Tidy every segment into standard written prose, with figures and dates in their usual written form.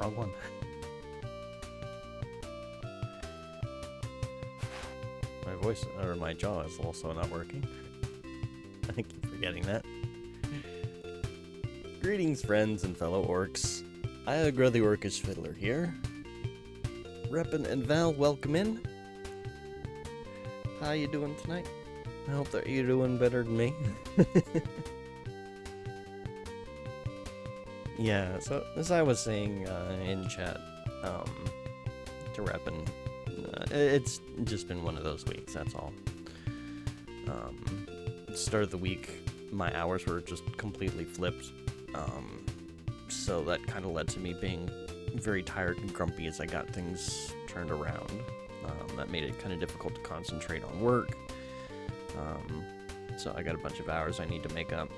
wrong one. My voice, or my jaw is also not working. I keep forgetting that. Greetings, friends and fellow orcs. Iagra the Orcish Fiddler here. Reppin' and Val, welcome in. How you doing tonight? I hope that you're doing better than me. Yeah, so as I was saying in chat to Reppin', it's just been one of those weeks, that's all. Start of the week, my hours were just completely flipped. So that kind of led to me being very tired and grumpy as I got things turned around. That made it kind of difficult to concentrate on work. So I got a bunch of hours I need to make up.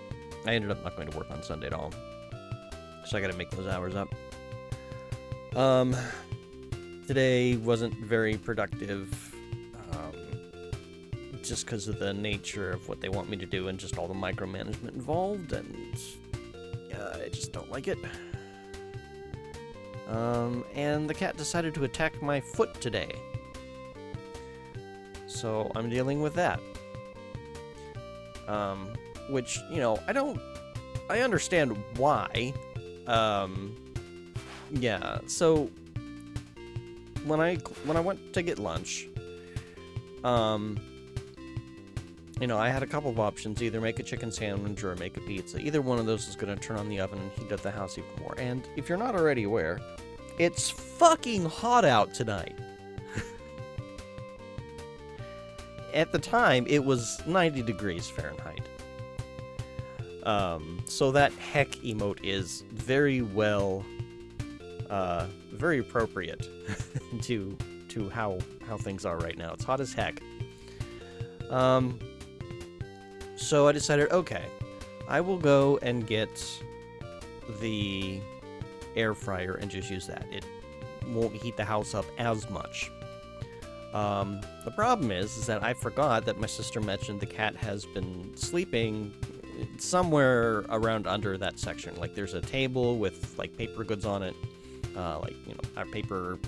I ended up not going to work on Sunday at all. So I gotta make those hours up. Today wasn't very productive. Just because of the nature of what they want me to do and just all the micromanagement involved, and I just don't like it. And the cat decided to attack my foot today. So I'm dealing with that. Which, you know, I understand why. Yeah, so when I went to get lunch, you know, I had a couple of options, either make a chicken sandwich or make a pizza. Either one of those is going to turn on the oven and heat up the house even more. And if you're not already aware, it's fucking hot out tonight. At the time, it was 90 degrees Fahrenheit. So that heck emote is very well, very appropriate to how things are right now. It's hot as heck. So I decided, okay, I will go and get the air fryer and just use that. It won't heat the house up as much. The problem is that I forgot that my sister mentioned the cat has been sleeping somewhere around under that section. Like, there's a table with, like, paper goods on it, like, you know, our paper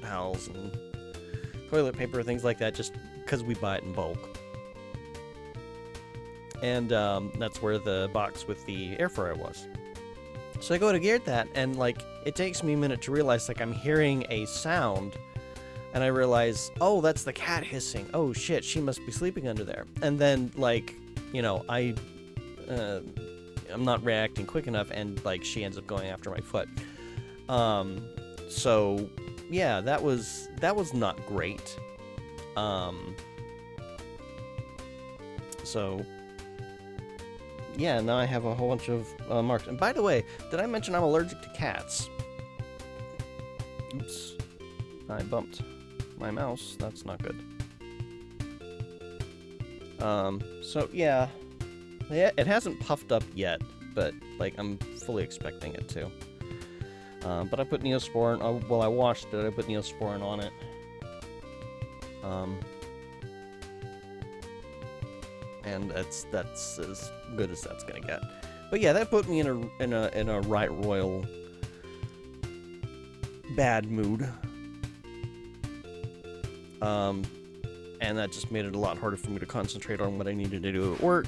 towels and toilet paper, things like that, just because we buy it in bulk. And that's where the box with the air fryer was. So I go to get that, and, like, it takes me a minute to realize, like, I'm hearing a sound, and I realize, oh, that's the cat hissing. Oh, shit, she must be sleeping under there. And then, like, you know, I'm not reacting quick enough, and, like, she ends up going after my foot. So, yeah, that was not great. So, yeah, now I have a whole bunch of marks. And by the way, did I mention I'm allergic to cats? Oops. I bumped my mouse. That's not good. So, yeah. It hasn't puffed up yet, but, like, I'm fully expecting it to. But I put Neosporin, well, I washed it, I put Neosporin on it. And that's as good as that's gonna get. But yeah, that put me in a right royal bad mood. And that just made it a lot harder for me to concentrate on what I needed to do at work.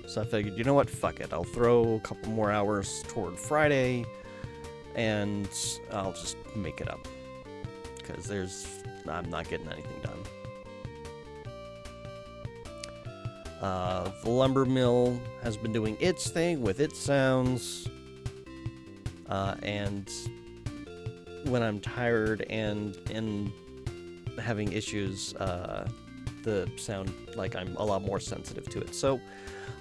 So I figured, you know what, fuck it. I'll throw a couple more hours toward Friday, and I'll just make it up. Because I'm not getting anything done. The lumber mill has been doing its thing with its sounds, and when I'm tired and having issues, the sound, like, I'm a lot more sensitive to it. So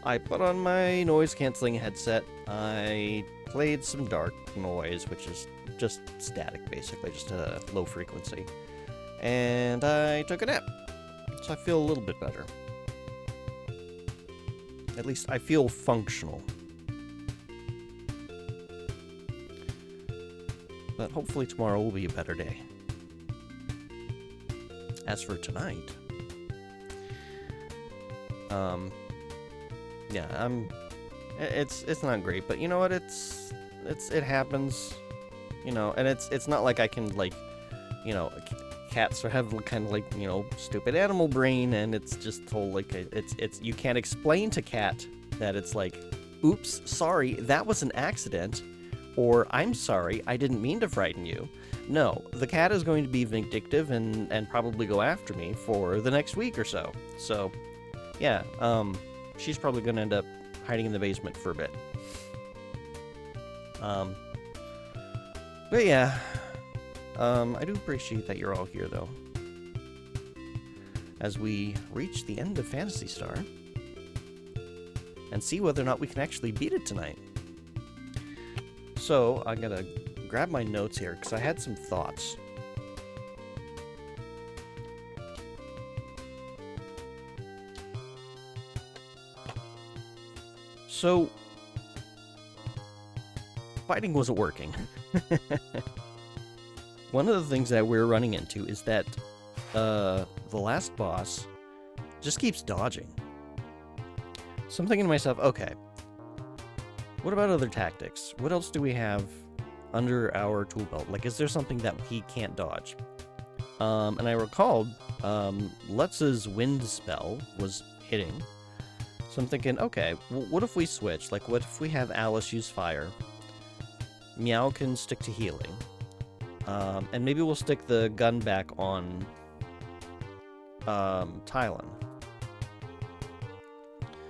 I put on my noise canceling headset, I played some dark noise, which is just static, basically, just a low frequency, and I took a nap, so I feel a little bit better. At least I feel functional. But hopefully tomorrow will be a better day. As for tonight, yeah, it's not great, but you know what? It happens. You know, and it's not like I can, like, you know, cats have kind of like, you know, stupid animal brain, and it's just told, like, it's you can't explain to cat that it's like, oops, sorry, that was an accident, or I'm sorry, I didn't mean to frighten you. No, the cat is going to be vindictive and probably go after me for the next week or so. So, yeah, she's probably going to end up hiding in the basement for a bit. But yeah, I do appreciate that you're all here, though, as we reach the end of Phantasy Star and see whether or not we can actually beat it tonight. So, I'm gonna grab my notes here, because I had some thoughts. So, fighting wasn't working. One of the things that we're running into is that the last boss just keeps dodging. So I'm thinking to myself, okay, what about other tactics? What else do we have under our tool belt? Like, is there something that he can't dodge? And I recalled Lutz's wind spell was hitting. So I'm thinking, okay, well, what if we switch? Like, what if we have Alice use fire? Meow can stick to healing. And maybe we'll stick the gun back on Tylan.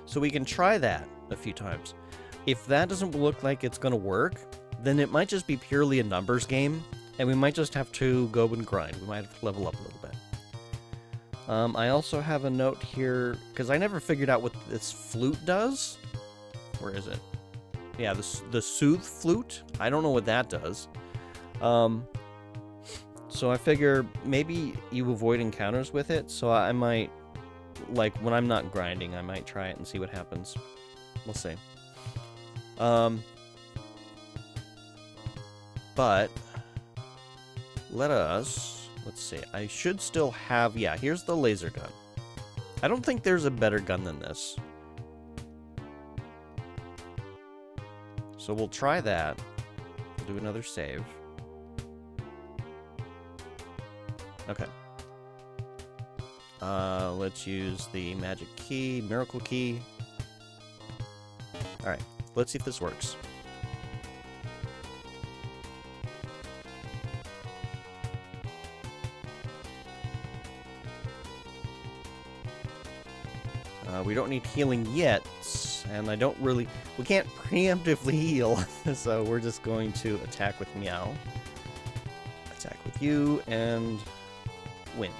So we can try that a few times. If that doesn't look like it's going to work, then it might just be purely a numbers game, and we might just have to go and grind. We might have to level up a little bit. I also have a note here, because I never figured out what this flute does. Where is it? Yeah, the soothe flute. I don't know what that does. So I figure maybe you avoid encounters with it, so I might, like, when I'm not grinding, I might try it and see what happens. We'll see. But let us, let's see, I should still have, yeah, here's the laser gun. I don't think there's a better gun than this. So we'll try that. We'll do another save. Okay. Let's use the magic key, miracle key. Alright, let's see if this works. We don't need healing yet, and we can't preemptively heal, so we're just going to attack with Meow. Attack with you, and wind.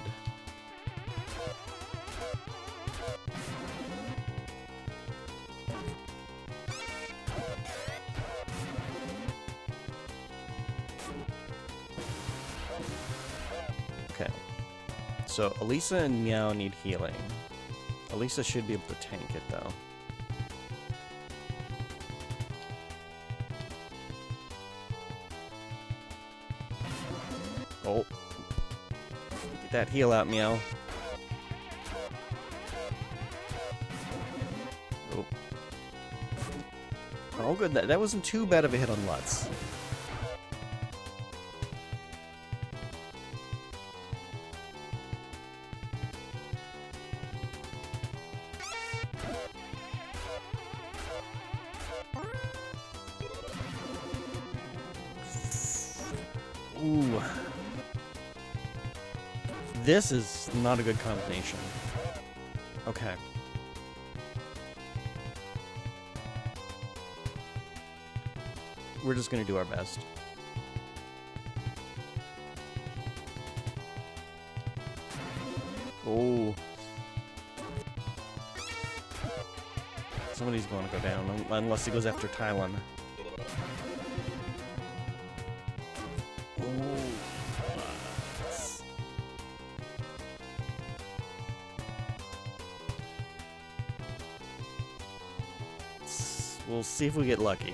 Okay. So, Elisa and Meow need healing. Elisa should be able to tank it, though. Oh. Get that heal out, Meow. Oh. Oh, good. That wasn't too bad of a hit on Lutz. Ooh. This is not a good combination. Okay. We're just gonna do our best. Oh. Somebody's going to go down, unless he goes after Tylan. We'll see if we get lucky.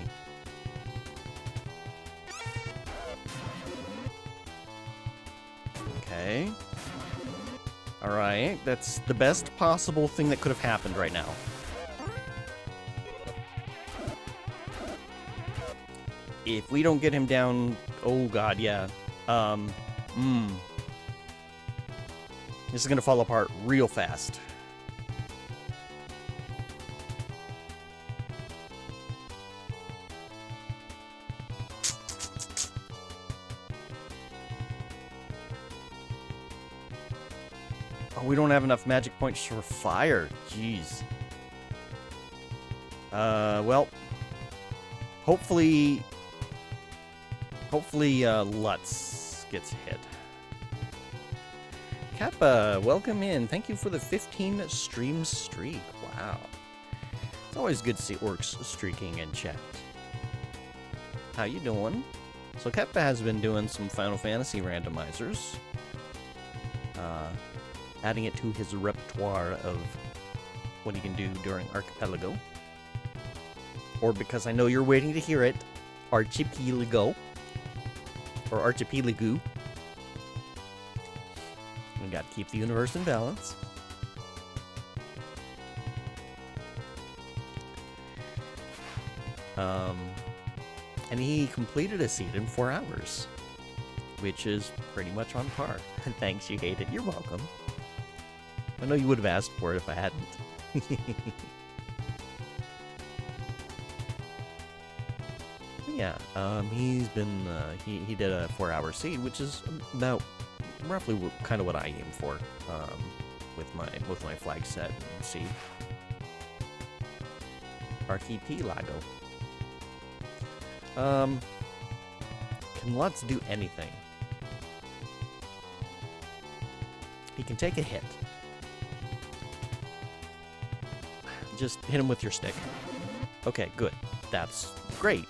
Okay. Alright, that's the best possible thing that could have happened right now. If we don't get him down Oh god, yeah. This is gonna fall apart real fast. Oh, we don't have enough magic points for fire. Jeez. Well, hopefully Lutz gets hit. Kappa, welcome in. Thank you for the 15 stream streak. Wow. It's always good to see orcs streaking in chat. How you doing? So Kappa has been doing some Final Fantasy randomizers. Adding it to his repertoire of what he can do during Archipelago. Or because I know you're waiting to hear it, Archipelago. Or Archipelago. We gotta keep the universe in balance. And he completed a seed in 4 hours. Which is pretty much on par. Thanks, you hate it. You're welcome. I know you would have asked for it if I hadn't. Yeah, he's been, he did a 4-hour seed, which is about roughly kind of what I aim for, with my flag set and seed. Archipelago. Can Lutz do anything? He can take a hit. Just hit him with your stick. Okay, good. That's great.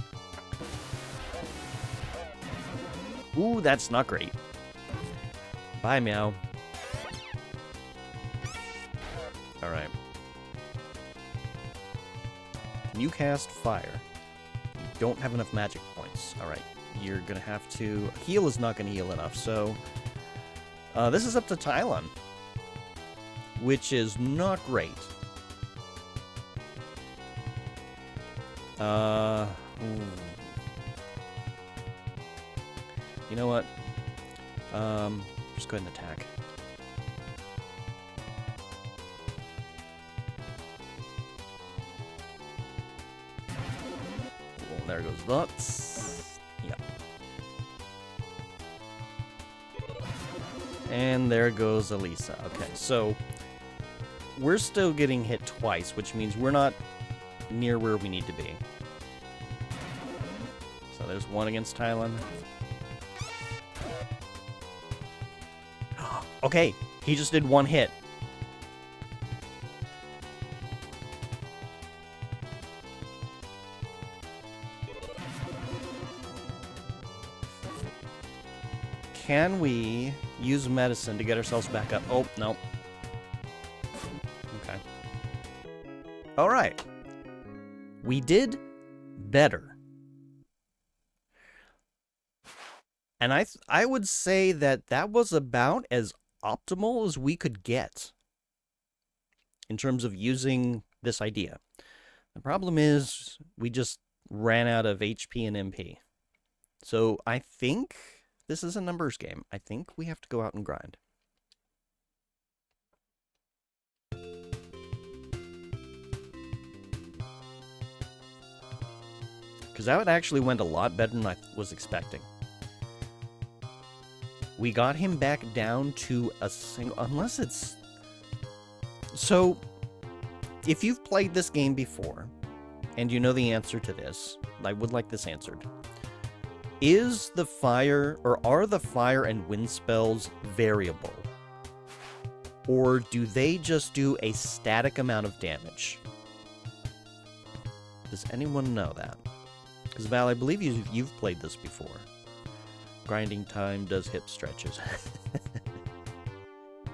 Ooh, that's not great. Bye, Meow. Alright. Can you cast fire? You don't have enough magic points. Alright. You're gonna have to... Heal is not gonna heal enough, so... this is up to Tylon. Which is not great. You know what? Just go ahead and attack. Cool, there goes Lutz. Yep. And there goes Elisa. Okay, so we're still getting hit twice, which means we're not near where we need to be. So there's one against Tylon. Okay, he just did one hit. Can we use medicine to get ourselves back up? Oh, no. Okay. All right. We did better. And I would say that was about as optimal as we could get in terms of using this idea. The problem is we just ran out of HP and MP. So I think this is a numbers game. I think we have to go out and grind. Because that actually went a lot better than I was expecting. We got him back down to a single... Unless it's... So, if you've played this game before, and you know the answer to this, I would like this answered. Is the fire, or are the fire and wind spells variable? Or do they just do a static amount of damage? Does anyone know that? Because, Val, I believe you've played this before. Grinding time does hip stretches.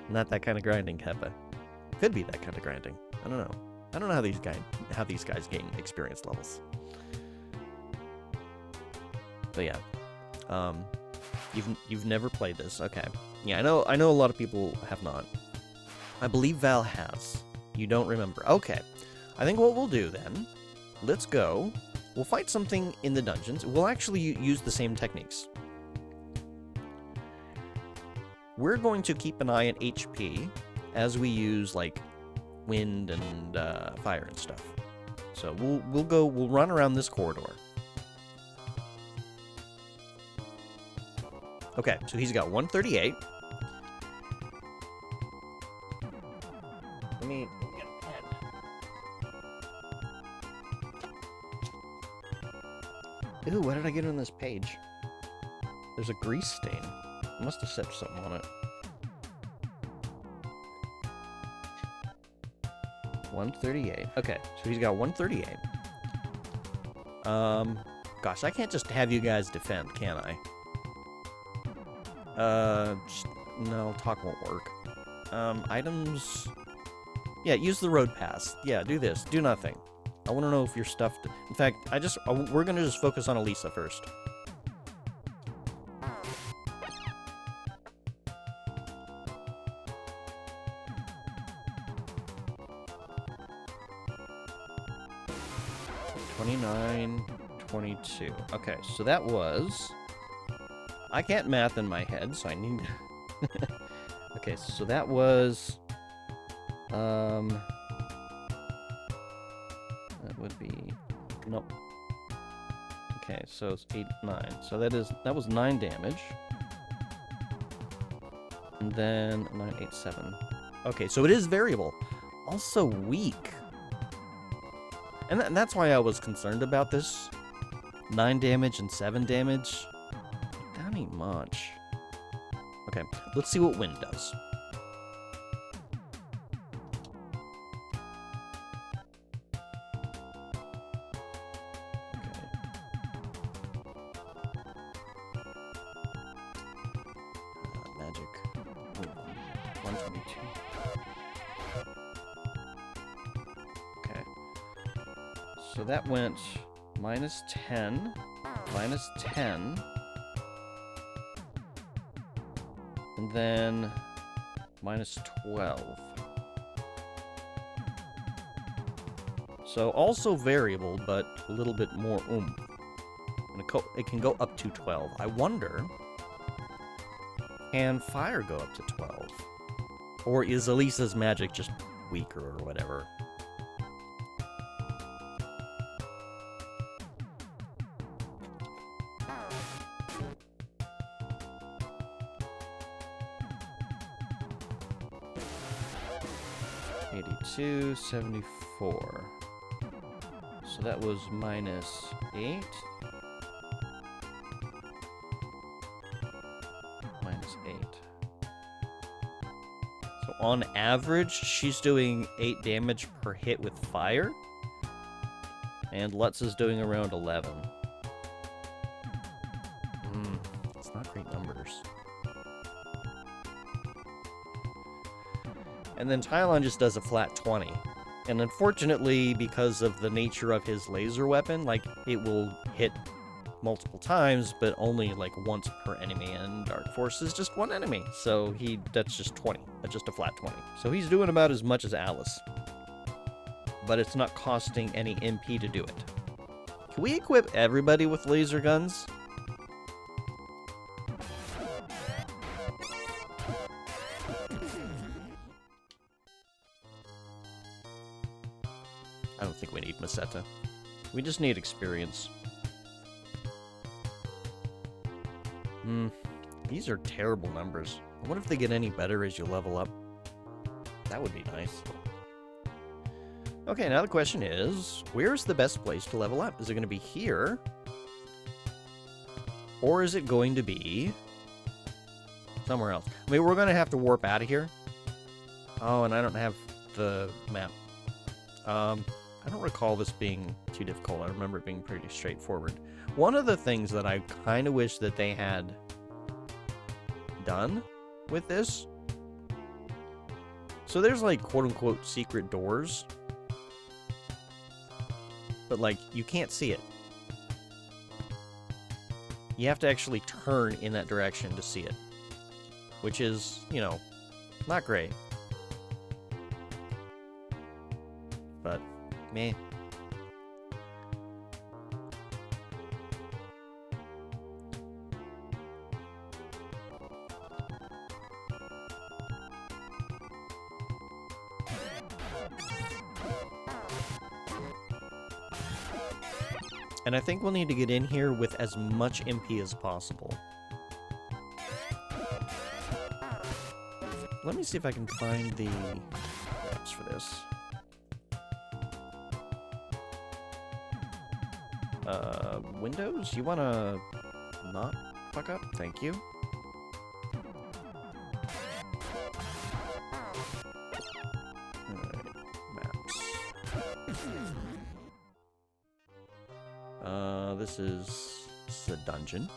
Not that kind of grinding, Keppa. Could be that kind of grinding. I don't know. I don't know how these guys gain experience levels. But yeah, you've never played this, okay? Yeah, I know a lot of people have not. I believe Val has. You don't remember? Okay. I think what we'll do then, let's go. We'll fight something in the dungeons. We'll actually use the same techniques. we're going to keep an eye on HP as we use, like, wind and fire and stuff. So we'll run around this corridor. Okay, so he's got 138. Let me get a pen. Ew, what did I get on this page? There's a grease stain. I must have set something on it. 138. Okay, so he's got 138. Gosh, I can't just have you guys defend, can I? No, talk won't work. Items... Yeah, use the road pass. Yeah, do this. Do nothing. I want to know if you're stuffed. In fact, we're gonna just focus on Elisa first. $29, $22. Okay, so that was... I can't math in my head, so I need... Okay, so that was... That would be... Nope. Okay, so it's 8, 9. So that was 9 damage. And then 9, 8, 7. Okay, so it is variable. Also weak. And that's why I was concerned about this. 9 damage and 7 damage. That ain't much. Okay, let's see what wind does. Okay. Magic. Ooh, 122. Okay. So that went minus 10, minus 10, and then minus 12. So also variable, but a little bit more oomph. And it can go up to 12. I wonder, can fire go up to 12? Or is Elisa's magic just weaker or whatever? $72.74. So that was minus 8. Minus 8. So on average, she's doing 8 damage per hit with fire. And Lutz is doing around 11. It's not great numbers. And then Tylon just does a flat 20. And unfortunately, because of the nature of his laser weapon, like, it will hit multiple times, but only, like, once per enemy, and Dark Force is just one enemy. So that's just 20. That's just a flat 20. So he's doing about as much as Alice. But it's not costing any MP to do it. Can we equip everybody with laser guns? I don't think we need Meseta. We just need experience. These are terrible numbers. I wonder if they get any better as you level up. That would be nice. Okay, now the question is, where's the best place to level up? Is it going to be here? Or is it going to be somewhere else? I mean, we're going to have to warp out of here. Oh, and I don't have the map. I don't recall this being too difficult. I remember it being pretty straightforward. One of the things that I kind of wish that they had done with this... So there's, like, quote-unquote secret doors. But, like, you can't see it. You have to actually turn in that direction to see it. Which is, you know, not great. But, meh. And I think we'll need to get in here with as much MP as possible. Let me see if I can find the maps for this. Windows? You wanna not fuck up? Thank you. Alright, maps. This is a dungeon.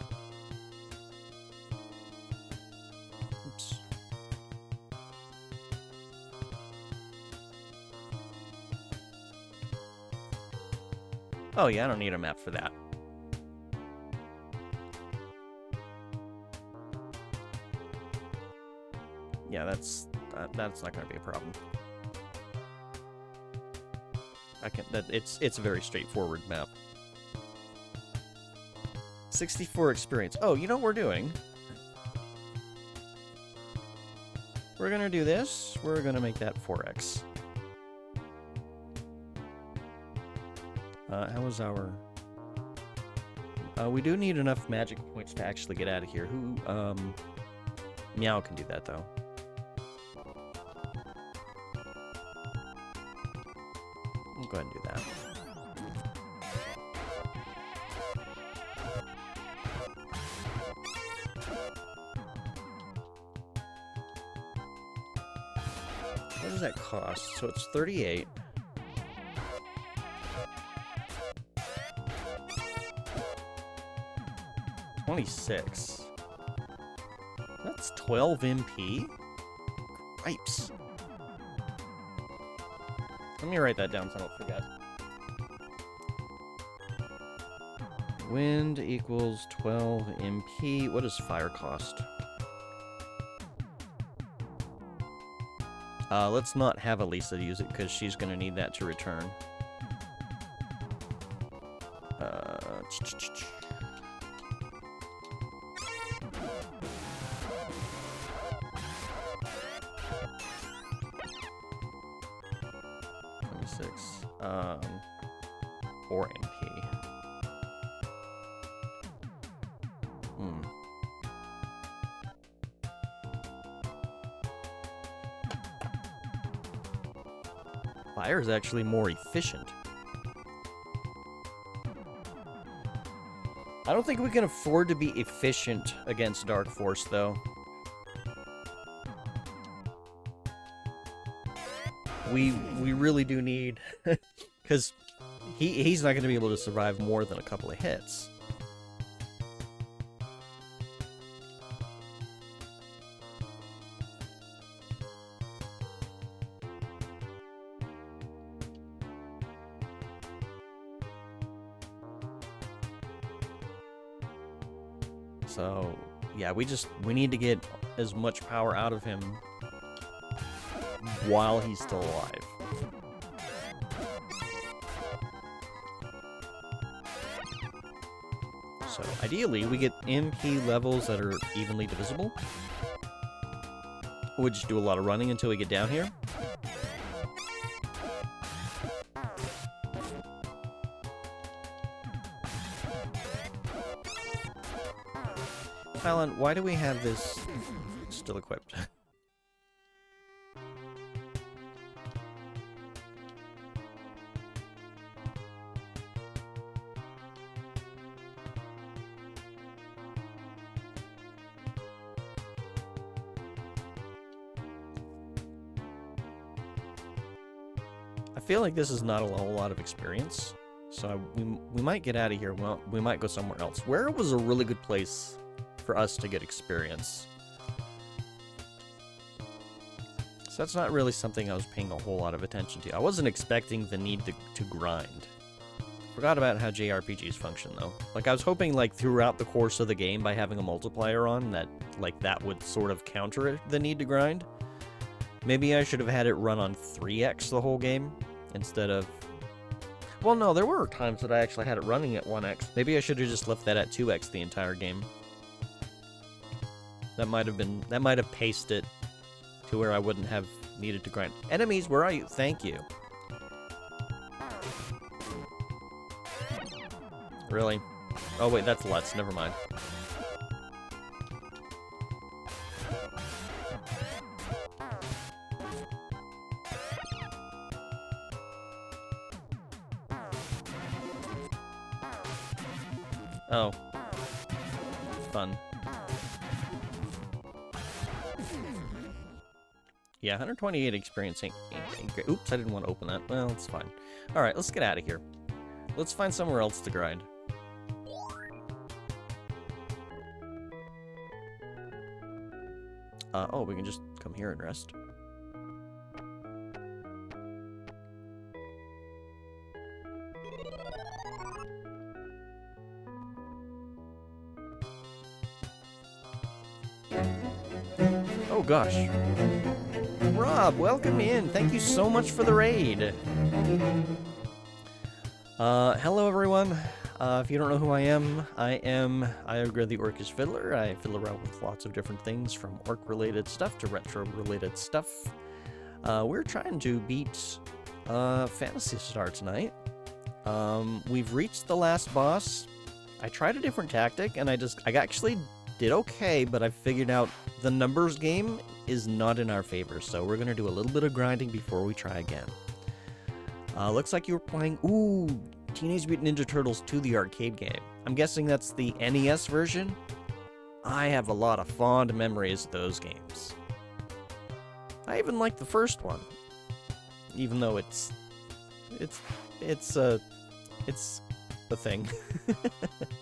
Oops. Oh yeah, I don't need a map for that. Yeah, that's not gonna be a problem. It's a very straightforward map. 64 experience. Oh, you know what we're doing? We're gonna do this. We're gonna make that 4x. How was our... we do need enough magic points to actually get out of here. Who, Meow can do that, though. I'll go ahead and do that. What does that cost? So it's 38. $26. That's 12 MP? Gripes. Let me write that down so I don't forget. Wind equals 12 MP. What does fire cost? Let's not have Elisa use it because she's going to need that to return. Or MP. Fire is actually more efficient. I don't think we can afford to be efficient against Dark Force, though. We really do need... Because he's not going to be able to survive more than a couple of hits. So, yeah, we need to get as much power out of him while he's still alive. So, ideally, we get MP levels that are evenly divisible. We'll just do a lot of running until we get down here. Alan, why do we have this still equipped? I feel like this is not a whole lot of experience, so we might get out of here. Well, we might go somewhere else. Where was a really good place for us to get experience? So that's not really something I was paying a whole lot of attention to. I wasn't expecting the need to grind. Forgot about how JRPGs function, though. Like, I was hoping, like, throughout the course of the game, by having a multiplier on, that, like, that would sort of counter the need to grind. Maybe I should have had it run on 3x the whole game, instead of... Well, no, there were times that I actually had it running at 1x. Maybe I should have just left that at 2x the entire game. That might have paced it to where I wouldn't have needed to grind. Enemies, where are you? Thank you. Really? Oh, wait, that's Lutz. Never mind. Oh. Fun. Yeah, 128 experience ain't great. Oops, I didn't want to open that. Well, it's fine. Alright, let's get out of here. Let's find somewhere else to grind. Oh, we can just come here and rest. Oh gosh. Rob, welcome in. Thank you so much for the raid. Hello everyone. If you don't know who I am Iogre the Orcish Fiddler. I fiddle around with lots of different things, from orc-related stuff to retro-related stuff. We're trying to beat Phantasy Star tonight. We've reached the last boss. I tried a different tactic, and I actually did okay, but I figured out the numbers game is not in our favor, so we're gonna do a little bit of grinding before we try again. Looks like you were playing, Teenage Mutant Ninja Turtles 2, the arcade game. I'm guessing that's the NES version? I have a lot of fond memories of those games. I even like the first one, even though it's a thing.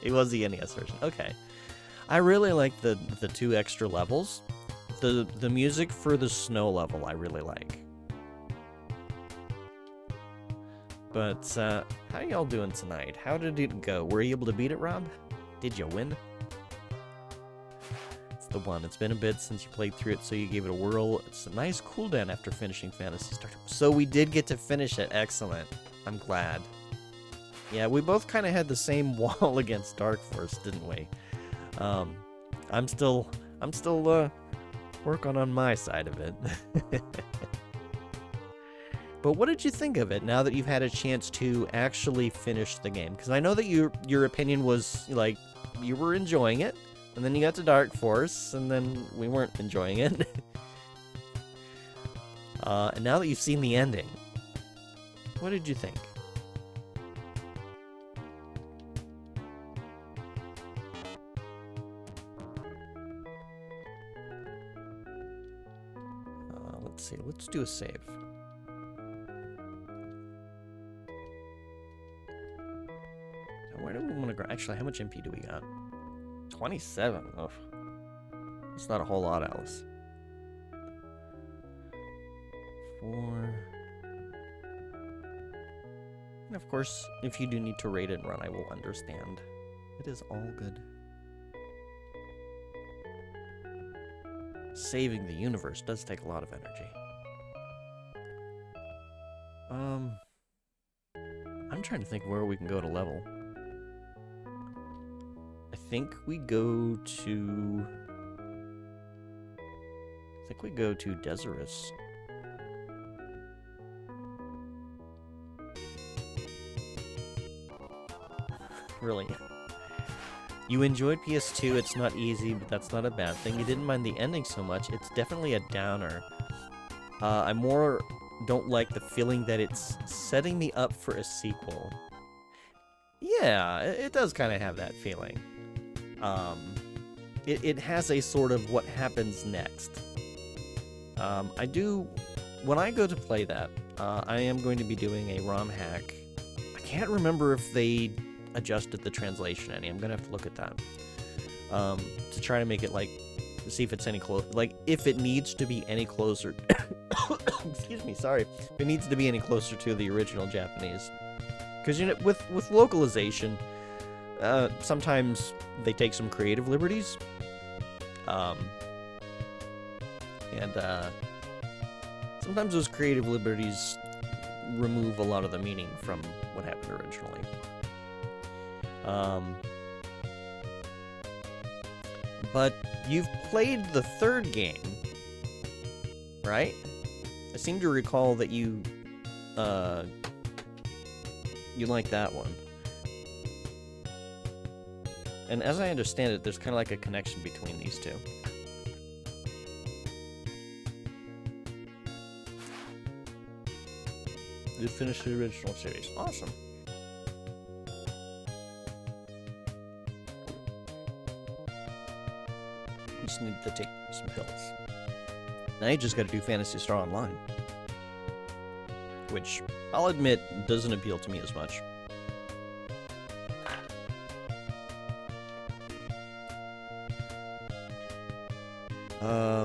It was the NES version. Okay. I really like the 2 extra levels. The music for the snow level I really like. But, how y'all doing tonight? How did it go? Were you able to beat it, Rob? Did you win? It's the one. It's been a bit since you played through it, so you gave it a whirl. It's a nice cooldown after finishing Phantasy Star. So we did get to finish it. Excellent. I'm glad. Yeah, we both kind of had the same wall against Dark Force, didn't we? I'm still working on my side of it. But what did you think of it now that you've had a chance to actually finish the game? Because I know that your opinion was, like, you were enjoying it, and then you got to Dark Force, and then we weren't enjoying it. And now that you've seen the ending, what did you think? Let's see, let's do a save. Where do we want to go? Actually, how much MP do we got? 27. Ugh. That's not a whole lot, Alice. 4. And of course, if you do need to raid and run, I will understand. It is all good. Saving the universe does take a lot of energy. I'm trying to think where we can go to level. I think we go to Desirous. Really? You enjoyed PS2, it's not easy, but that's not a bad thing. You didn't mind the ending so much, it's definitely a downer. I more don't like the feeling that it's setting me up for a sequel. Yeah, it does kind of have that feeling. It has a sort of what happens next. When I go to play that, I am going to be doing a ROM hack. I can't remember if they adjusted the translation any. I'm gonna have to look at that. To try to make it, like, see if it's any like, if it needs to be any closer. Excuse me, sorry. If it needs to be any closer to the original Japanese. Because, you know, with localization, sometimes they take some creative liberties. Sometimes those creative liberties remove a lot of the meaning from what happened originally. But you've played the third game, right? I seem to recall that you like that one. And as I understand it, there's kind of like a connection between these two. You finished the original series. Awesome. Just need to take some pills. Now you just gotta do Phantasy Star Online. Which, I'll admit, doesn't appeal to me as much.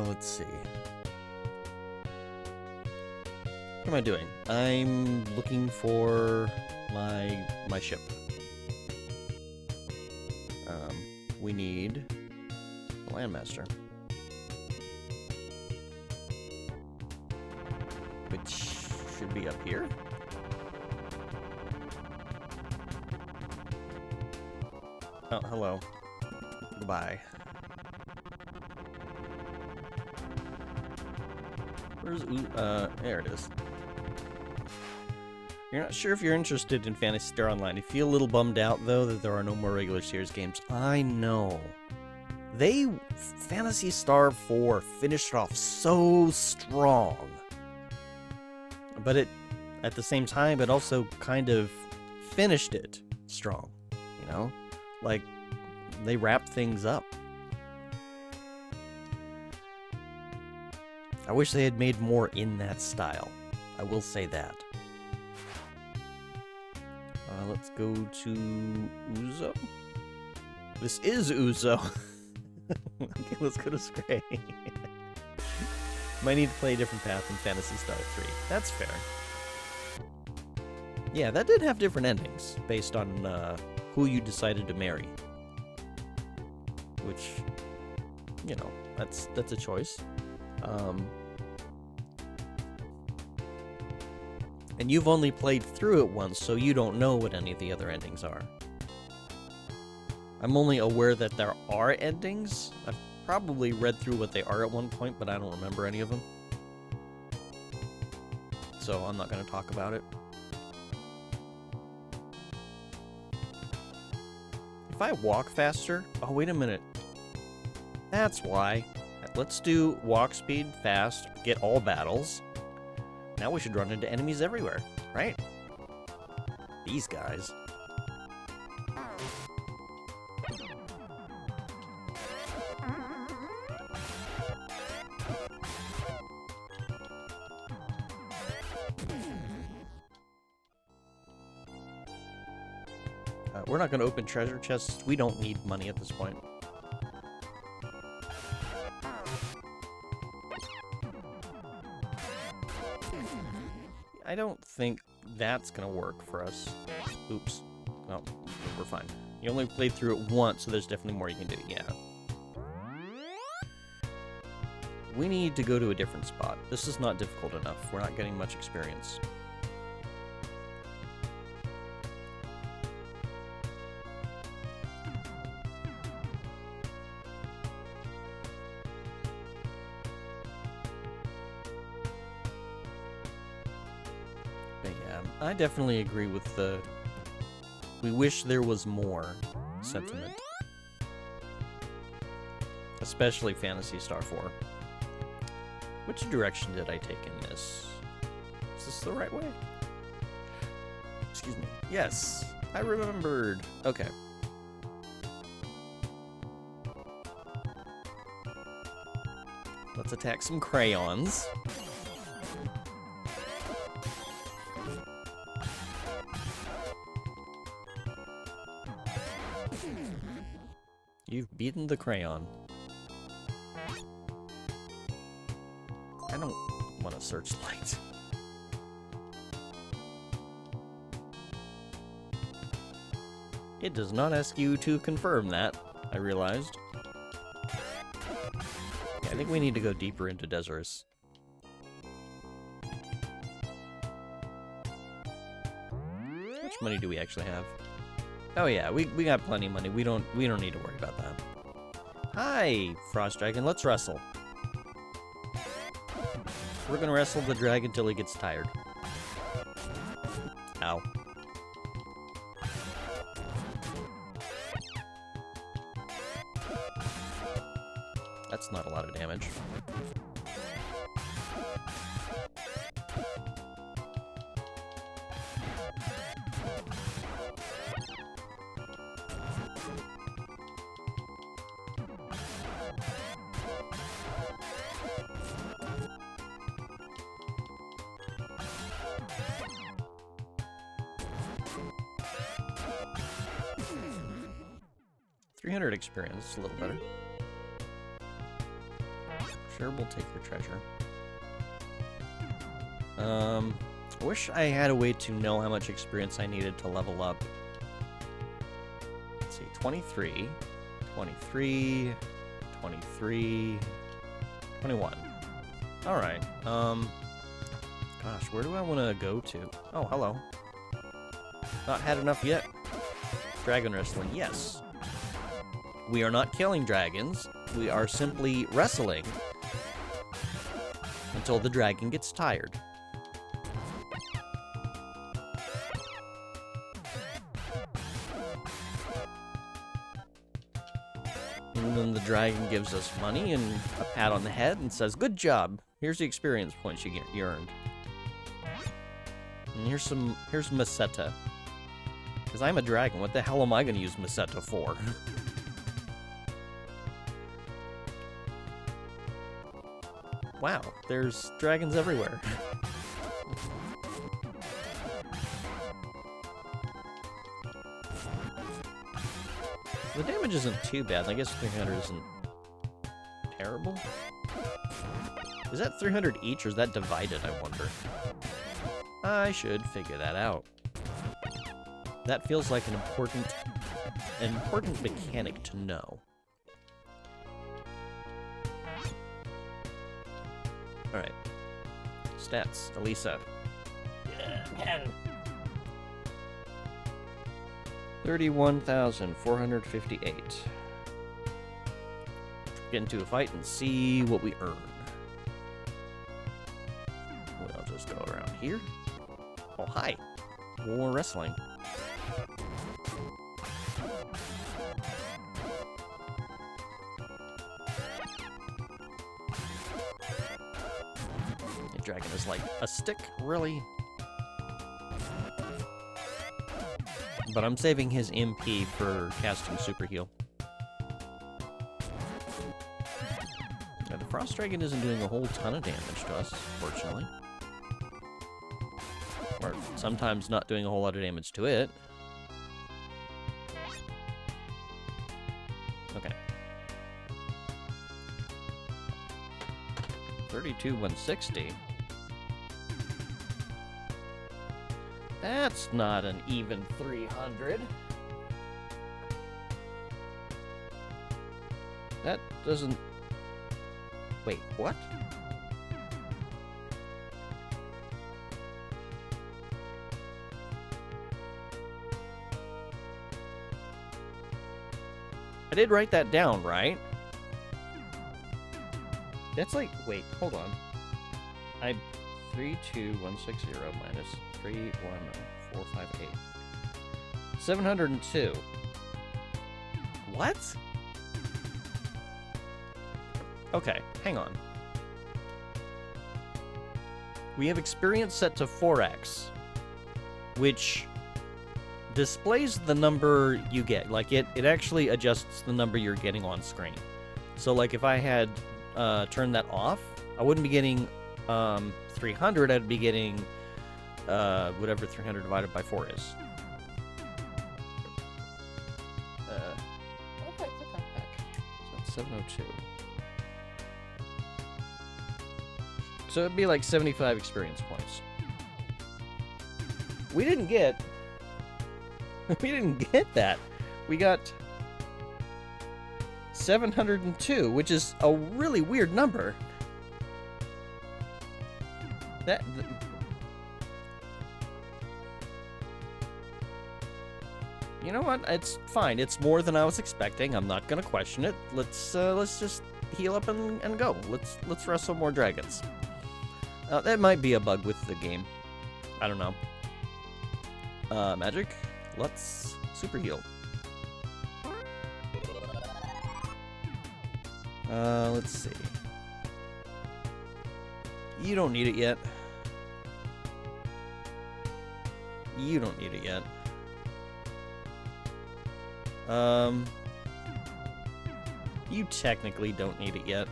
Let's see. What am I doing? I'm looking for my ship. We need a landmaster. Which should be up here. Oh, hello. Goodbye. Where's there it is. You're not sure if you're interested in Phantasy Star Online. You feel a little bummed out, though, that there are no more regular series games. I know. Phantasy Star 4 finished off so strong. But at the same time, it also kind of finished it strong, you know? Like, they wrapped things up. I wish they had made more in that style. I will say that. Let's go to Uzo. This is Uzo. Okay, let's go to Scray. Might need to play a different path in Phantasy Star 3. That's fair. Yeah, that did have different endings based on who you decided to marry. Which, you know, that's a choice. And you've only played through it once, so you don't know what any of the other endings are. I'm only aware that there are endings. I've probably read through what they are at one point, but I don't remember any of them. So I'm not going to talk about it. If I walk faster... Oh, wait a minute. That's why. Let's do walk speed, fast, get all battles. Now we should run into enemies everywhere, right? These guys. We're not going to open treasure chests. We don't need money at this point. I don't think that's gonna work for us. Oops. No, we're fine. You only played through it once, so there's definitely more you can do. Yeah. We need to go to a different spot. This is not difficult enough. We're not getting much experience. I definitely agree with the "we wish there was more" sentiment. Especially Phantasy Star 4. Which direction did I take in this? Is this the right way? Excuse me. Yes, I remembered. Okay. Let's attack some crayons. You've beaten the crayon. I don't want a searchlight. It does not ask you to confirm that, I realized. Yeah, I think we need to go deeper into Deserus. How much money do we actually have? Oh yeah, we got plenty of money. We don't need to worry about that. Hi, Frost Dragon. Let's wrestle. We're gonna wrestle the dragon till he gets tired. Ow. That's not a lot of damage. $300 experience, a little better. Sure, we'll take your treasure. I wish I had a way to know how much experience I needed to level up. Let's see, 23, 23, 23, 21. Alright, gosh, where do I want to go to? Oh, hello. Not had enough yet. Dragon wrestling, yes. We are not killing dragons. We are simply wrestling until the dragon gets tired. And then the dragon gives us money and a pat on the head and says, "Good job. Here's the experience points you earned." And here's Meseta. Because I'm a dragon. What the hell am I going to use Meseta for? Wow, there's dragons everywhere. The damage isn't too bad. I guess 300 isn't terrible. Is that 300 each, or is that divided, I wonder? I should figure that out. That feels like an important mechanic to know. Alright. Stats. Elisa. Yeah, 10. 31,458. Get into a fight and see what we earn. We'll just go around here. Oh, hi. More wrestling. The dragon is like a stick, really? But I'm saving his MP for casting Super Heal. Now, the Frost Dragon isn't doing a whole ton of damage to us, fortunately. Or sometimes not doing a whole lot of damage to it. Okay. 32,160. That's not an even 300. That doesn't... Wait, what? I did write that down, right? That's like... Wait, hold on. 32160 minus 31458. 702. What? Okay, hang on. We have experience set to 4x, which displays the number you get. Like, it actually adjusts the number you're getting on screen. So, like, if I had turned that off, I wouldn't be getting 300, I'd be getting whatever 300 divided by 4 is. What did I put that back? So that's 702. So it'd be like 75 experience points. We didn't get that. We got 702, which is a really weird number. You know what? It's fine. It's more than I was expecting. I'm not gonna question it. Let's just heal up and go. Let's wrestle more dragons. That might be a bug with the game. I don't know. Magic. Let's super heal. Let's see. You don't need it yet. You don't need it yet. You technically don't need it yet.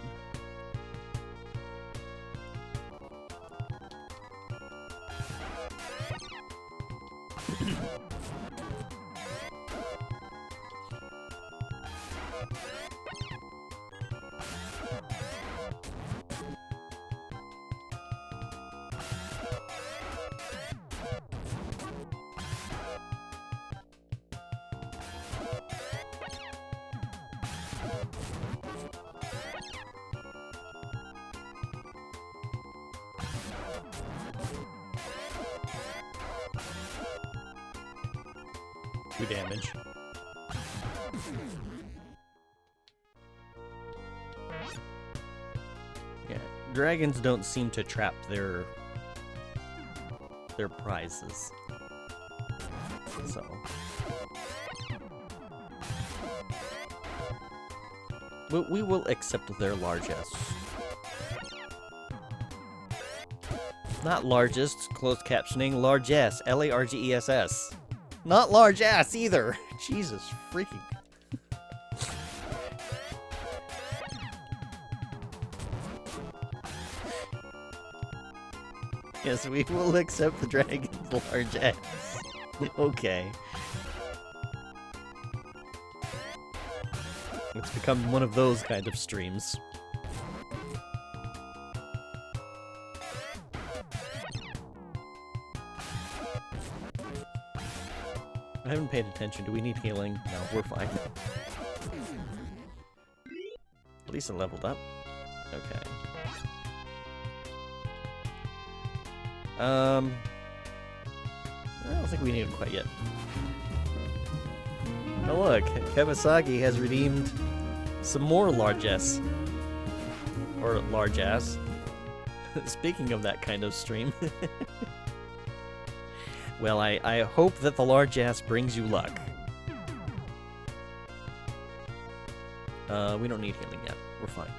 Two damage. Yeah, dragons don't seem to trap their prizes. So we will accept their largesse. Not largest, closed captioning, largesse, L-A-R-G-E-S-S. Not large ass either. Jesus freaking. Yes, we will accept the dragon's large ass. Okay. It's become one of those kind of streams. I haven't paid attention. Do we need healing? No, we're fine. At least I leveled up. Okay. I don't think we need him quite yet. Oh look, Kawasaki has redeemed some more largesse. Or large ass. Speaking of that kind of stream. Well, I hope that the large ass brings you luck. We don't need healing yet. We're fine.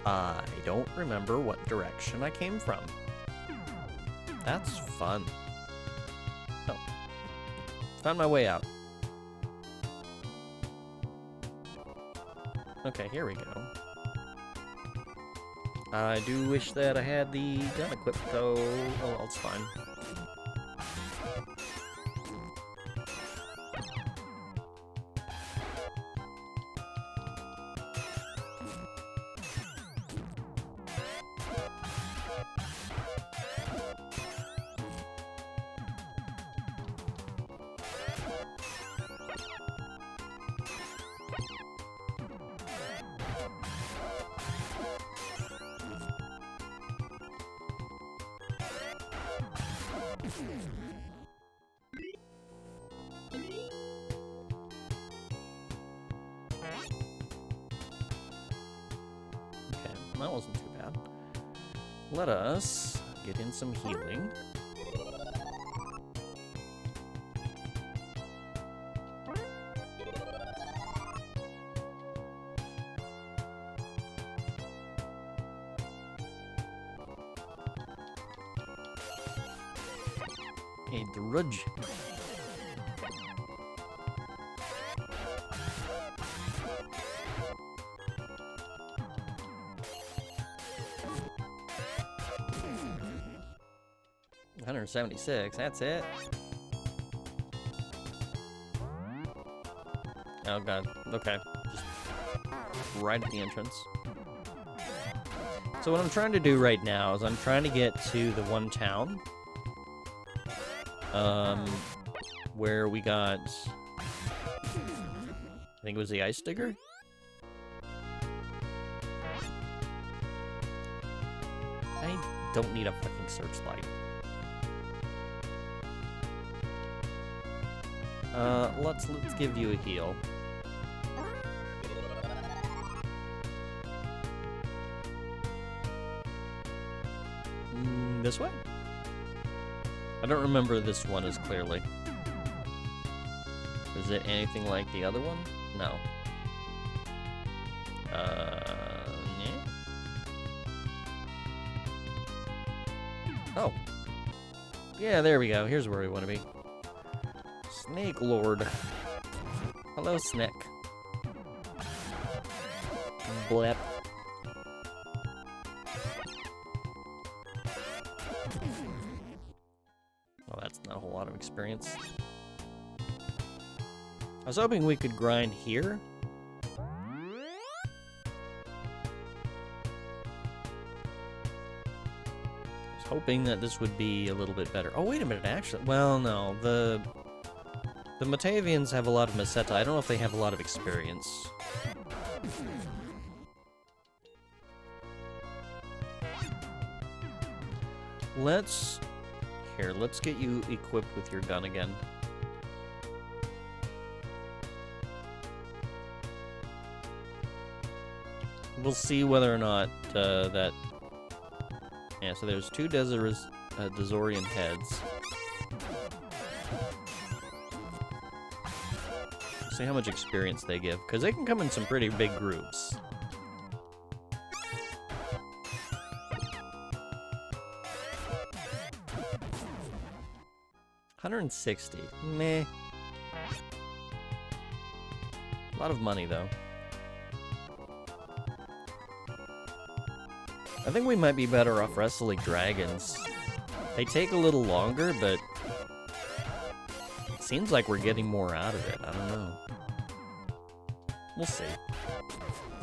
I don't remember what direction I came from. That's fun. Oh. Found my way out. Okay, here we go. I do wish that I had the gun equipped, though. Oh, well, it's fine. That wasn't too bad. Let us get in some healing. A drudge. $176, that's it. Oh god, okay. Just right at the entrance. So what I'm trying to do right now is I'm trying to get to the one town. Where we got... I think it was the Ice Digger? I don't need a fucking searchlight. Let's give you a heal. This way? I don't remember this one as clearly. Is it anything like the other one? No. Yeah. Oh. Yeah, there we go. Here's where we want to be. Snake Lord. Hello, Snake. Blep. Well, that's not a whole lot of experience. I was hoping we could grind here. I was hoping that this would be a little bit better. Oh, wait a minute, actually. Well, no. The Matavians have a lot of Meseta. I don't know if they have a lot of experience. Let's get you equipped with your gun again. We'll see whether or not that... Yeah, so there's 2 Dezorian heads. See how much experience they give, because they can come in some pretty big groups. $160. Meh. A lot of money, though. I think we might be better off wrestling dragons. They take a little longer, but it seems like we're getting more out of it. I don't know. We'll see.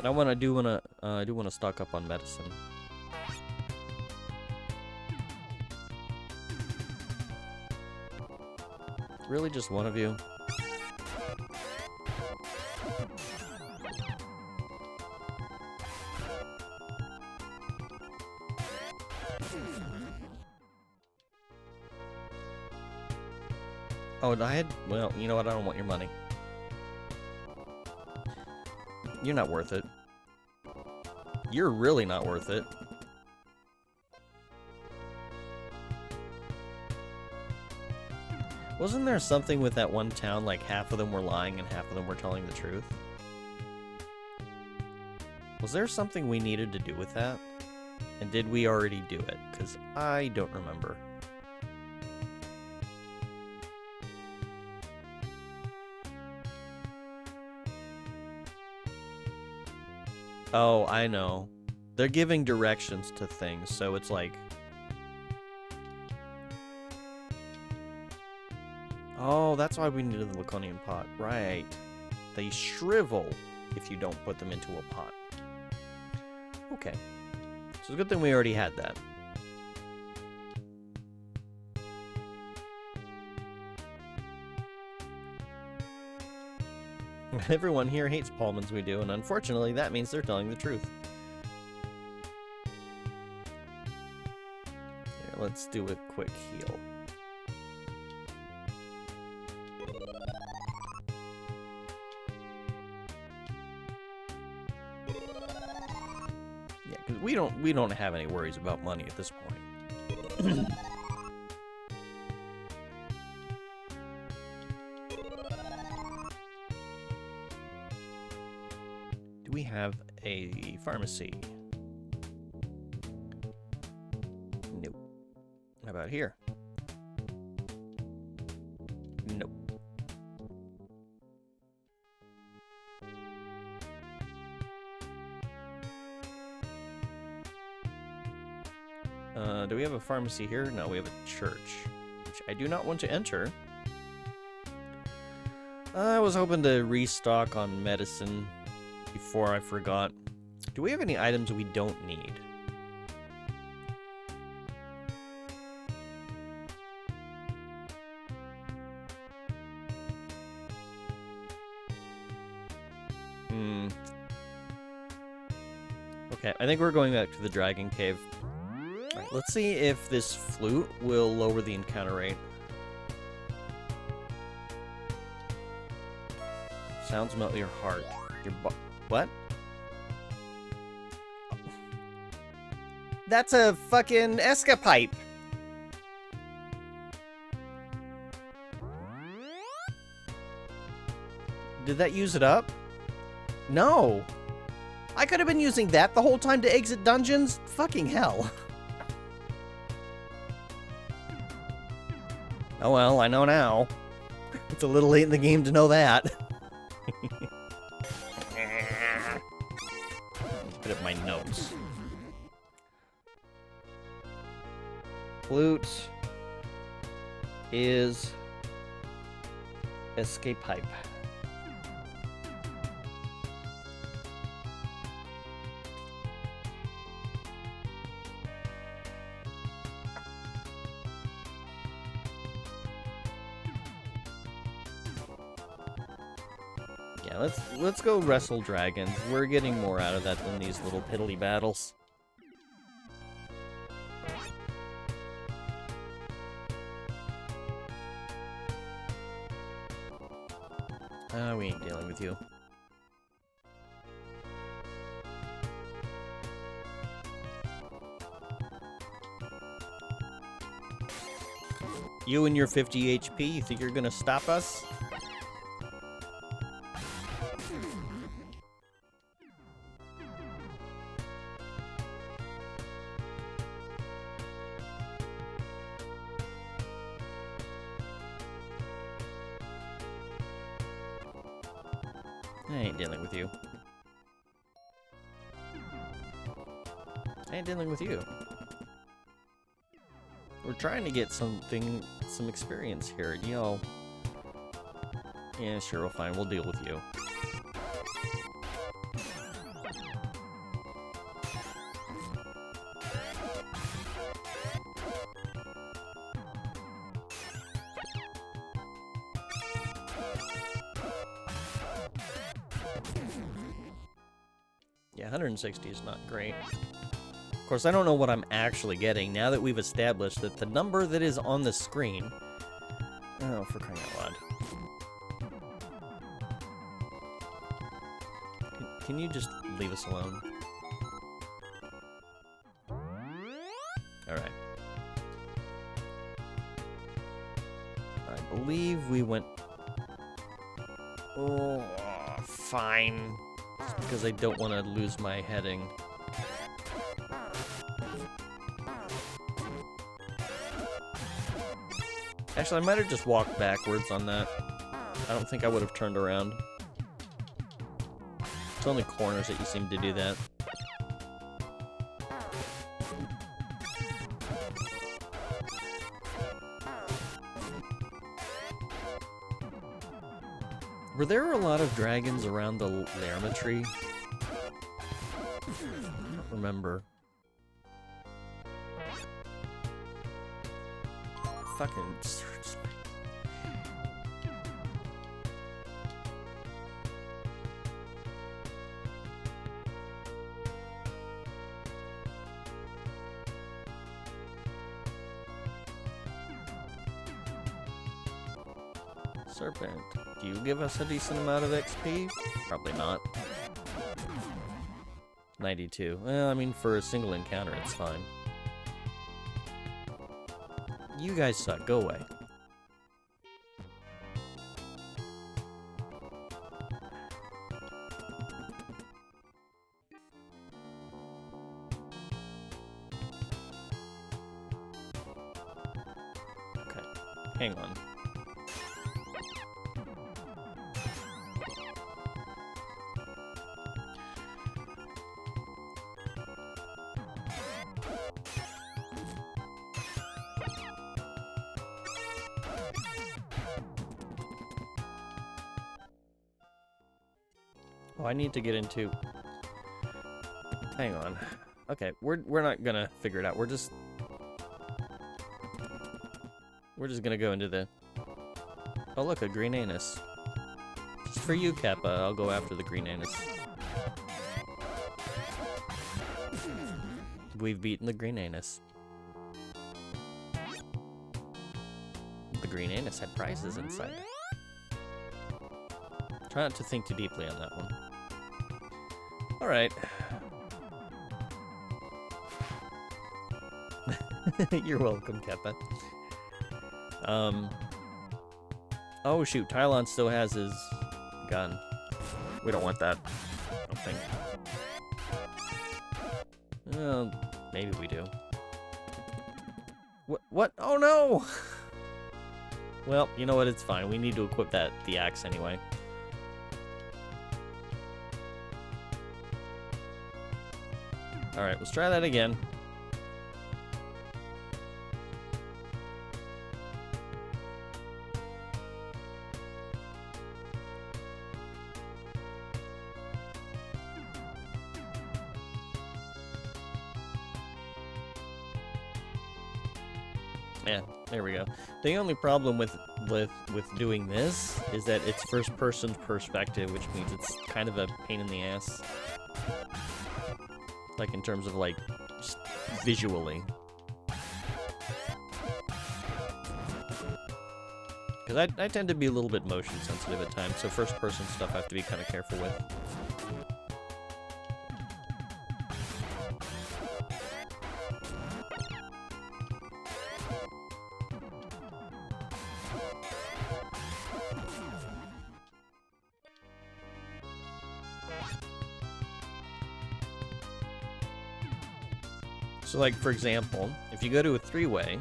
But I do wanna stock up on medicine. Really, just one of you? Oh, well, you know what? I don't want your money. You're not worth it. You're really not worth it. Wasn't there something with that one town, like half of them were lying and half of them were telling the truth? Was there something we needed to do with that? And did we already do it? Because I don't remember. Oh, I know. They're giving directions to things, so it's like... Oh, that's why we needed the Laconian pot. Right. They shrivel if you don't put them into a pot. Okay. So it's a good thing we already had that. Everyone here hates Paulmans we do, and unfortunately that means they're telling the truth. Here, let's do a quick heal. Yeah, because we don't have any worries about money at this point. Do we have a pharmacy? Nope. How about here? Nope. Do we have a pharmacy here? No, we have a church, which I do not want to enter. I was hoping to restock on medicine before I forgot. Do we have any items we don't need? Okay, I think we're going back to the Dragon Cave. Alright, let's see if this flute will lower the encounter rate. Sounds melt your heart. What? That's a fucking escapipe. Did that use it up? No! I could have been using that the whole time to exit dungeons? Fucking hell. Oh well, I know now. It's a little late in the game to know that. Put up my notes. Flute is escape pipe. Yeah, let's go wrestle dragons. We're getting more out of that than these little piddly battles. We ain't dealing with you. You and your 50 HP, you think you're gonna stop us? I ain't dealing with you. I ain't dealing with you. We're trying to get some experience here, you know. Yeah, sure, well, fine, we'll deal with you. Yeah, 160 is not great. Of course, I don't know what I'm actually getting now that we've established that the number that is on the screen... Oh, for crying out loud. Can you just leave us alone? Alright. I believe we went... Oh, fine. Just because I don't want to lose my heading. Actually, I might have just walked backwards on that. I don't think I would have turned around. It's only corners that you seem to do that. Were there a lot of dragons around the Lerma tree? I don't remember. Fucking search. Serpent, do you give us a decent amount of XP? Probably not. 92. Well, I mean, for a single encounter, it's fine. You guys suck. Go away. Okay. Hang on. Oh, I need to get into... Hang on. Okay, we're not gonna figure it out. We're just gonna go into the... Oh look, a green anus. Just for you, Kappa, I'll go after the green anus. We've beaten the green anus. The green anus had prizes inside. Try not to think too deeply on that one. Alright. You're welcome, Keppa. Oh shoot, Tylon still has his gun. We don't want that. Well, maybe we do. What? Oh no! Well, you know what? It's fine. We need to equip the axe anyway. Alright, let's try that again. Yeah, there we go. The only problem with doing this is that it's first person perspective, which means it's kind of a pain in the ass. Like in terms of like just visually. Because I tend to be a little bit motion sensitive at times, so first person stuff I have to be kind of careful with. So like, for example, if you go to a three-way,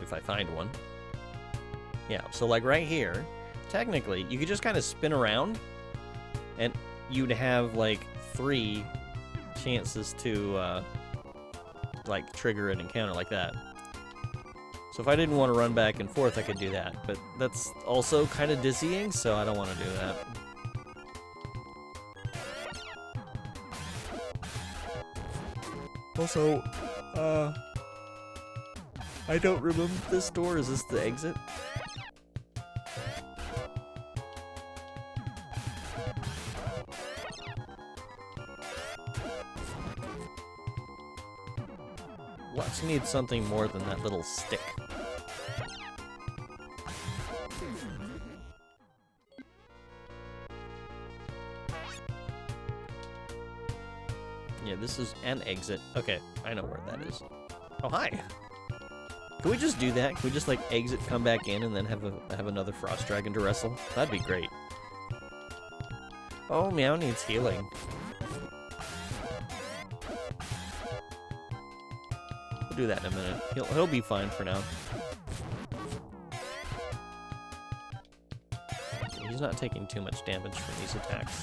if I find one, yeah, so like right here, technically, you could just kind of spin around, and you'd have like 3 chances to, like, trigger an encounter like that. So if I didn't want to run back and forth, I could do that, but that's also kind of dizzying, so I don't want to do that. Also, I don't remember this door. Is this the exit? Let's need something more than that little stick. Yeah, this is an exit. Okay, I know where that is. Oh, hi. Can we just do that? Can we just, like, exit, come back in, and then have another frost dragon to wrestle? That'd be great. Oh, Meow needs healing. We'll do that in a minute. He'll be fine for now. He's not taking too much damage from these attacks.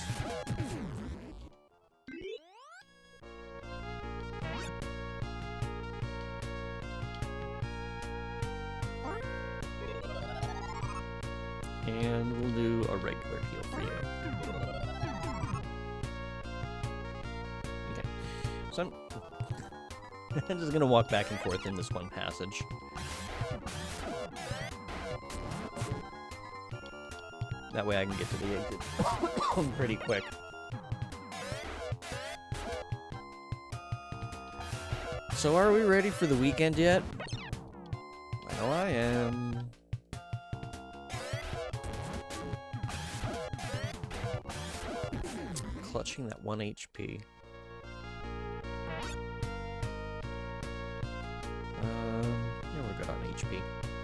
And we'll do a regular heal for you. Okay. So I'm just gonna walk back and forth in this one passage. That way I can get to the exit pretty quick. So are we ready for the weekend yet? Well, I am. Clutching that 1 HP. Yeah, we're good on HP.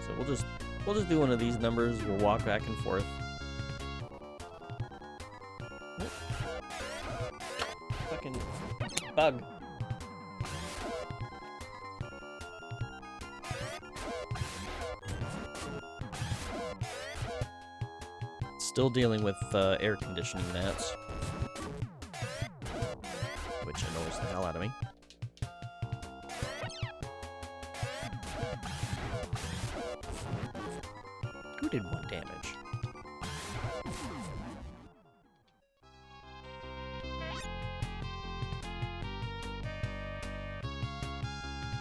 So we'll just do one of these numbers. We'll walk back and forth. Oh. Fucking bug. Still dealing with air conditioning mats. Which annoys the hell out of me. Who did 1 damage?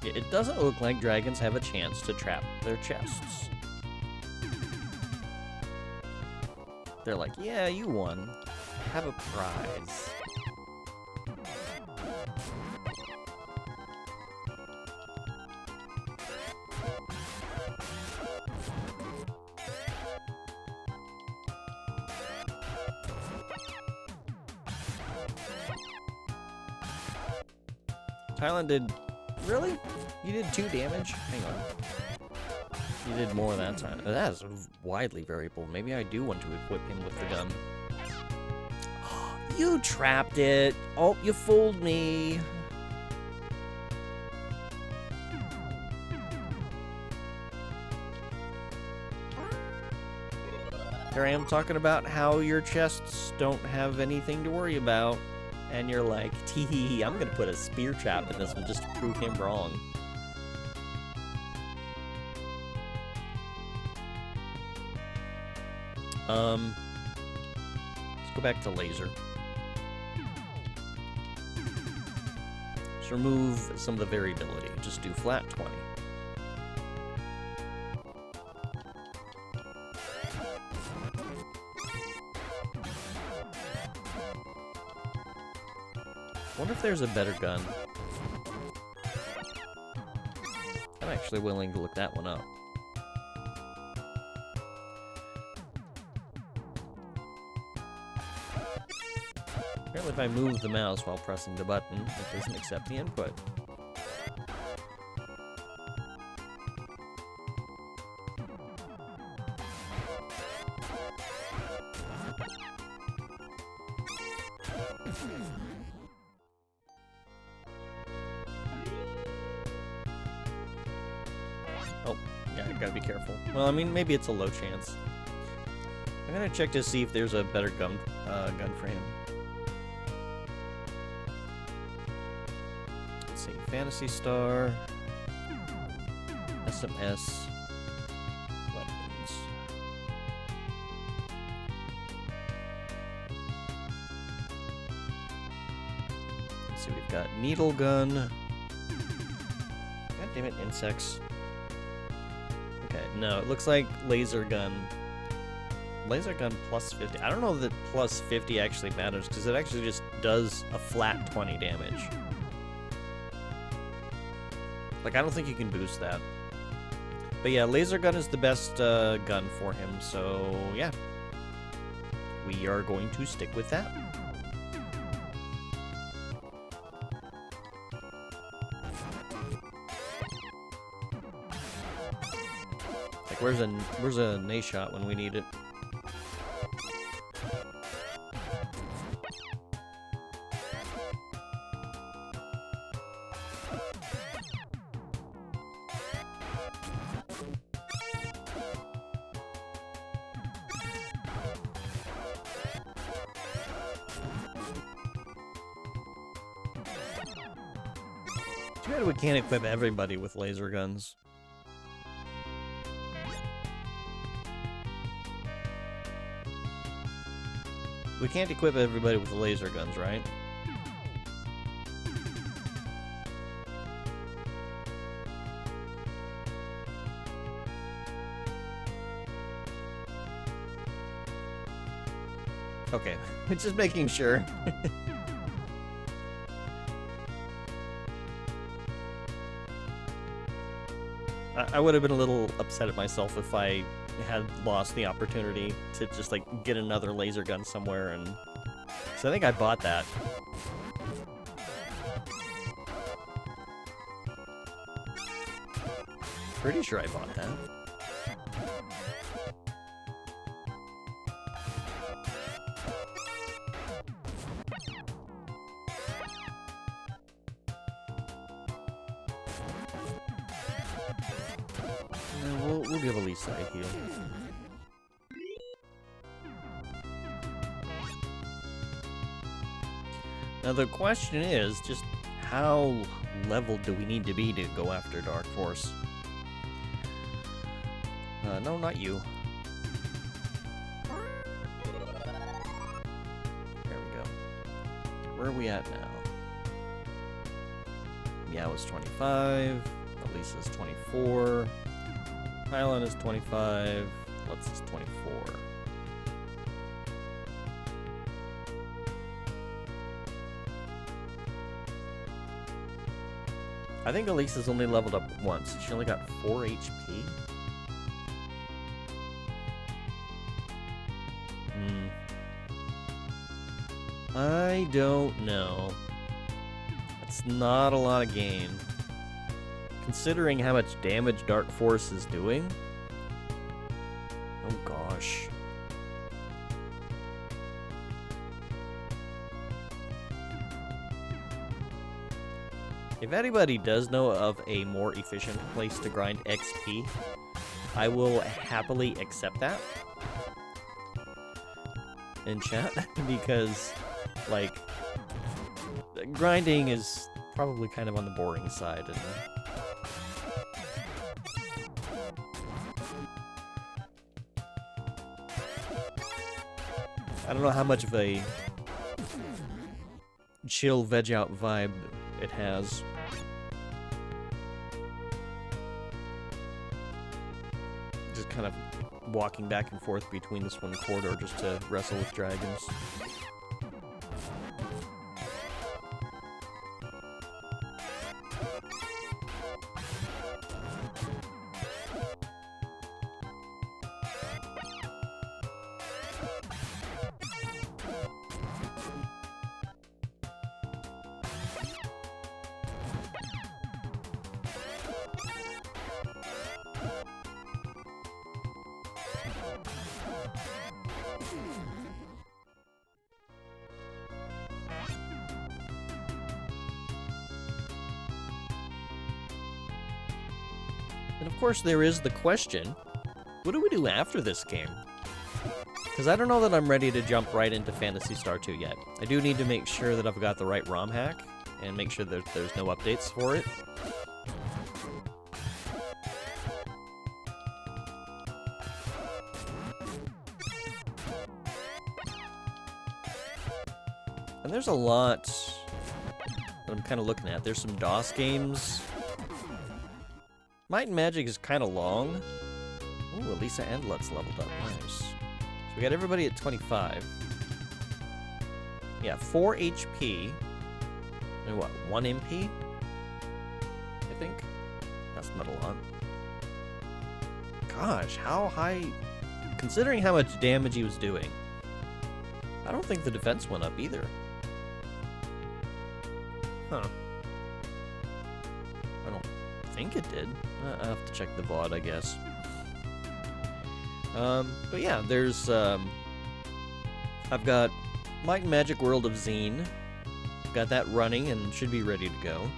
Yeah, it doesn't look like dragons have a chance to trap their chests. They're like, yeah, you won. Have a prize. Thailand did... Really? You did 2 damage? Hang on. You did more that time. That is widely variable. Maybe I do want to equip him with the gun. You trapped it! Oh, you fooled me! Here I am talking about how your chests don't have anything to worry about. And you're like, tee, I'm gonna put a spear trap in this one just to prove him wrong. Let's go back to laser. Let's remove some of the variability. Just do flat 20. Wonder if there's a better gun. I'm actually willing to look that one up. Apparently if I move the mouse while pressing the button, it doesn't accept the input. Oh, yeah, I gotta be careful. Well, I mean, maybe it's a low chance. I'm gonna check to see if there's a better gun for him. Let's see, Phantasy Star, SMS, weapons. Let's see, we've got Needle Gun. God damn it, insects. Okay, no, it looks like Laser Gun. Laser Gun plus 50. I don't know that plus 50 actually matters, because it actually just does a flat 20 damage. Like, I don't think you can boost that. But yeah, Laser Gun is the best gun for him, so yeah. We are going to stick with that. Like, where's a nail shot when we need it? Too bad we can't equip everybody with laser guns. We can't equip everybody with the laser guns, right? Okay, just making sure. I would have been a little upset at myself if I had lost the opportunity to just, like, get another laser gun somewhere, and... So I think I bought that. Pretty sure I bought that. We'll give Elisa a heal. Now the question is, just how leveled do we need to be to go after Dark Force? No, not you. There we go. Where are we at now? Meow is 25. Elisa's 24. Pylon is 25. Lutz is 24. I think Elisa's only leveled up once. She only got 4 HP. I don't know. That's not a lot of gain. Considering how much damage Dark Force is doing. Oh gosh. If anybody does know of a more efficient place to grind XP, I will happily accept that. in chat because, like, grinding is probably kind of on the boring side. And, I don't know how much of a chill veg out vibe it has. Just kind of walking back and forth between this one corridor just to wrestle with dragons. And of course there is the question, what do we do after this game? Because I don't know that I'm ready to jump right into Phantasy Star 2 yet. I do need to make sure that I've got the right ROM hack, and make sure that there's no updates for it. And there's a lot that I'm kind of looking at. There's some DOS games. Might and Magic is kind of long. Ooh, Elisa and Lutz leveled up. Nice. So we got everybody at 25. Yeah, 4 HP. And what, 1 MP? I think. That's not a lot. Gosh, how high... Considering how much damage he was doing, I don't think the defense went up either. Huh. I don't think it did. I'll have to check the VOD, I guess. But yeah, there's, I've got Might and Magic World of Zine. Got that running and should be ready to go.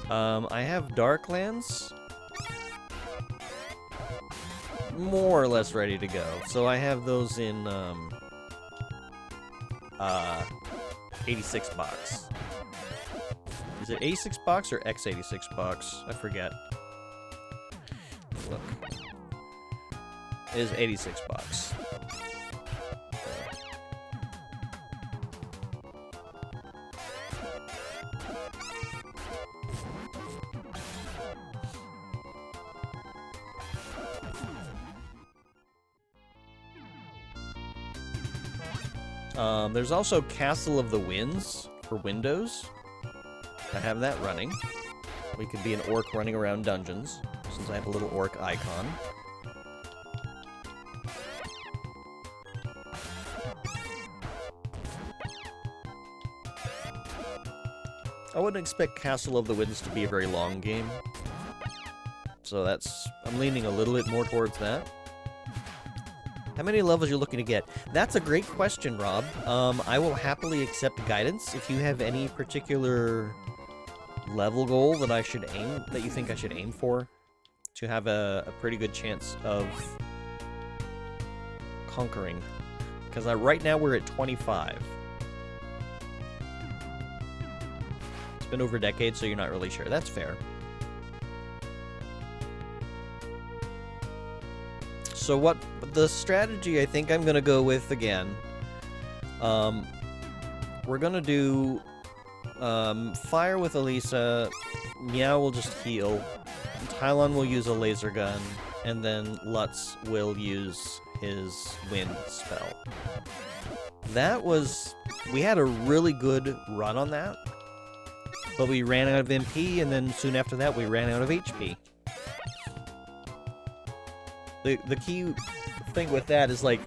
I have Darklands. More or less ready to go. So I have those in, 86 box. Is it 86 box or X86 box? I forget. Look. It is 86 box. There's also Castle of the Winds for Windows. I have that running. We could be an orc running around dungeons, since I have a little orc icon. I wouldn't expect Castle of the Winds to be a very long game. So I'm leaning a little bit more towards that. How many levels are you looking to get? That's a great question, Rob. I will happily accept guidance if you have any particular level goal that you think I should aim for to have a pretty good chance of conquering. Because right now we're at 25. It's been over a decade, so you're not really sure. That's fair. So what the strategy I think I'm gonna go with again, we're gonna do Fire with Elisa, Meow will just heal, Tylon will use a laser gun, and then Lutz will use his wind spell. We had a really good run on that, but we ran out of MP, and then soon after that we ran out of HP. The key thing with that is, like,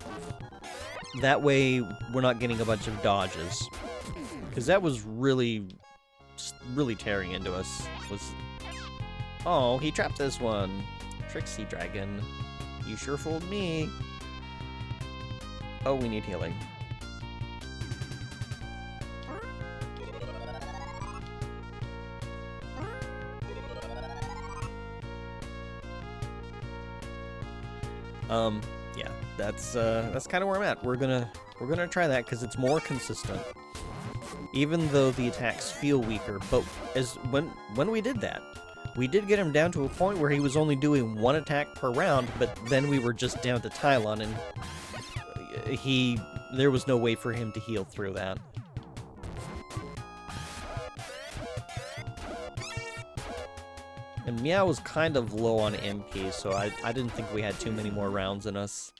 that way we're not getting a bunch of dodges. Because that was really tearing into us. Oh, he trapped this one. Trixie Dragon. You sure fooled me. Oh, we need healing. Yeah, that's kind of where I'm at. We're gonna We're gonna try that because it's more consistent. Even though the attacks feel weaker, but when we did that, we did get him down to a point where he was only doing 1 attack per round, but then we were just down to Tylon, and there was no way for him to heal through that. And Meow was kind of low on MP, so I didn't think we had too many more rounds in us.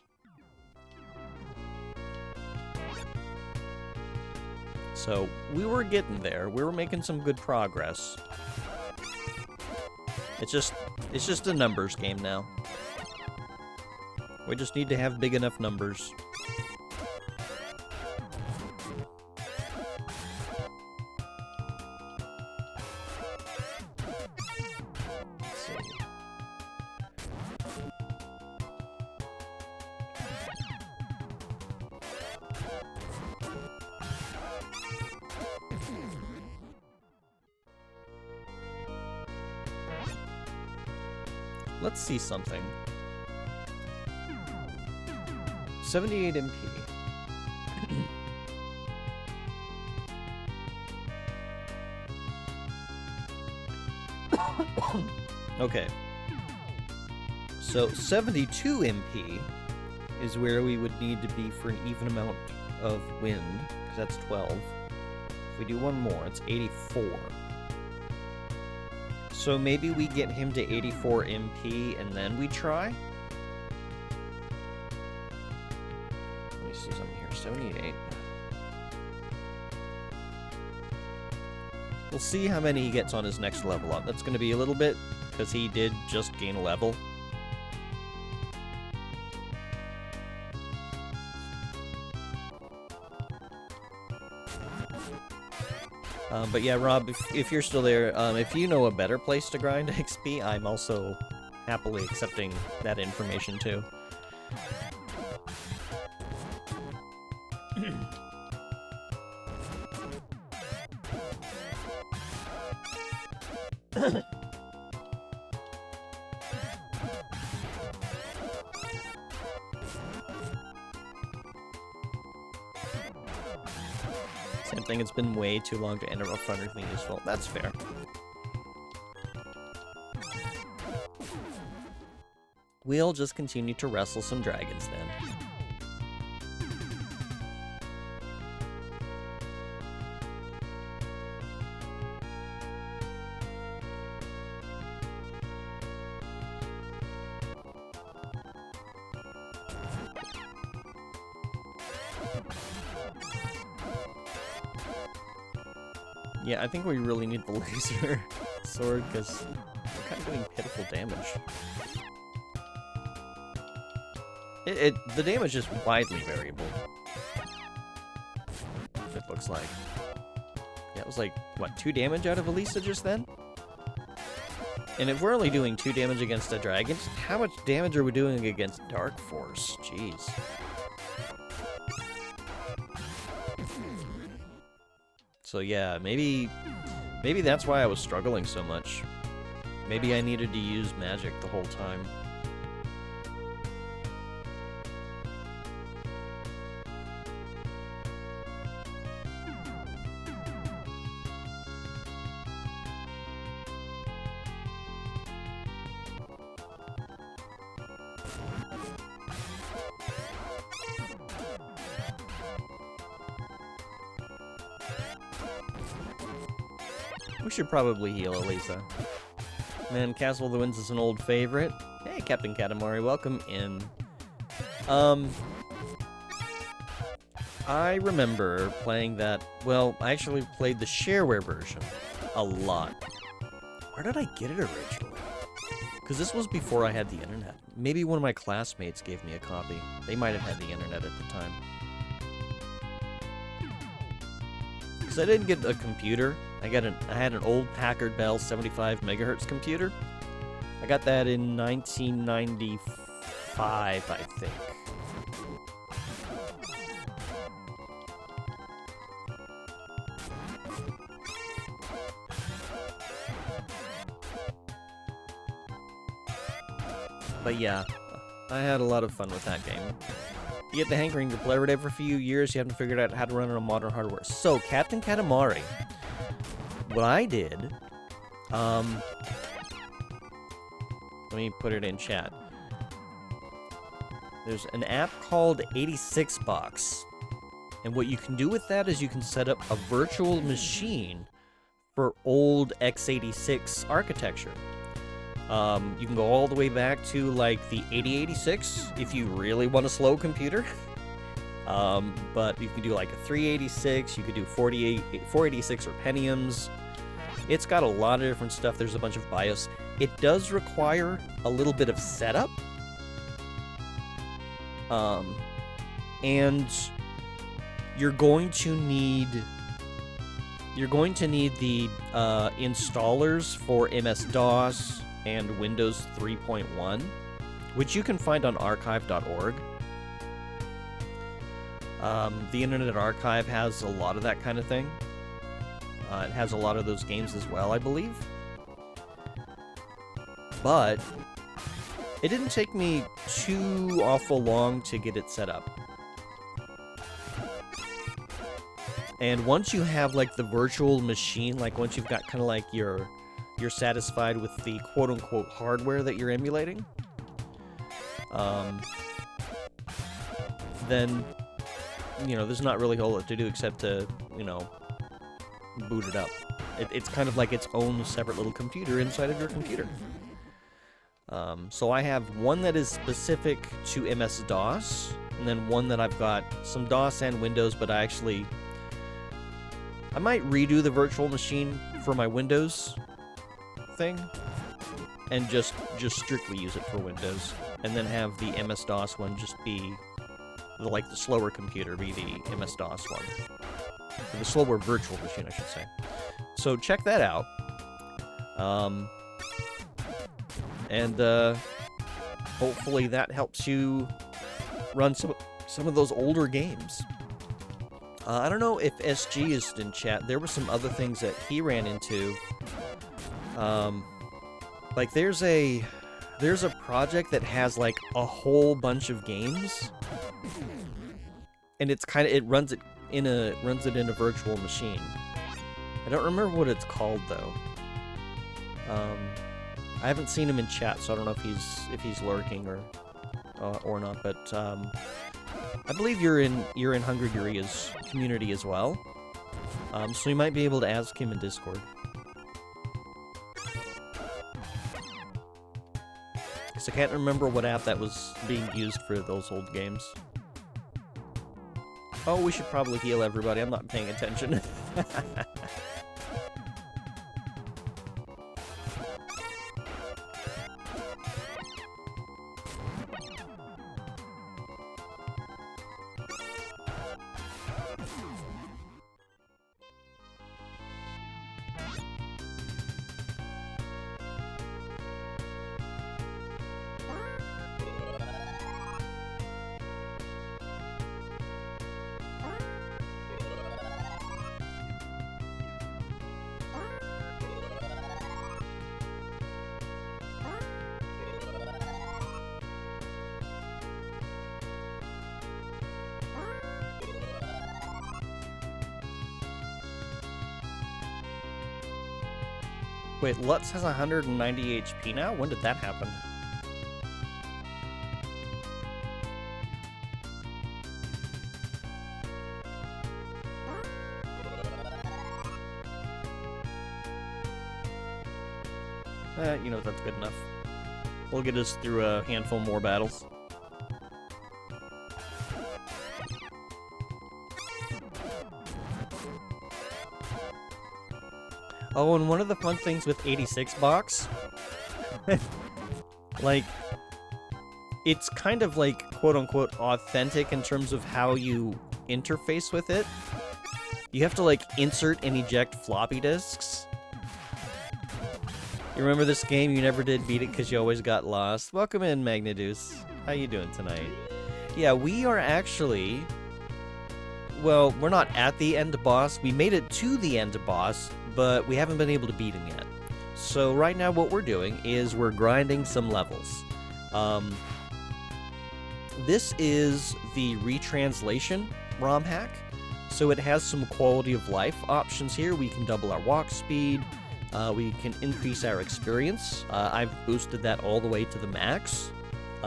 So, we were getting there. We were making some good progress. It's just a numbers game now. We just need to have big enough numbers. Let's see. Let's see something. 78 MP. Okay. So 72 MP is where we would need to be for an even amount of wind, because that's 12. If we do one more, it's 84. So maybe we get him to 84 MP and then we try? Let me see something here. 78. We'll see how many he gets on his next level up. That's going to be a little bit, because he did just gain a level. But yeah, Rob, if you're still there, if you know a better place to grind XP, I'm also happily accepting that information too. Same thing, it's been way too long to enter a fun or anything useful. That's fair. We'll just continue to wrestle some dragons then. Yeah, I think we really need the laser sword, because we're kind of doing pitiful damage. The damage is widely variable. It looks like. Yeah, it was like, what, 2 damage out of Elisa just then? And if we're only doing 2 damage against a dragon, how much damage are we doing against Dark Force? Jeez. So yeah, maybe that's why I was struggling so much. Maybe I needed to use magic the whole time. We should probably heal Elisa. Man, Castle of the Winds is an old favorite. Hey, Captain Katamari, welcome in. I remember playing that. Well, I actually played the shareware version a lot. Where did I get it originally? Because this was before I had the internet. Maybe one of my classmates gave me a copy. They might have had the internet at the time. Because I didn't get a computer. I had an old Packard Bell 75 megahertz computer. I got that in 1995, I think. But yeah, I had a lot of fun with that game. You get the hankering to play every day for a few years, you haven't figured out how to run it on modern hardware. So, Captain Katamari, what I did, let me put it in chat. There's an app called 86Box, and what you can do with that is you can set up a virtual machine for old x86 architecture. You can go all the way back to like the 8086 if you really want a slow computer. But you can do like a 386, you could do 486 or Pentiums. It's got a lot of different stuff. There's a bunch of BIOS. It does require a little bit of setup. And you're going to need the installers for MS-DOS and Windows 3.1, which you can find on archive.org. The Internet Archive has a lot of that kind of thing. It has a lot of those games as well, I believe. But it didn't take me too awful long to get it set up. And once you have like the virtual machine, like once you've got kind of like you're satisfied with the quote-unquote hardware that you're emulating, then, you know, there's not really a whole lot to do except to, you know, boot it up. It's kind of like its own separate little computer inside of your computer. So I have one that is specific to MS-DOS, and then one that I've got some DOS and Windows, but I might redo the virtual machine for my Windows thing, and just strictly use it for Windows, and then have the MS-DOS one just be the slower computer be the MS-DOS one. Or the slower virtual machine, I should say. So check that out. And hopefully that helps you run some of those older games. I don't know if SG is in chat. There were some other things that he ran into. Like there's a project that has like a whole bunch of games, and it runs it in a virtual machine. I don't remember what it's called though. I haven't seen him in chat, so I don't know if he's lurking or not. But I believe you're in Hungry Guria's community as well, so you might be able to ask him in Discord. Because I can't remember what app that was being used for those old games. Oh, we should probably heal everybody. I'm not paying attention. Wait, Lutz has 190 HP now? When did that happen? You know, that's good enough. We'll get us through a handful more battles. Oh, and one of the fun things with 86Box, like, it's kind of like, quote-unquote, authentic in terms of how you interface with it. You have to, like, insert and eject floppy disks. You remember this game? You never did beat it because you always got lost. Welcome in, Magnaduce. How you doing tonight? Yeah, we are actually... Well, we're not at the end boss. We made it to the end boss, but we haven't been able to beat him yet. So right now what we're doing is we're grinding some levels. This is the retranslation ROM hack. So it has some quality of life options here. We can double our walk speed. We can increase our experience. I've boosted that all the way to the max.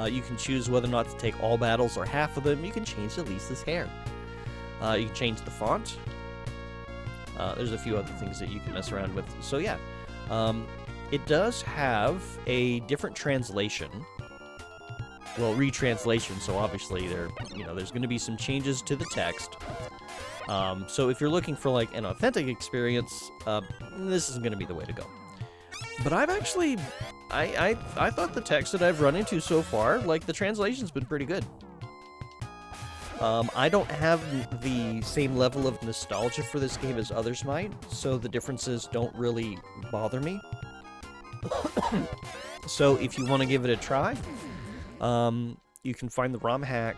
You can choose whether or not to take all battles or half of them. You can change Elise's hair. You can change the font. There's a few other things that you can mess around with. So yeah, it does have a different translation. Well, retranslation. So obviously there's going to be some changes to the text. So if you're looking for like an authentic experience, this isn't going to be the way to go. But I've actually, I thought the text that I've run into so far, like the translation's been pretty good. I don't have the same level of nostalgia for this game as others might, so the differences don't really bother me. So if you want to give it a try, you can find the ROM hack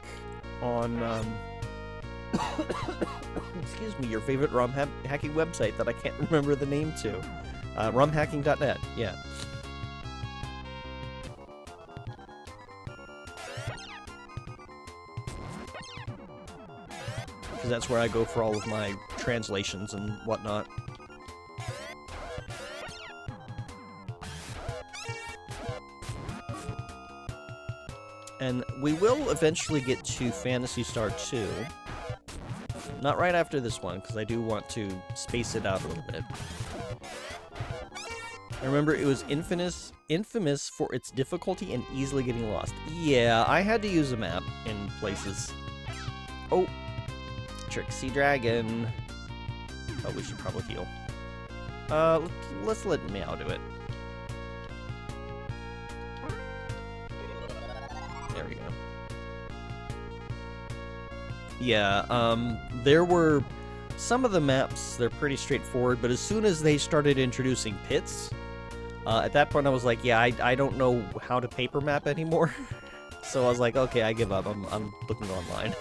on, excuse me, your favorite ROM hacking website that I can't remember the name to. ROMhacking.net, yeah. Because that's where I go for all of my translations and whatnot. And we will eventually get to Phantasy Star 2. Not right after this one, because I do want to space it out a little bit. I remember it was infamous for its difficulty and easily getting lost. Yeah, I had to use a map in places. Oh, Tricksy Dragon. Oh, we should probably heal. Let's let Meow do it. There we go. Yeah, there were some of the maps, they're pretty straightforward, but as soon as they started introducing pits, at that point I was like, yeah, I don't know how to paper map anymore. So I was like, okay, I give up. I'm looking online.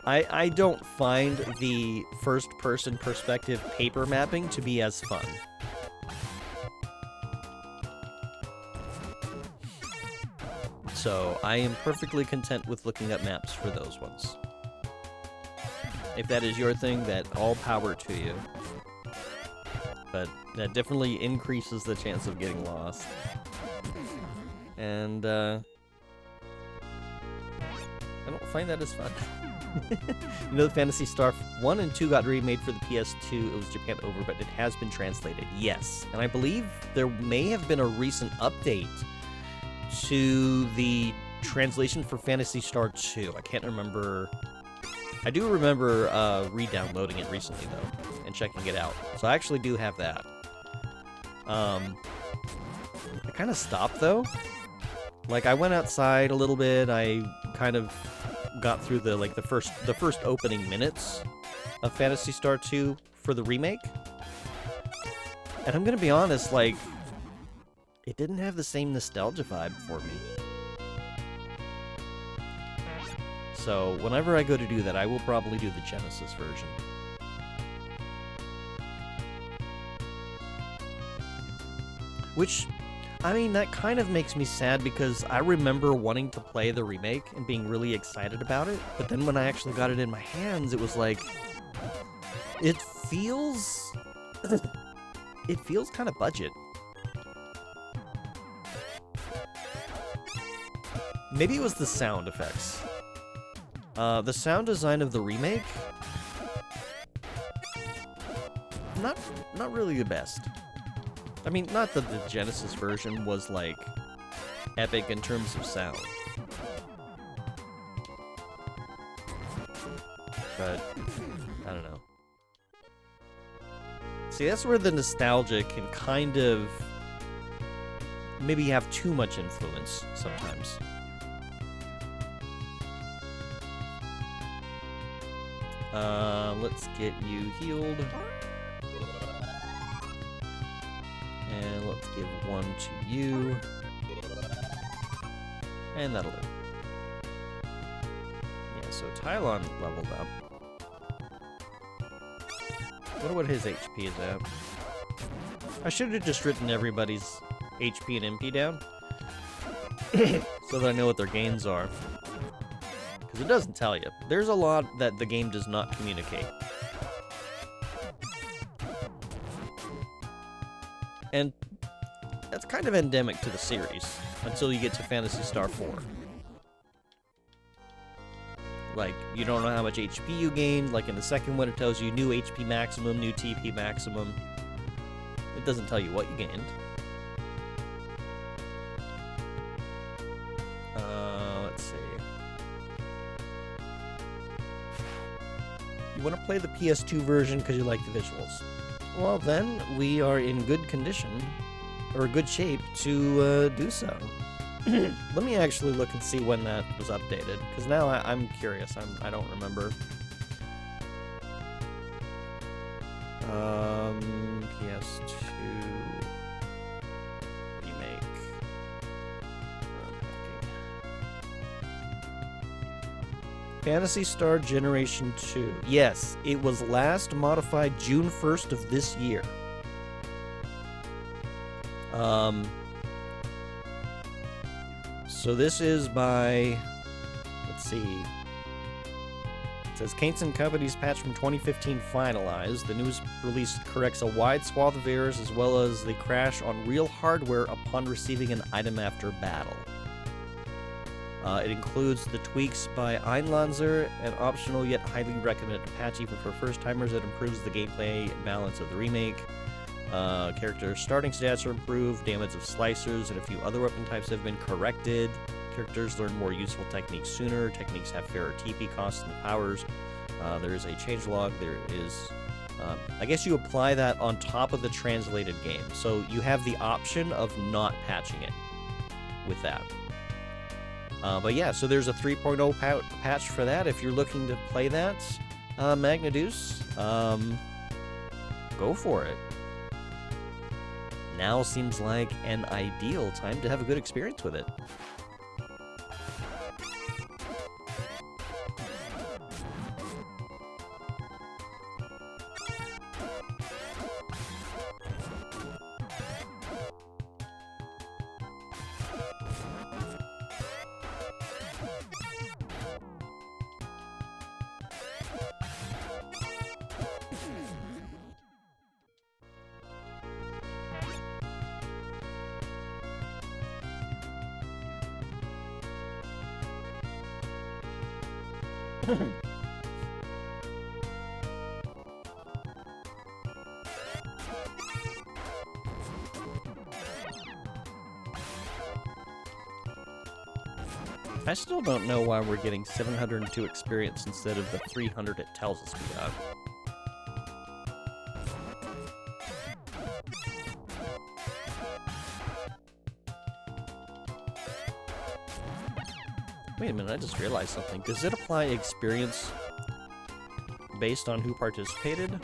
I don't find the first-person perspective paper mapping to be as fun. So I am perfectly content with looking at maps for those ones. If that is your thing, that all power to you. But that definitely increases the chance of getting lost. And, I don't find that as fun. You know, the Phantasy Star 1 and 2 got remade for the PS2. It was Japan over, but it has been translated. Yes. And I believe there may have been a recent update to the translation for Phantasy Star 2. I can't remember. I do remember re-downloading it recently, though, and checking it out. So I actually do have that. I kind of stopped, though. Like, I went outside a little bit. I kind of got through the first opening minutes of Phantasy Star 2 for the remake. And I'm gonna be honest, like, it didn't have the same nostalgia vibe for me. So, whenever I go to do that, I will probably do the Genesis version. Which, I mean, that kind of makes me sad because I remember wanting to play the remake and being really excited about it, but then when I actually got it in my hands, it was like, it feels kind of budget. Maybe it was the sound effects. The sound design of the remake, not really the best. I mean, not that the Genesis version was, like, epic in terms of sound. But, I don't know. See, that's where the nostalgia can kind of maybe have too much influence sometimes. Let's get you healed. And let's give one to you. And that'll do. Yeah, so Tylon leveled up. I wonder what his HP is at. I should have just written everybody's HP and MP down. so that I know what their gains are. Because it doesn't tell you. There's a lot that the game does not communicate. And that's kind of endemic to the series, until you get to Phantasy Star 4. Like, you don't know how much HP you gained. Like, in the second one, it tells you new HP maximum, new TP maximum. It doesn't tell you what you gained. Let's see. You want to play the PS2 version because you like the visuals. Well, then, we are in good condition, or good shape, to do so. Let me actually look and see when that was updated, because now I'm curious. I don't remember. PS2 remake. Phantasy Star Generation 2. Yes, it was last modified June 1st of this year. So this is by, let's see, it says Kainz & Company's patch from 2015 finalized. The news release corrects a wide swath of errors as well as the crash on real hardware upon receiving an item after battle. It includes the tweaks by Einlanzer, an optional yet highly recommended patch even for first-timers that improves the gameplay balance of the remake. Character starting stats are improved, damage of slicers, and a few other weapon types have been corrected. Characters learn more useful techniques sooner. Techniques have fairer TP costs and powers. There is a changelog. There is... I guess you apply that on top of the translated game. So you have the option of not patching it with that. But yeah, so there's a 3.0 patch for that. If you're looking to play that, Magnaduce, go for it. Now seems like an ideal time to have a good experience with it. I still don't know why we're getting 702 experience instead of the 300 it tells us we got. Wait a minute, I just realized something. Does it apply experience based on who participated?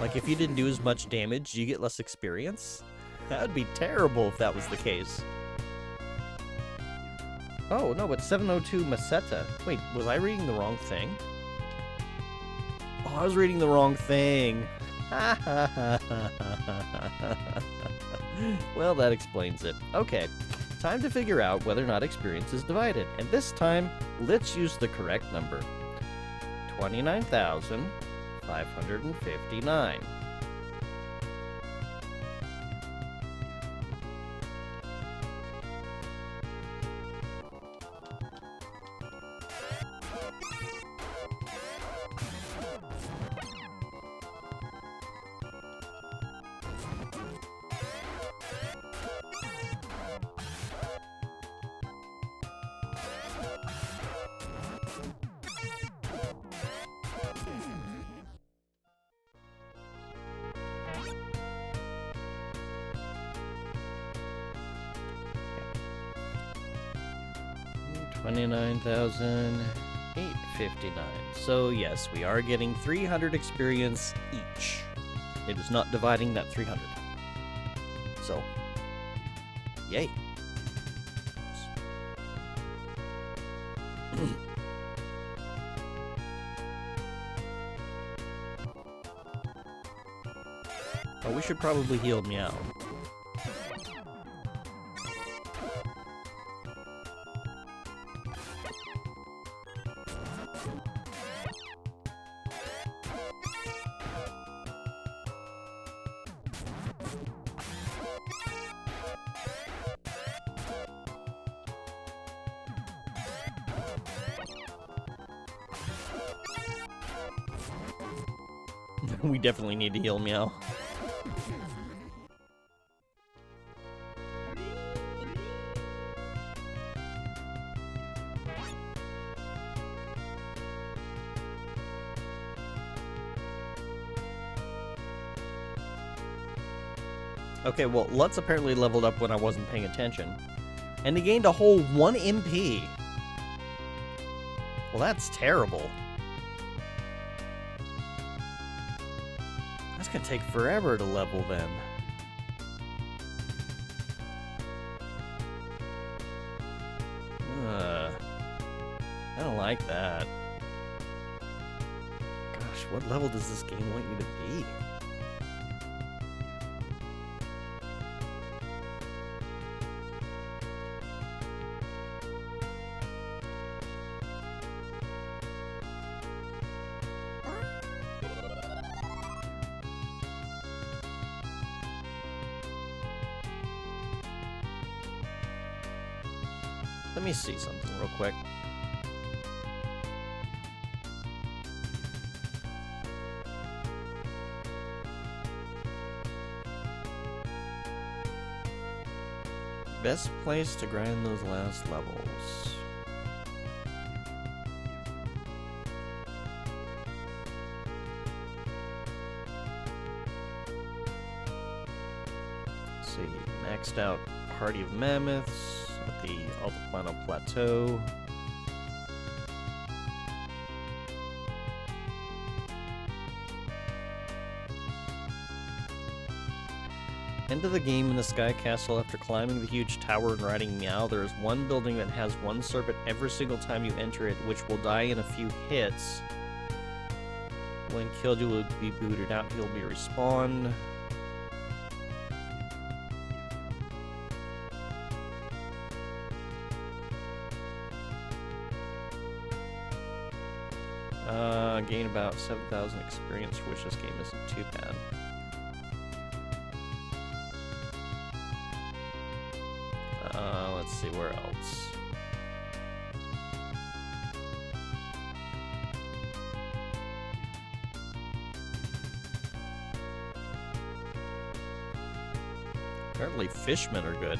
Like, if you didn't do as much damage, you get less experience? That would be terrible if that was the case. Oh, no, but 702 Masetta. Wait, was I reading the wrong thing? Oh, I was reading the wrong thing. Well, that explains it. Okay, time to figure out whether or not experience is divided. And this time, let's use the correct number. 29,559. $29,859. So yes, we are getting 300 experience each. It is not dividing that 300. So, yay. Oh, we should probably heal Meow. We definitely need to heal Meow. Okay, well, Lutz apparently leveled up when I wasn't paying attention. And he gained a whole 1 MP. Well, that's terrible. That's gonna take forever to level then. I don't like that. Gosh, what level does this game want you to be? Let me see something real quick. Best place to grind those last levels. Let's see, maxed out Party of Mammoths at the Altiplano Plateau. Enter the game in the Sky Castle after climbing the huge tower and riding Meow. There is one building that has one serpent every single time you enter it, which will die in a few hits. When killed, you will be booted out. He'll be respawned. Gain about 7,000 experience, which this game isn't too bad. Let's see, where else? Apparently fishmen are good.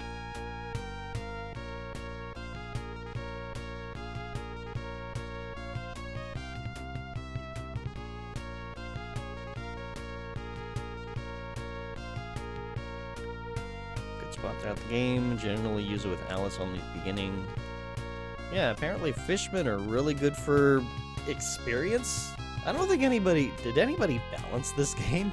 Spot throughout the game. Generally use it with Alice only at the beginning. Yeah, apparently fishmen are really good for experience. I don't think anybody... Did anybody balance this game?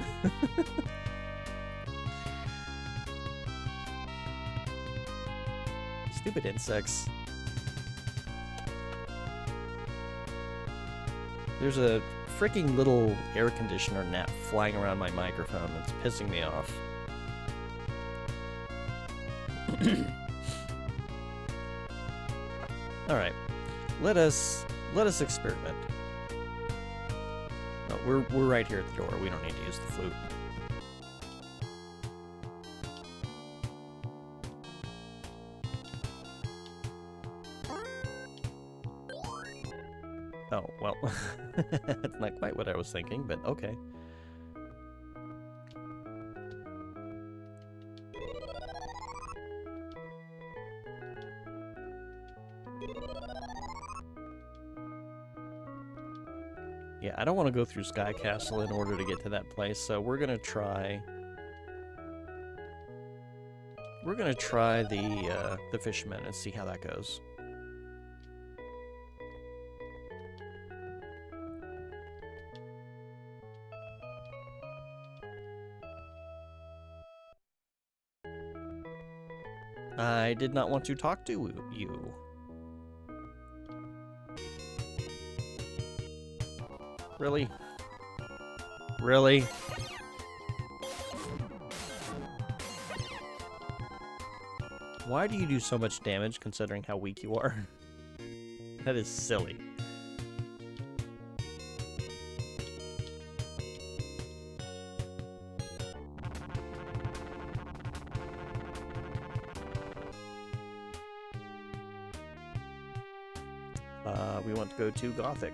Stupid insects. There's a freaking little air conditioner gnat flying around my microphone that's pissing me off. All right, let us experiment. No, we're right here at the door. We don't need to use the flute. Oh well, that's not quite what I was thinking, but okay. Yeah, I don't want to go through Sky Castle in order to get to that place, so we're gonna try. We're gonna try the fisherman and see how that goes. I did not want to talk to you. Really? Really? Why do you do so much damage considering how weak you are? That is silly. We want to go to Gothic.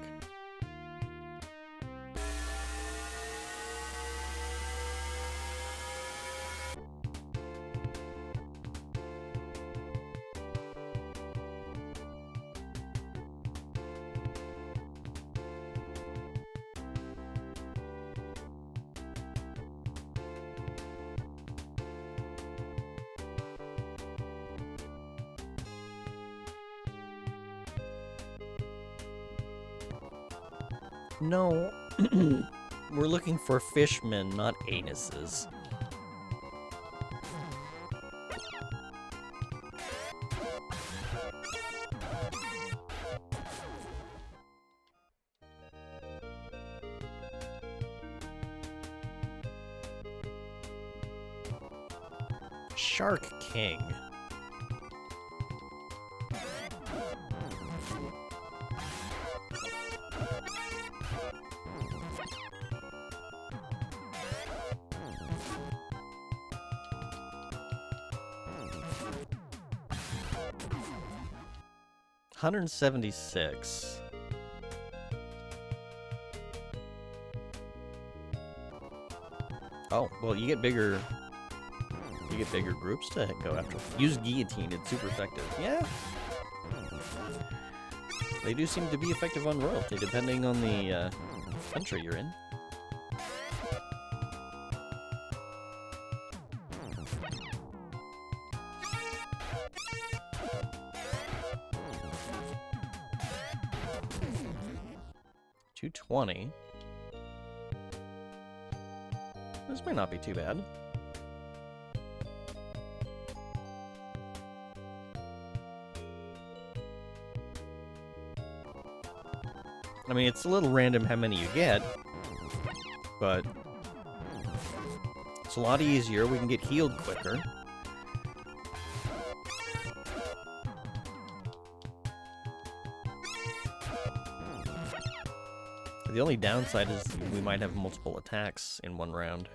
No. We're looking for fishmen, not anuses. Shark King. $176. Oh, well, you get bigger groups to go after. Use guillotine, it's super effective. Yeah. They do seem to be effective on royalty, depending on the country you're in. $220. This may not be too bad. I mean, it's a little random how many you get, but it's a lot easier. We can get healed quicker. The only downside is we might have multiple attacks in one round.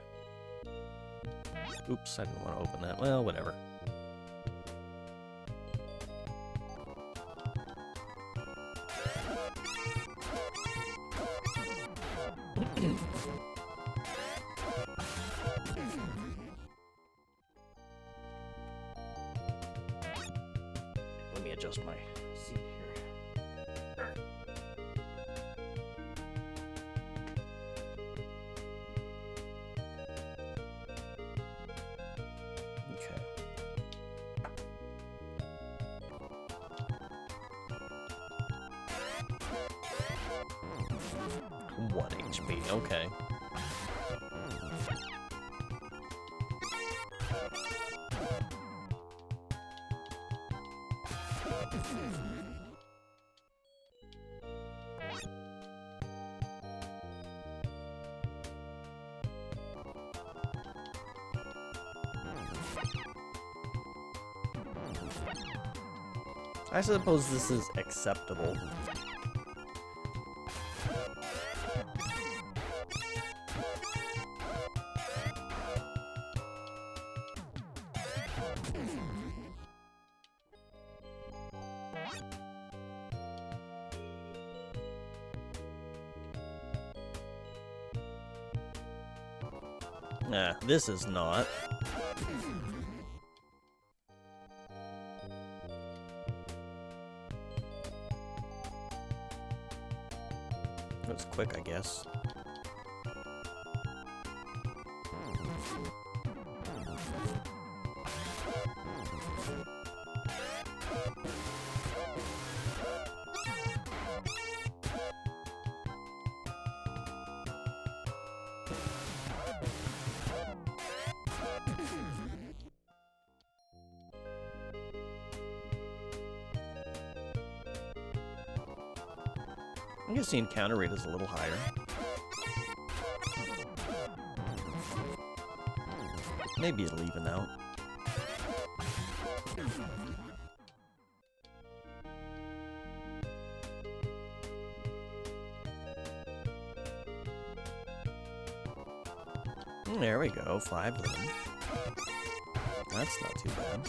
Oops, I didn't want to open that. Well, whatever. Let me adjust my seat here. Okay. One HP, okay. I suppose this is acceptable. Nah, this is not. It was quick, I guess. I guess the encounter rate is a little higher. Maybe it'll even out. There we go, 5 of them. That's not too bad.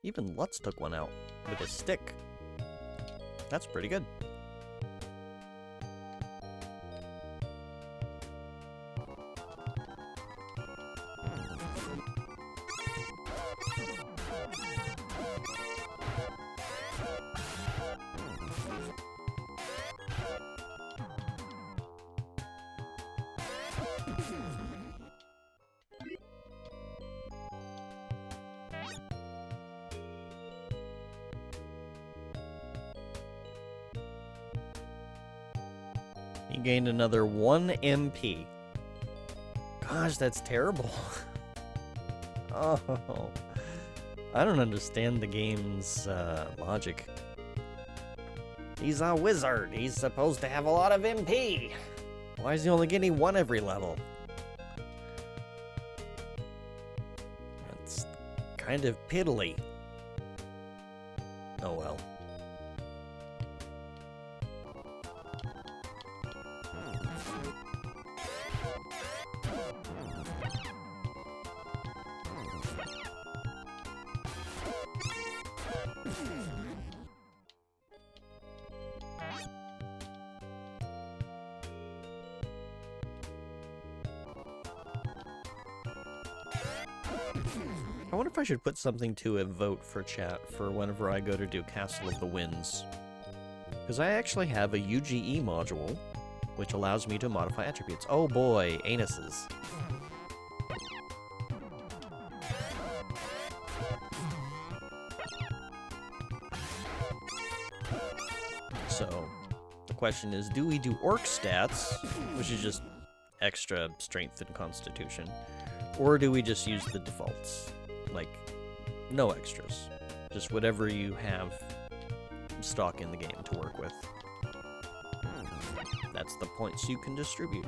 Even Lutz took one out with his stick. That's pretty good. You gained another 1 MP. Gosh, that's terrible. Oh, I don't understand the game's logic. He's a wizard. He's supposed to have a lot of MP. Why is he only getting 1 every level? That's kind of piddly. Oh well. I wonder if I should put something to a vote for chat for whenever I go to do Castle of the Winds. Because I actually have a UGE module, which allows me to modify attributes. Oh boy, anuses. So, the question is, do we do orc stats, which is just extra strength and constitution, or do we just use the defaults? Like, no extras. Just whatever you have stock in the game to work with. That's the points you can distribute.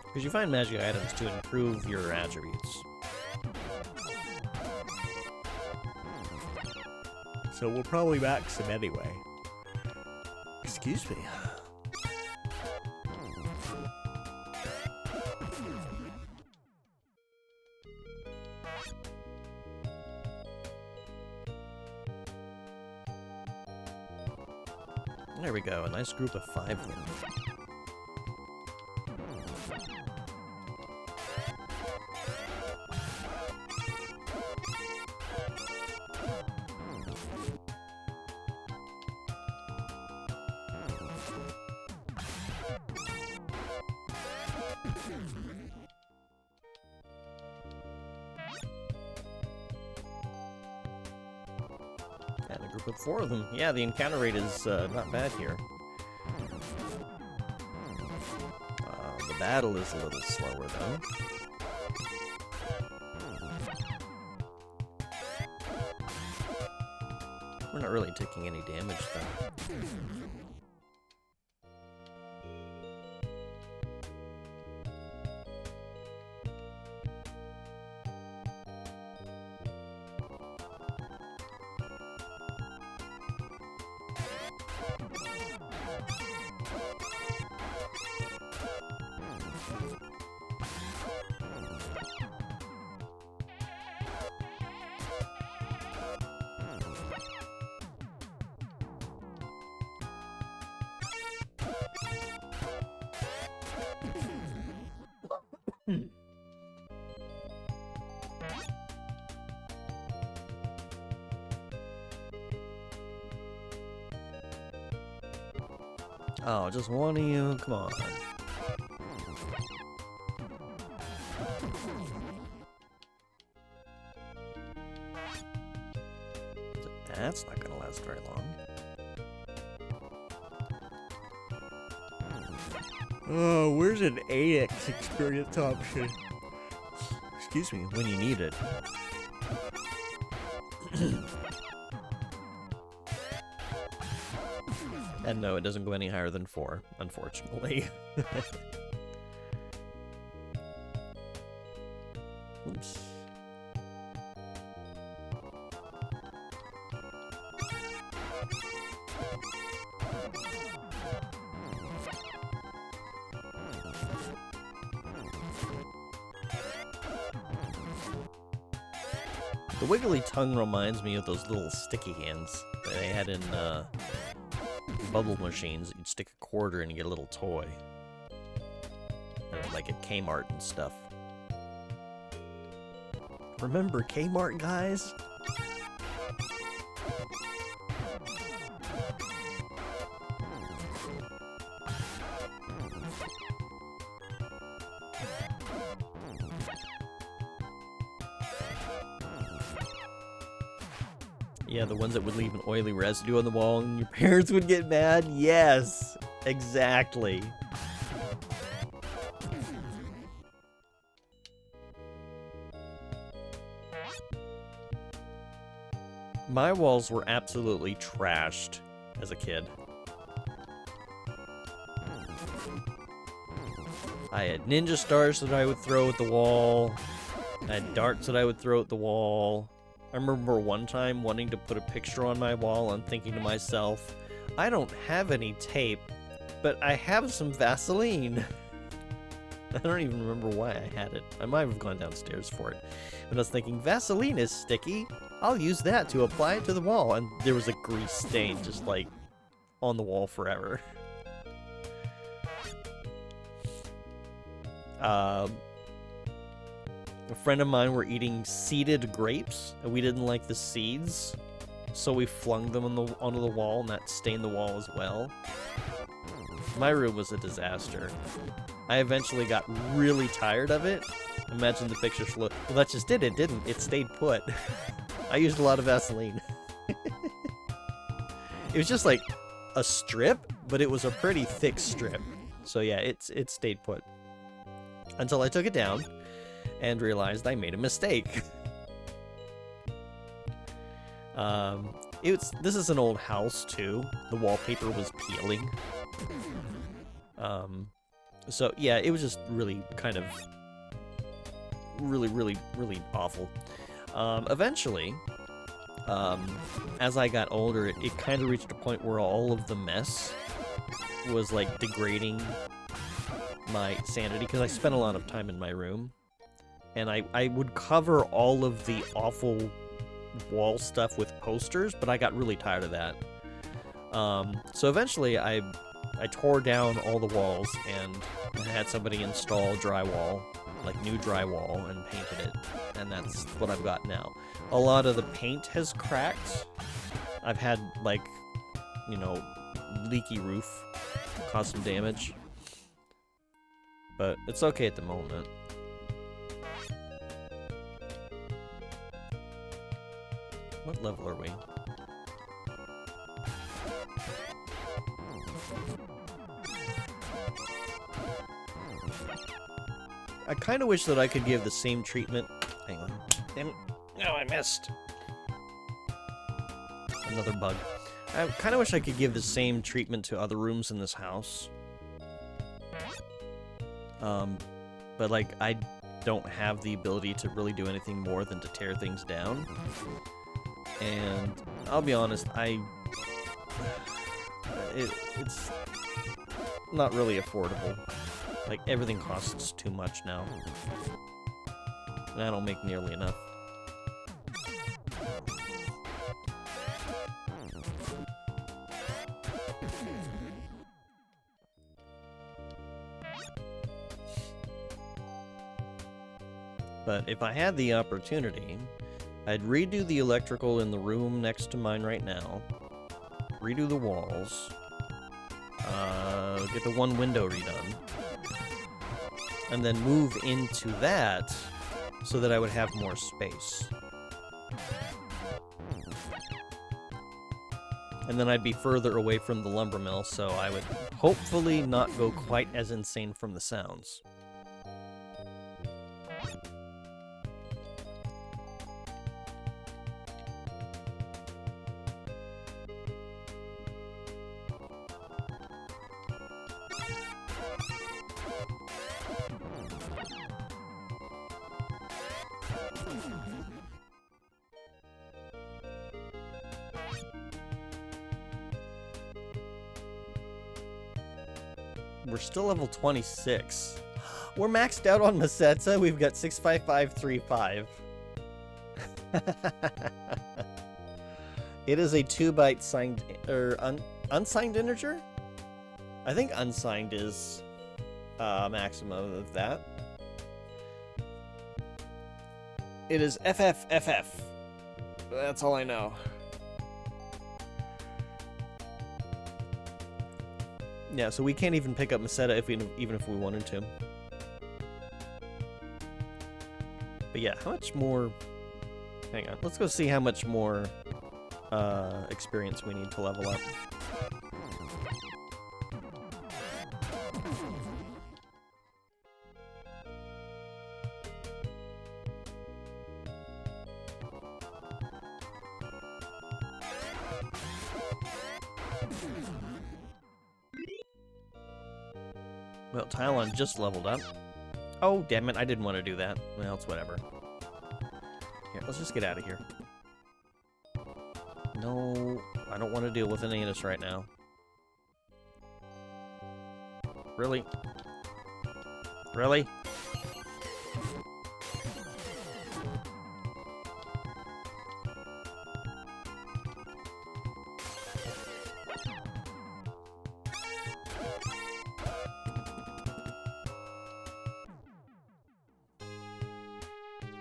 Because you find magic items to improve your attributes. So we'll probably max them anyway. Excuse me. There we go, a nice group of 5 of them. And a group of 4 of them. Yeah, the encounter rate is not bad here. The battle is a little slower, though. We're not really taking any damage, though. Oh, just one of you? Come on. That's not gonna last very long. Oh, where's an 8x experience option? Excuse me, when you need it. And no, it doesn't go any higher than 4, unfortunately. Oops. The wiggly tongue reminds me of those little sticky hands that they had in bubble machines. You'd stick a quarter and you get a little toy. Like at Kmart and stuff. Remember Kmart, guys? Yeah, the ones that would leave an oily residue on the wall and your parents would get mad? Yes, exactly. My walls were absolutely trashed as a kid. I had ninja stars that I would throw at the wall. I had darts that I would throw at the wall. I remember one time wanting to put a picture on my wall and thinking to myself, I don't have any tape, but I have some Vaseline. I don't even remember why I had it. I might have gone downstairs for it. But I was thinking, Vaseline is sticky. I'll use that to apply it to the wall. And there was a grease stain just like on the wall forever. A friend of mine were eating seeded grapes, and we didn't like the seeds, so we flung them onto the wall, and that stained the wall as well. My room was a disaster. I eventually got really tired of it. Imagine the picture slow. Well, that just did it, didn't it? It stayed put. I used a lot of Vaseline. It was just like a strip, but it was a pretty thick strip. So yeah, it stayed put. Until I took it down and realized I made a mistake. This is an old house too. The wallpaper was peeling. So yeah, it was just really kind of really awful. Eventually, as I got older, it kind of reached a point where all of the mess was like degrading my sanity, because I spent a lot of time in my room, and I would cover all of the awful wall stuff with posters, but I got really tired of that. So eventually I tore down all the walls and had somebody install drywall, like new drywall, and painted it, and that's what I've got now. A lot of the paint has cracked. I've had, like, you know, leaky roof, caused some damage. But it's okay at the moment. What level are we? I kind of wish that I could give the same treatment. Hang on. Damn it. No, I missed. Another bug. I kind of wish I could give the same treatment to other rooms in this house. But like, I don't have the ability to really do anything more than to tear things down. And I'll be honest, it's not really affordable. Like, everything costs too much now. And I don't make nearly enough. But if I had the opportunity, I'd redo the electrical in the room next to mine right now, redo the walls, get the one window redone, and then move into that so that I would have more space. And then I'd be further away from the lumber mill, so I would hopefully not go quite as insane from the sounds. We're still level 26. We're maxed out on Masetsa. We've got 65535. It is a 2-byte signed or unsigned integer? I think unsigned is maximum of that. It is FFFF. That's all I know. Yeah, so we can't even pick up Meseta even if we wanted to. But yeah, how much more... Hang on, let's go see how much more experience we need to level up. Well, Tylon just leveled up. Oh, damn it, I didn't want to do that. Well, it's whatever. Here, let's just get out of here. No, I don't want to deal with any of this right now. Really? Really?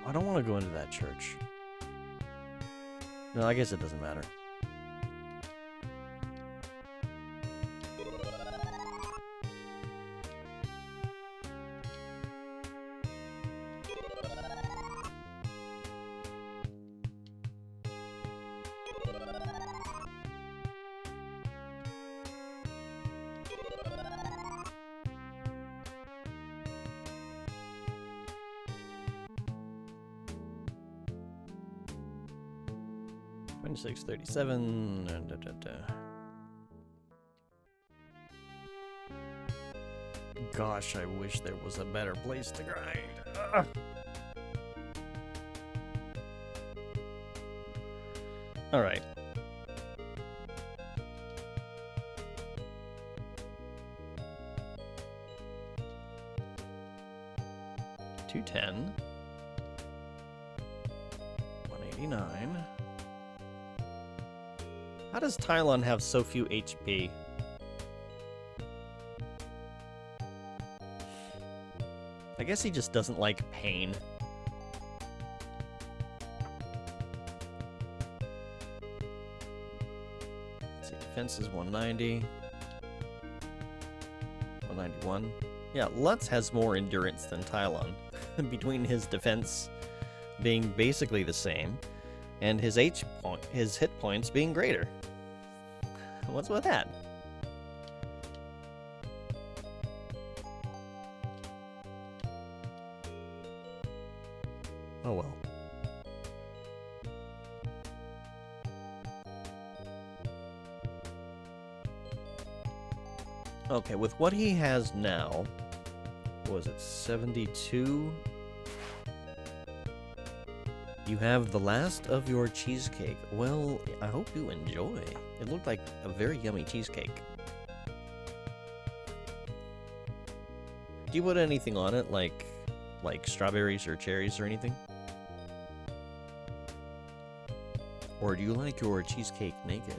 I don't want to go into that church. No, I guess it doesn't matter. $26.37. Gosh, I wish there was a better place to grind. Ugh. All right. $210. $189. How does Tylon have so few HP? I guess he just doesn't like pain. Let's see, defense is 190. 191. Yeah, Lutz has more endurance than Tylon. Between his defense being basically the same, and his hit points being greater. What's with that? Oh well. Okay, with what he has now, what was it, 72? You have the last of your cheesecake. Well, I hope you enjoy. It looked like a very yummy cheesecake. Do you put anything on it, like strawberries or cherries or anything? Or do you like your cheesecake naked?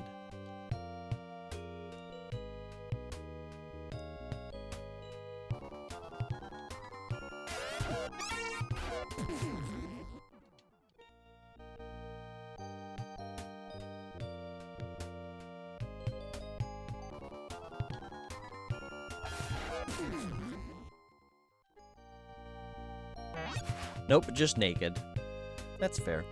Nope, just naked. That's fair.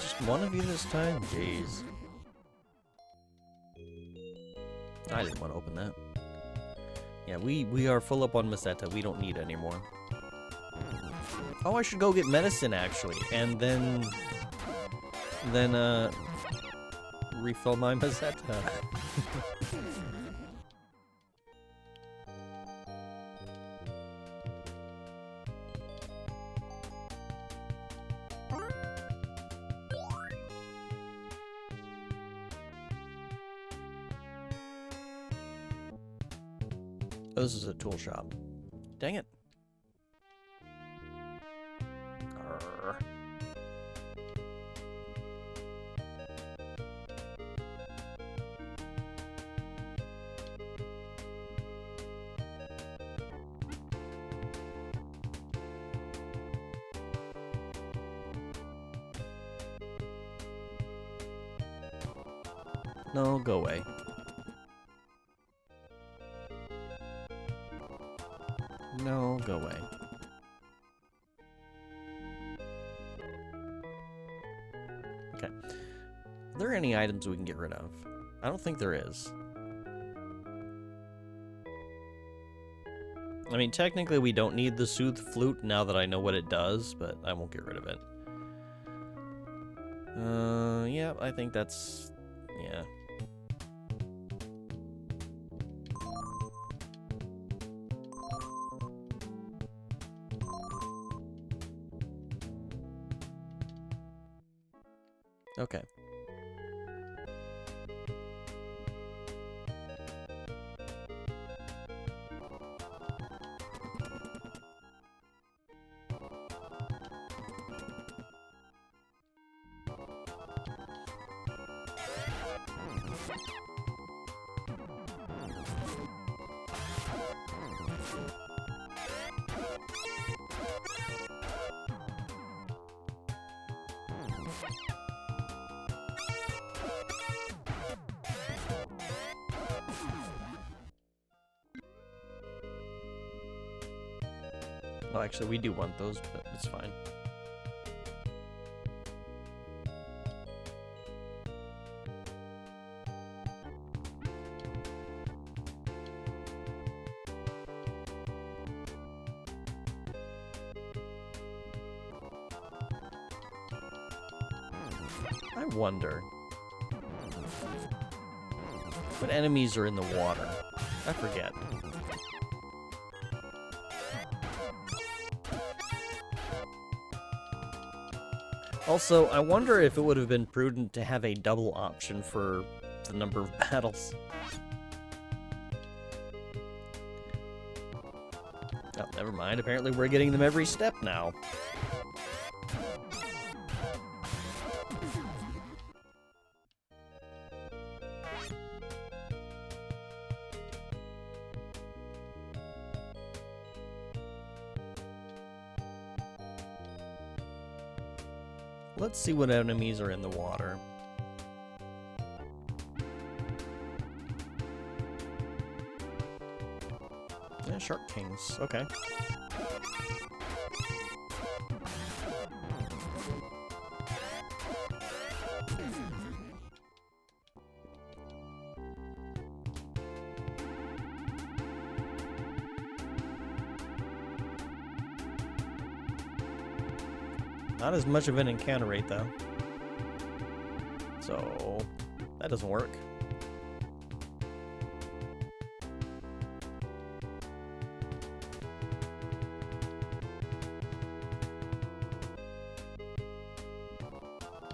Just one of you this time? Jeez. I didn't want to open that. Yeah, we are full up on Meseta. We don't need any more. Oh, I should go get medicine, actually, and then refill my Mazetta. Oh, this is a tool shop. Dang it. Arr. No, go away. No, go away. Okay. Are there any items we can get rid of? I don't think there is. I mean, technically we don't need the Soothe Flute now that I know what it does, but I won't get rid of it. Yeah, I think that's... yeah. Okay. Well, actually, we do want those, but it's fine. I wonder what enemies are in the water. I forget. Also, I wonder if it would have been prudent to have a double option for the number of battles. Oh, never mind. Apparently we're getting them every step now. Let's see what enemies are in the water. Yeah, Shark Kings. Okay. Not as much of an encounter rate, though. So, that doesn't work.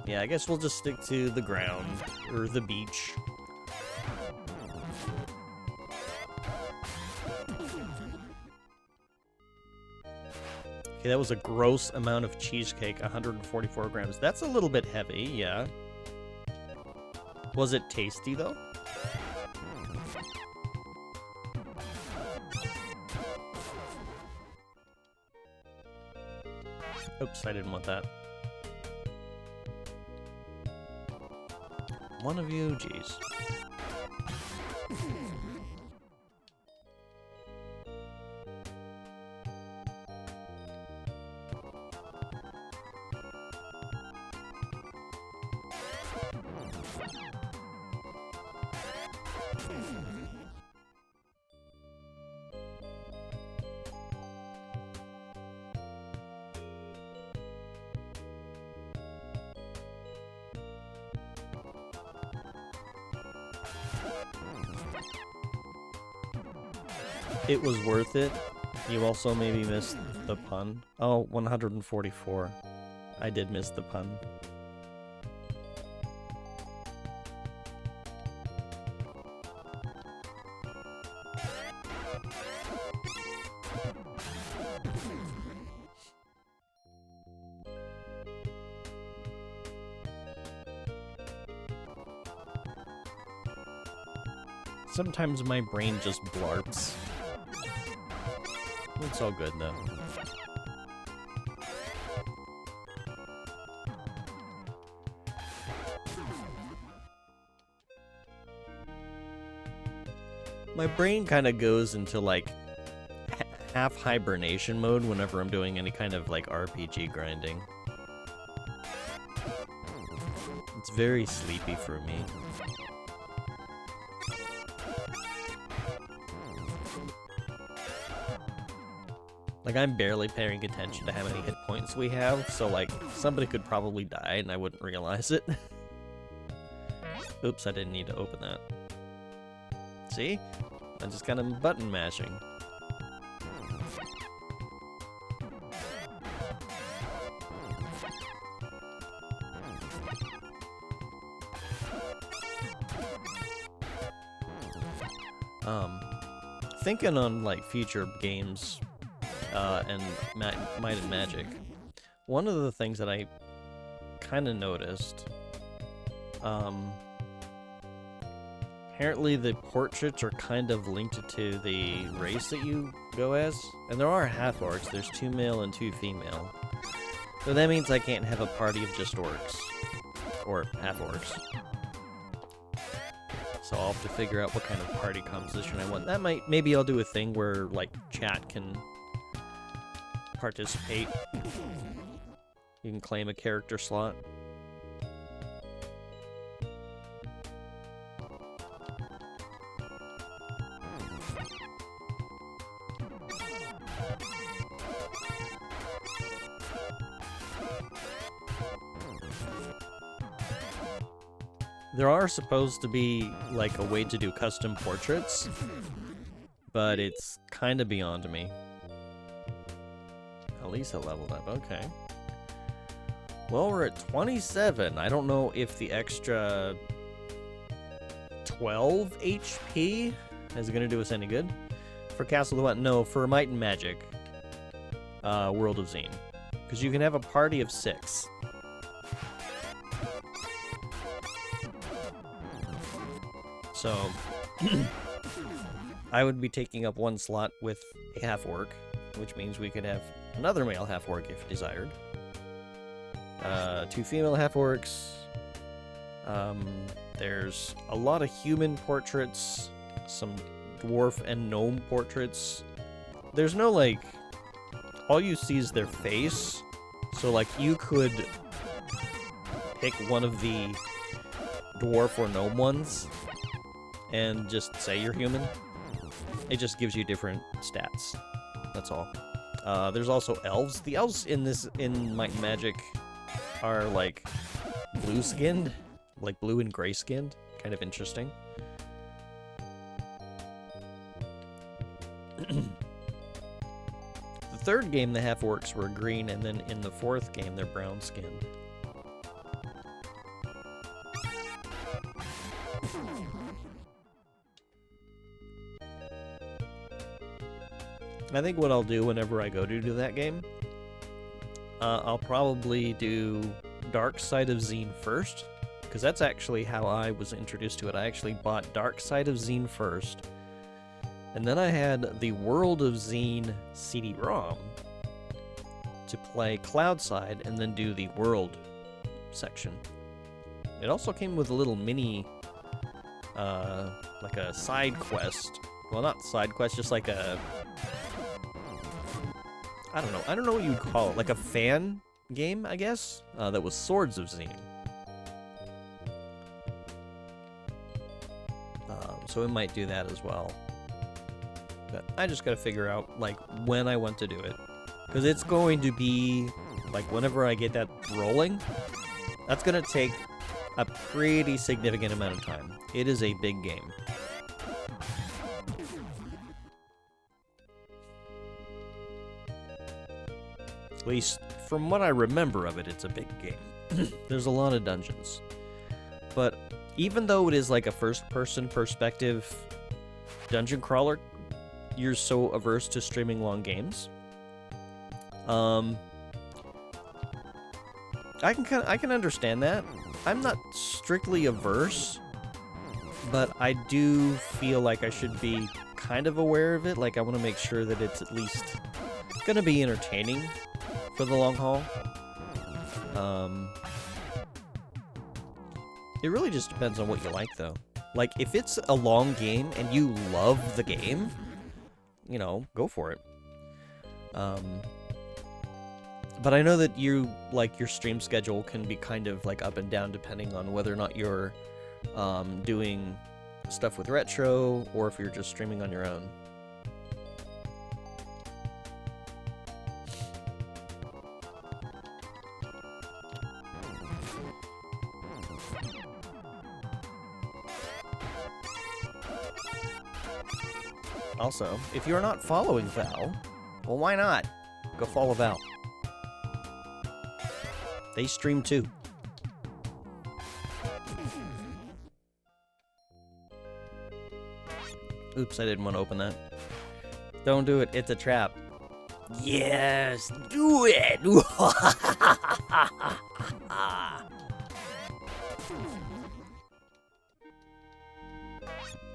Yeah, I guess we'll just stick to the ground, or the beach. Okay, that was a gross amount of cheesecake, 144 grams. That's a little bit heavy, yeah. Was it tasty, though? Oops, I didn't want that. One of you, jeez. It was worth it. You also maybe missed the pun. Oh, 144. I did miss the pun. Sometimes my brain just blarps. It's all good, though. My brain kind of goes into, like, half hibernation mode whenever I'm doing any kind of, like, RPG grinding. It's very sleepy for me. Like, I'm barely paying attention to how many hit points we have, so, like, somebody could probably die and I wouldn't realize it. Oops, I didn't need to open that. See? I'm just kind of button mashing. Thinking on, like, future games, and Might and Magic, one of the things that I kind of noticed, apparently the portraits are kind of linked to the race that you go as, and there are half-orcs. There's 2 male and 2 female. So that means I can't have a party of just orcs, or half-orcs. So I'll have to figure out what kind of party composition I want. That maybe I'll do a thing where, like, chat can participate. You can claim a character slot. There are supposed to be, like, a way to do custom portraits, but it's kind of beyond me. At least I leveled up, okay. Well, we're at 27. I don't know if the extra 12 HP is going to do us any good. For Castle of the Wet, no, for Might and Magic, World of Zine. Because you can have a party of 6. So, I would be taking up 1 slot with a half-orc, which means we could have another male half-orc if desired. 2 female half-orcs. There's a lot of human portraits, some dwarf and gnome portraits. There's no, like, all you see is their face, so, like, you could pick one of the dwarf or gnome ones and just say you're human. It just gives you different stats. That's all. There's also elves. The elves in Might and Magic are, like, blue-skinned, like blue and gray-skinned. Kind of interesting. The 3rd game, the half-orcs were green, and then in the 4th game, they're brown-skinned. I think what I'll do whenever I go to do that game, I'll probably do Dark Side of Zine first, because that's actually how I was introduced to it. I actually bought Dark Side of Zine first, and then I had the World of Zine CD-ROM to play Cloudside and then do the World section. It also came with a little mini, like a side quest. Well, not side quest, just like a... I don't know what you'd call it, like a fan game, I guess, that was Swords of Zine. So it might do that as well. But I just gotta figure out, like, when I want to do it. Because it's going to be, like, whenever I get that rolling, that's gonna take a pretty significant amount of time. It is a big game. At least from what I remember of it, it's a big game. There's a lot of dungeons. But even though it is like a first-person perspective dungeon crawler, you're so averse to streaming long games. I can understand that. I'm not strictly averse, but I do feel like I should be kind of aware of it. Like, I want to make sure that it's at least going to be entertaining for the long haul. It really just depends on what you like, though. Like, if it's a long game and you love the game, you know, go for it. But I know that you, like, your stream schedule can be kind of, like, up and down depending on whether or not you're doing stuff with Retro or if you're just streaming on your own. Also, if you're not following Val, well, why not? Go follow Val. They stream too. Oops, I didn't want to open that. Don't do it, it's a trap. Yes, do it!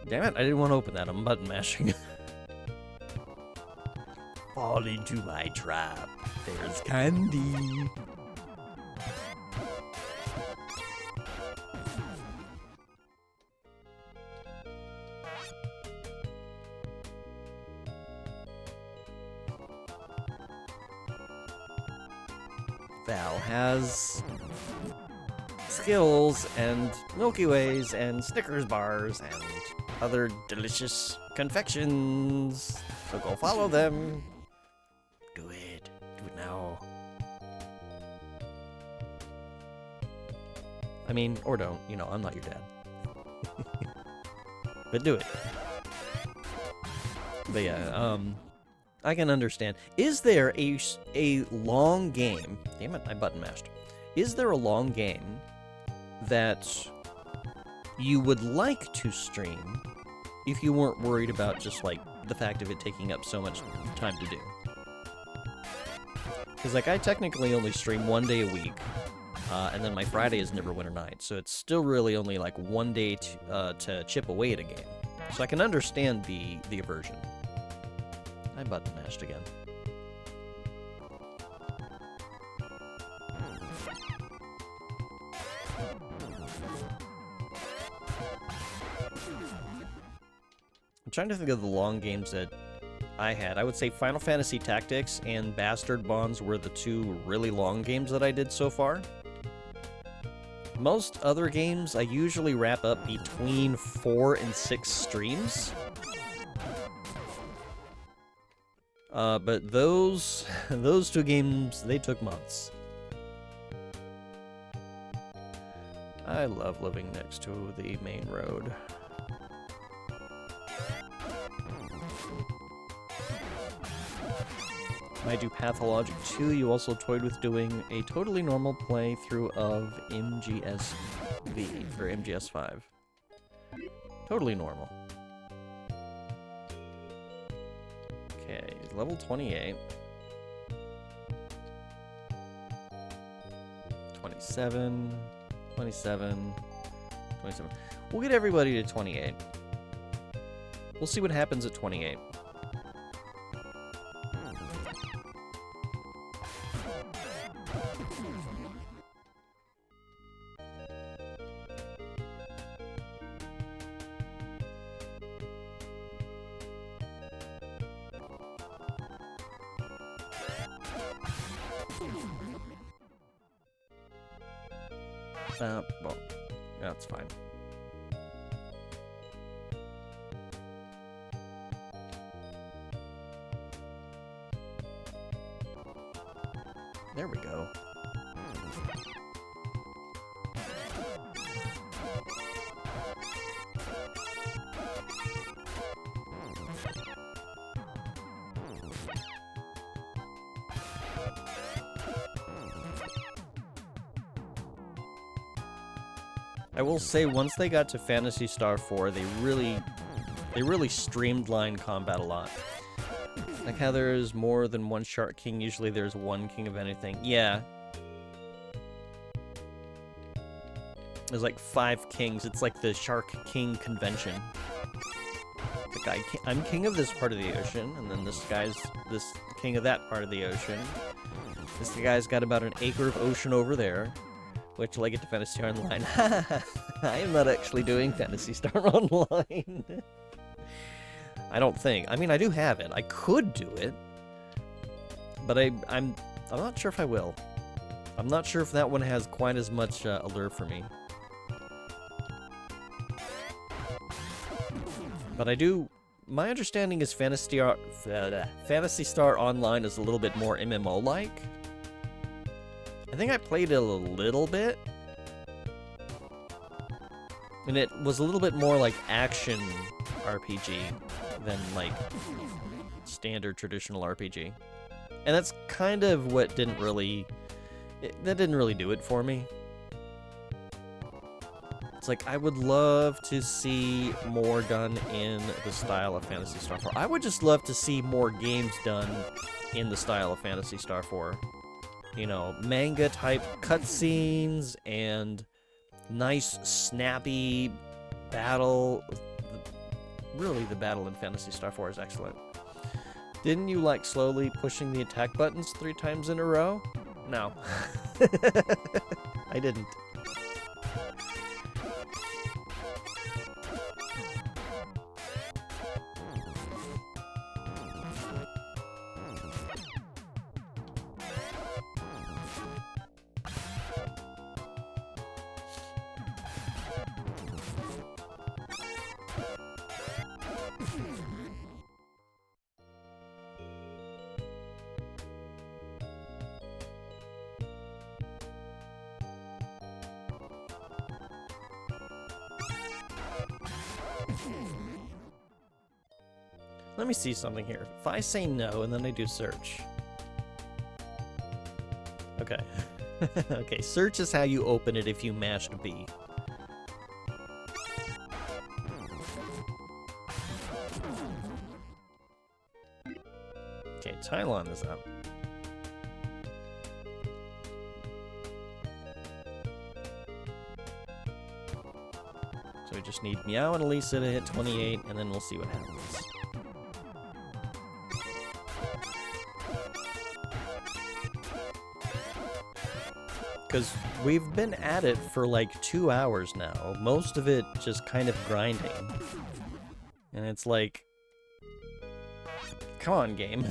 Damn it, I didn't want to open that, I'm button mashing. Fall into my trap. There's candy. Val has skills and Milky Ways and Snickers bars and other delicious confections. So go follow them. Do it. Do it now. I mean, or don't. You know, I'm not your dad. But do it. But yeah, I can understand. Is there a long game? Damn it, I button mashed. Is there a long game that you would like to stream if you weren't worried about just like the fact of it taking up so much time to do? Because like I technically only stream 1 day a week, and then my Friday is Neverwinter Night, so it's still really only like 1 day to chip away at a game. So I can understand the aversion. I button mashed again. I'm trying to think of the long games that I had. I would say Final Fantasy Tactics and Bastard Bonds were the two really long games that I did so far. Most other games, I usually wrap up between 4 and 6 streams. But those two games, they took months. I love living next to the main road. I do Pathologic 2. You also toyed with doing a totally normal playthrough of MGSV, or MGS5. Totally normal. Okay, level 28. 27, 27, 27. We'll get everybody to 28. We'll see what happens at 28. Well, that's fine. There we go. I will say, once they got to Phantasy Star 4, they really streamlined combat a lot. Like how there's more than one Shark King, usually there's one King of anything. Yeah. There's like 5 kings. It's like the Shark King convention. Like I'm king of this part of the ocean, and then this guy's king of that part of the ocean. This guy's got about an acre of ocean over there. Wait till I get to Phantasy Star Online. I am not actually doing Phantasy Star Online. I don't think. I mean, I do have it. I could do it, but I'm not sure if I will. I'm not sure if that one has quite as much allure for me. But I do. My understanding is Phantasy Star Online is a little bit more MMO-like. I think I played it a little bit, and it was a little bit more like action RPG than like standard traditional RPG. And that's kind of what didn't really do it for me. It's like, I would love to see more done in the style of Phantasy Star 4. I would just love to see more games done in the style of Phantasy Star 4. You know, manga-type cutscenes and nice, snappy battle. Really, the battle in Phantasy Star 4 is excellent. Didn't you like slowly pushing the attack buttons 3 times in a row? No. I didn't. Let me see something here. If I say no and then I do search. Okay. Okay, search is how you open it if you mashed B. Okay, Tylon is up. So we just need Meow and Elisa to hit 28, and then we'll see what happens. Because we've been at it for like 2 hours now. Most of it just kind of grinding. And it's like, come on, game.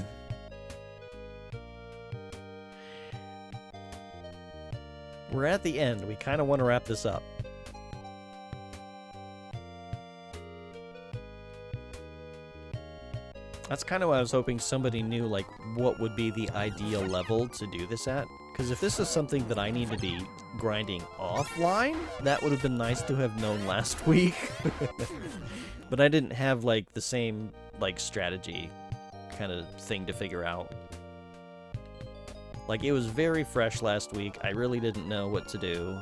We're at the end. We kind of want to wrap this up. That's kind of what I was hoping somebody knew, like, what would be the ideal level to do this at. Because if this is something that I need to be grinding offline, that would have been nice to have known last week. But I didn't have, like, the same, like, strategy kind of thing to figure out. Like, it was very fresh last week. I really didn't know what to do.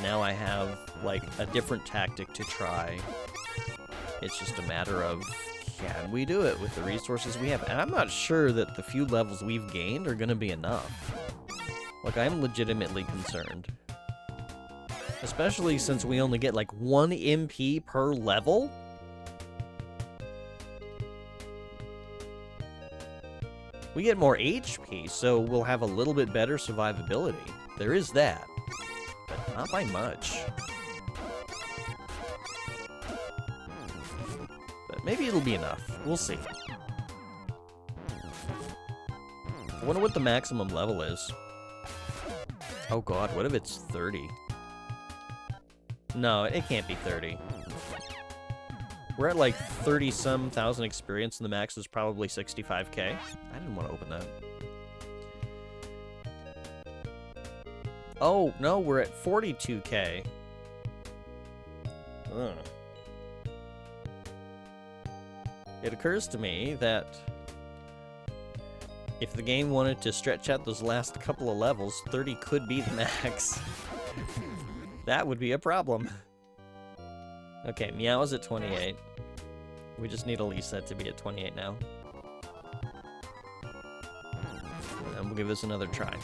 Now I have, like, a different tactic to try. It's just a matter of, can we do it with the resources we have? And I'm not sure that the few levels we've gained are going to be enough. Like, I'm legitimately concerned. Especially since we only get, like, 1 MP per level? We get more HP, so we'll have a little bit better survivability. There is that. But not by much. But maybe it'll be enough. We'll see. I wonder what the maximum level is. Oh god, what if it's 30? No, it can't be 30. We're at like 30-some thousand experience, and the max is probably 65k. I didn't want to open that. Oh, no, we're at 42k. Ugh. It occurs to me that If the game wanted to stretch out those last couple of levels, 30 could be the max. That would be a problem. Okay, Meow is at 28. We just need Elisa to be at 28 now. And we'll give this another try.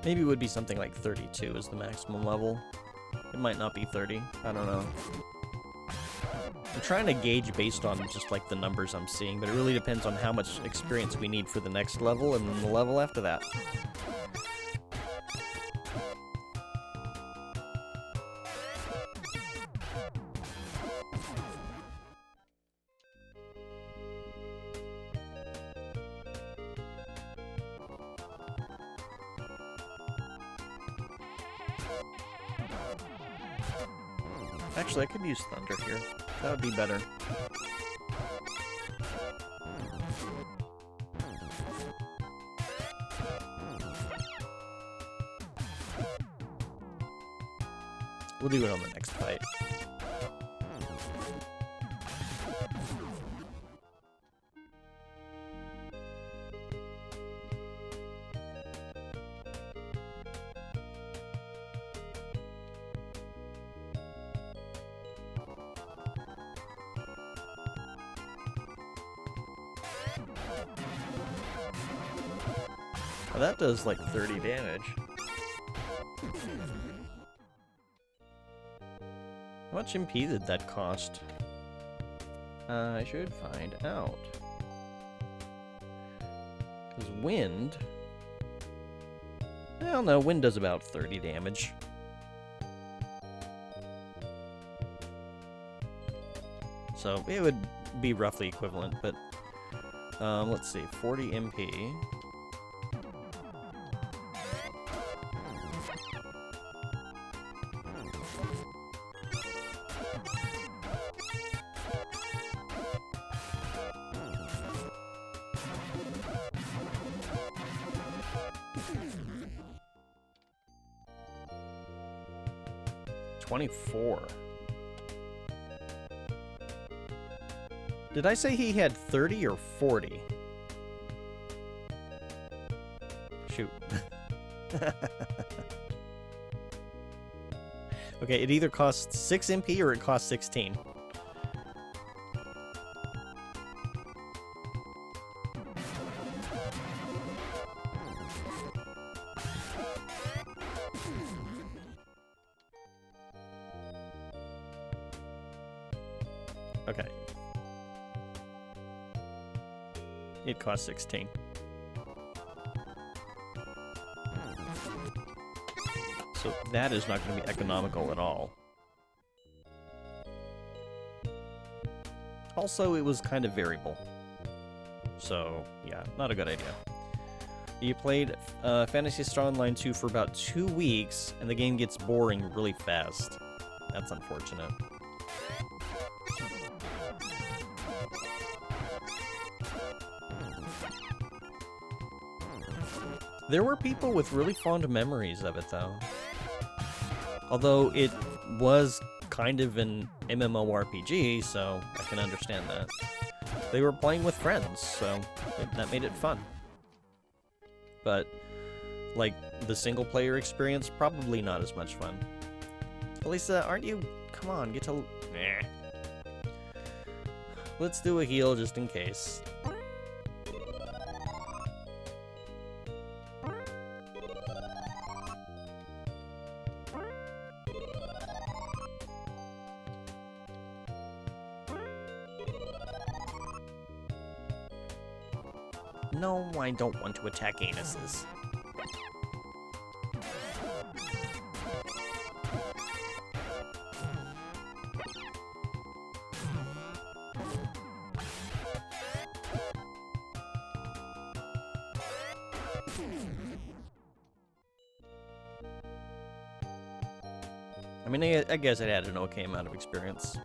Maybe it would be something like 32 is the maximum level. It might not be 30. I don't know. I'm trying to gauge based on just like the numbers I'm seeing, but it really depends on how much experience we need for the next level and then the level after that. Actually, I could use Thunder here. That would be better. We'll do it on the next fight. Well, that does like 30 damage. How much MP did that cost? I should find out. Because wind... Well, no, wind does about 30 damage. So it would be roughly equivalent, but... let's see, 40 MP... 24. Did I say he had 30 or 40? Shoot. Okay, it either costs 6 MP or it costs 16. Okay. It costs 16. So that is not going to be economical at all. Also, it was kind of variable. So, yeah, not a good idea. You played Phantasy Star Online 2 for about 2 weeks, and the game gets boring really fast. That's unfortunate. There were people with really fond memories of it, though. Although it was kind of an MMORPG, so I can understand that. They were playing with friends, so that made it fun. But, like, the single-player experience, probably not as much fun. Elisa, aren't you... Come on, get to... Nah. Let's do a heal just in case. No, I don't want to attack anuses. I mean, I guess it had an okay amount of experience.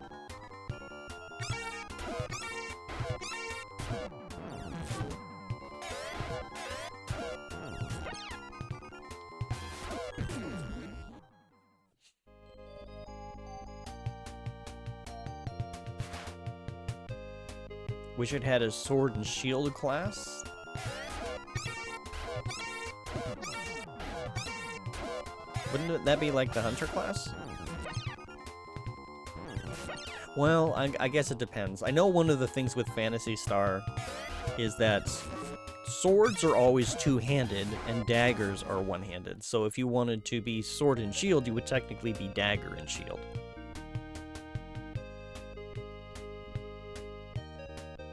Wish it had a sword and shield class. Wouldn't that be like the hunter class? Well, I guess it depends. I know one of the things with Phantasy Star is that swords are always two-handed and daggers are one-handed. So if you wanted to be sword and shield, you would technically be dagger and shield.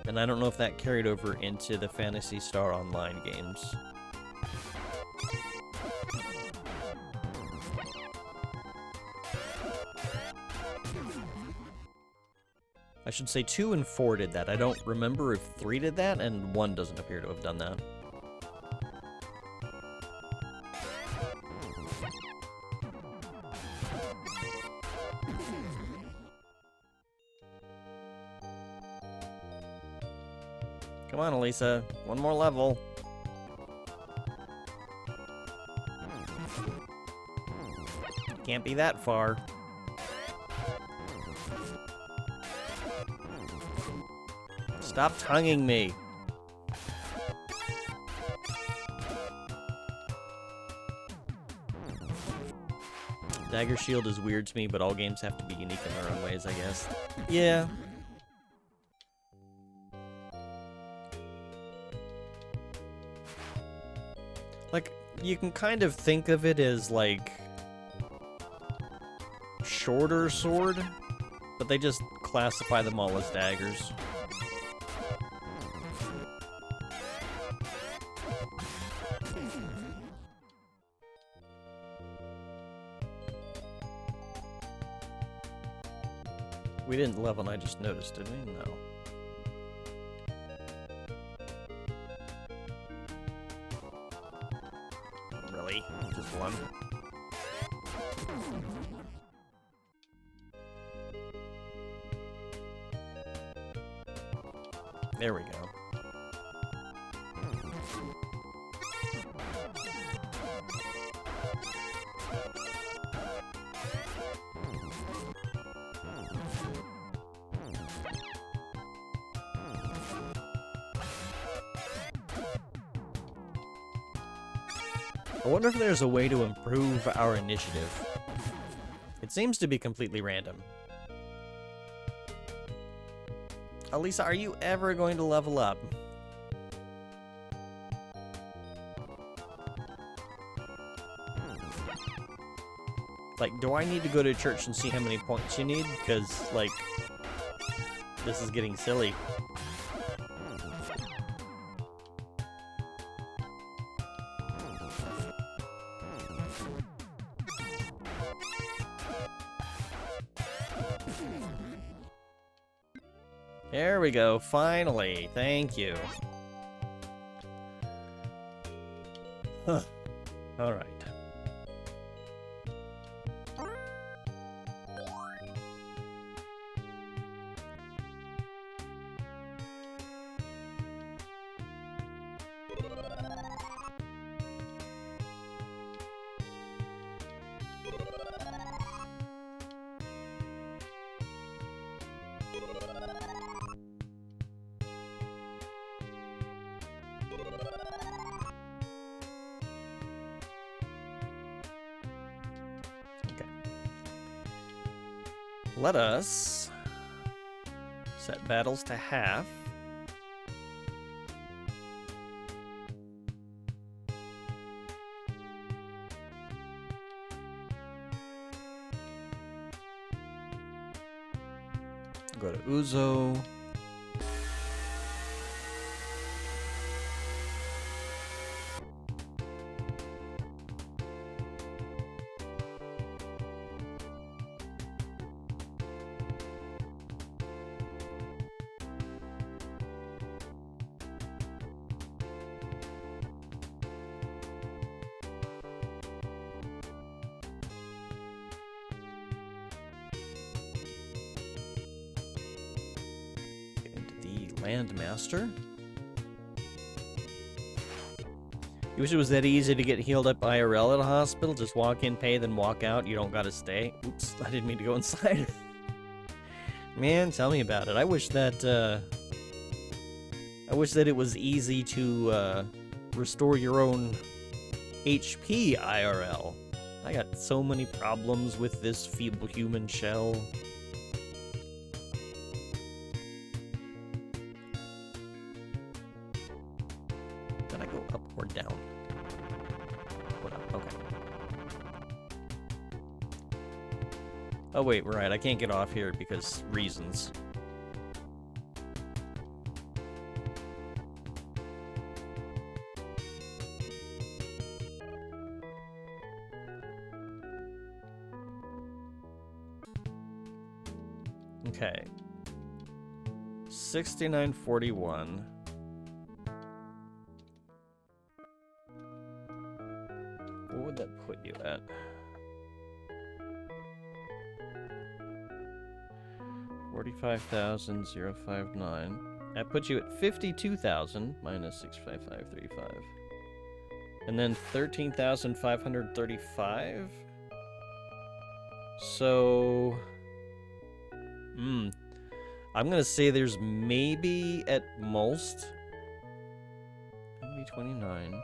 And I don't know if that carried over into the Phantasy Star Online games. I should say 2 and 4 did that. I don't remember if 3 did that, and 1 doesn't appear to have done that. Come on, Elisa. One more level. Can't be that far. Stop tonguing me. Dagger shield is weird to me, but all games have to be unique in their own ways, I guess. Yeah. Like, you can kind of think of it as, like, shorter sword, but they just classify them all as daggers. We didn't level, and I just noticed, did we? No. Really? Just one? There we go. I wonder if there's a way to improve our initiative. It seems to be completely random. Elisa, are you ever going to level up? Like, do I need to go to church and see how many points you need? Because, like, this is getting silly. There we go, finally. Thank you. Huh. All right. Let us set battles to half. Go to Uzo. Landmaster? You wish it was that easy to get healed up IRL at a hospital? Just walk in, pay, then walk out. You don't gotta stay. Oops, I didn't mean to go inside. Man, tell me about it. I wish that it was easy to restore your own HP IRL. I got so many problems with this feeble human shell. Did I go up or down? Okay. Oh wait, right, I can't get off here because reasons. Okay. 6941. What would that put you at? 45,059. That puts you at 52,000 minus 65535. And then 13,535. So I'm gonna say there's maybe at most maybe 29.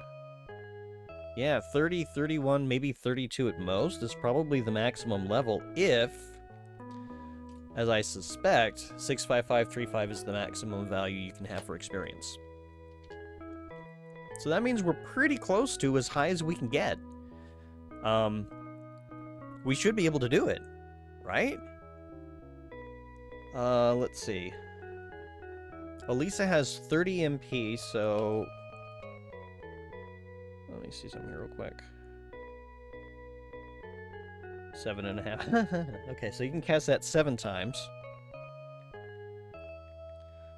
Yeah, 30, 31, maybe 32 at most is probably the maximum level if, as I suspect, 65535 is the maximum value you can have for experience. So that means we're pretty close to as high as we can get. We should be able to do it, right? Let's see. Elisa has 30 MP, so... Let me see something here real quick. 7.5. Okay, so you can cast that 7 times.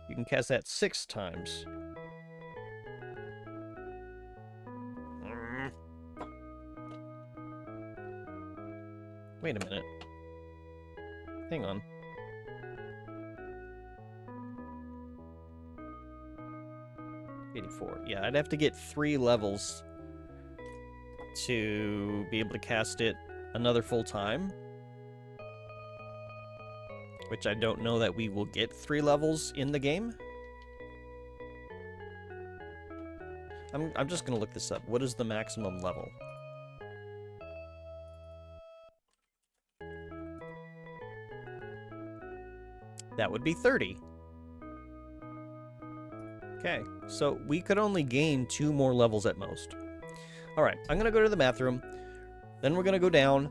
You can cast that 6 times. Wait a minute. Hang on. $84. Yeah, I'd have to get 3 levels to be able to cast it another full time. Which I don't know that we will get 3 levels in the game. I'm just gonna look this up. What is the maximum level? That would be 30. Okay, so we could only gain 2 more levels at most. Alright, I'm gonna go to the bathroom. Then we're gonna go down,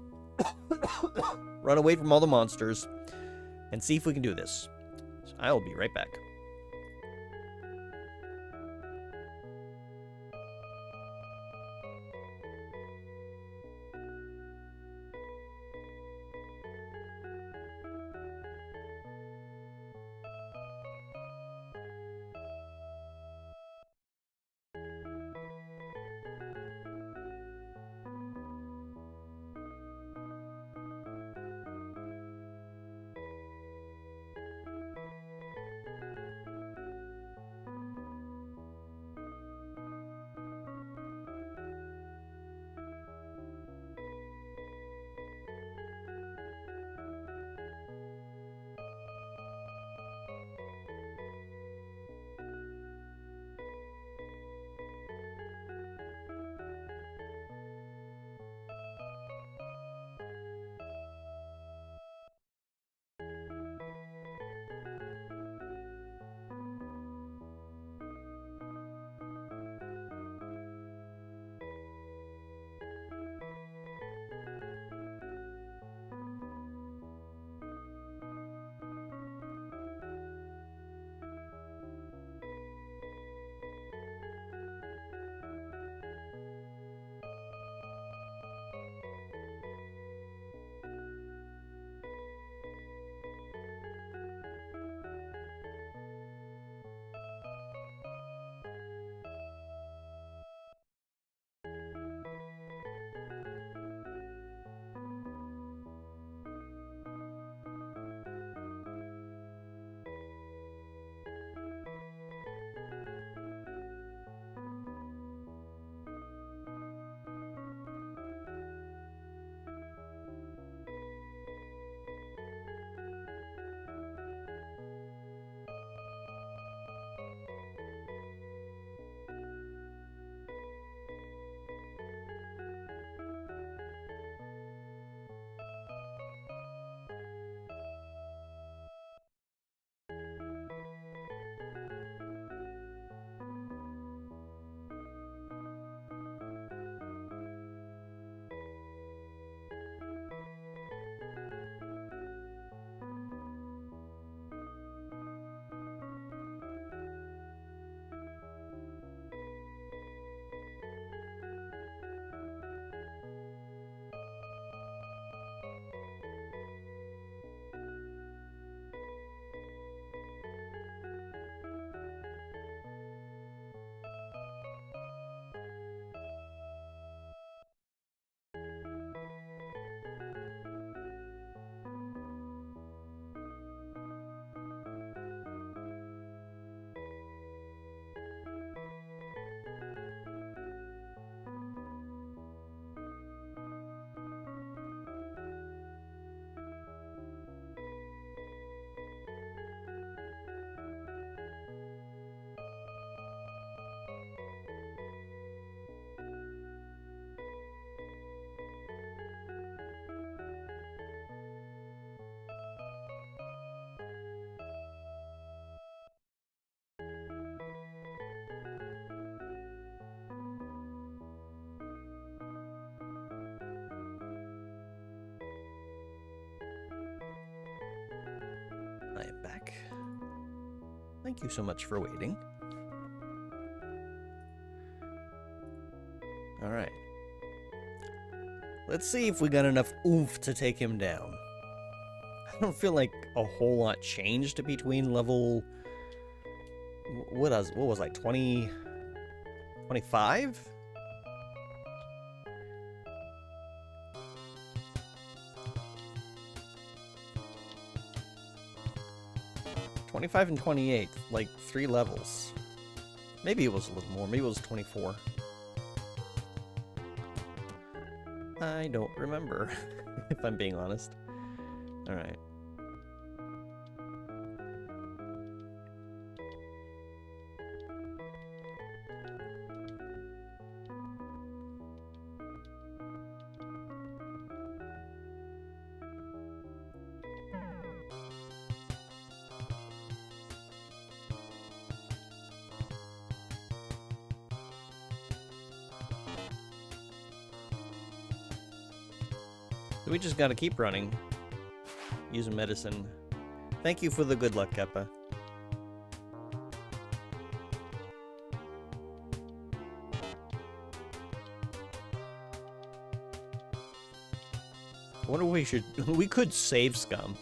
run away from all the monsters, and see if we can do this. So I'll be right back. Thank you so much for waiting. Alright. Let's see if we got enough oomph to take him down. I don't feel like a whole lot changed between level... What was like 20... 25? $25 and $28, like 3 levels. Maybe it was a little more, maybe it was 24. I don't remember, if I'm being honest. Alright. We just gotta keep running. Using medicine. Thank you for the good luck, Keppa. I wonder if we should... We could save Scum.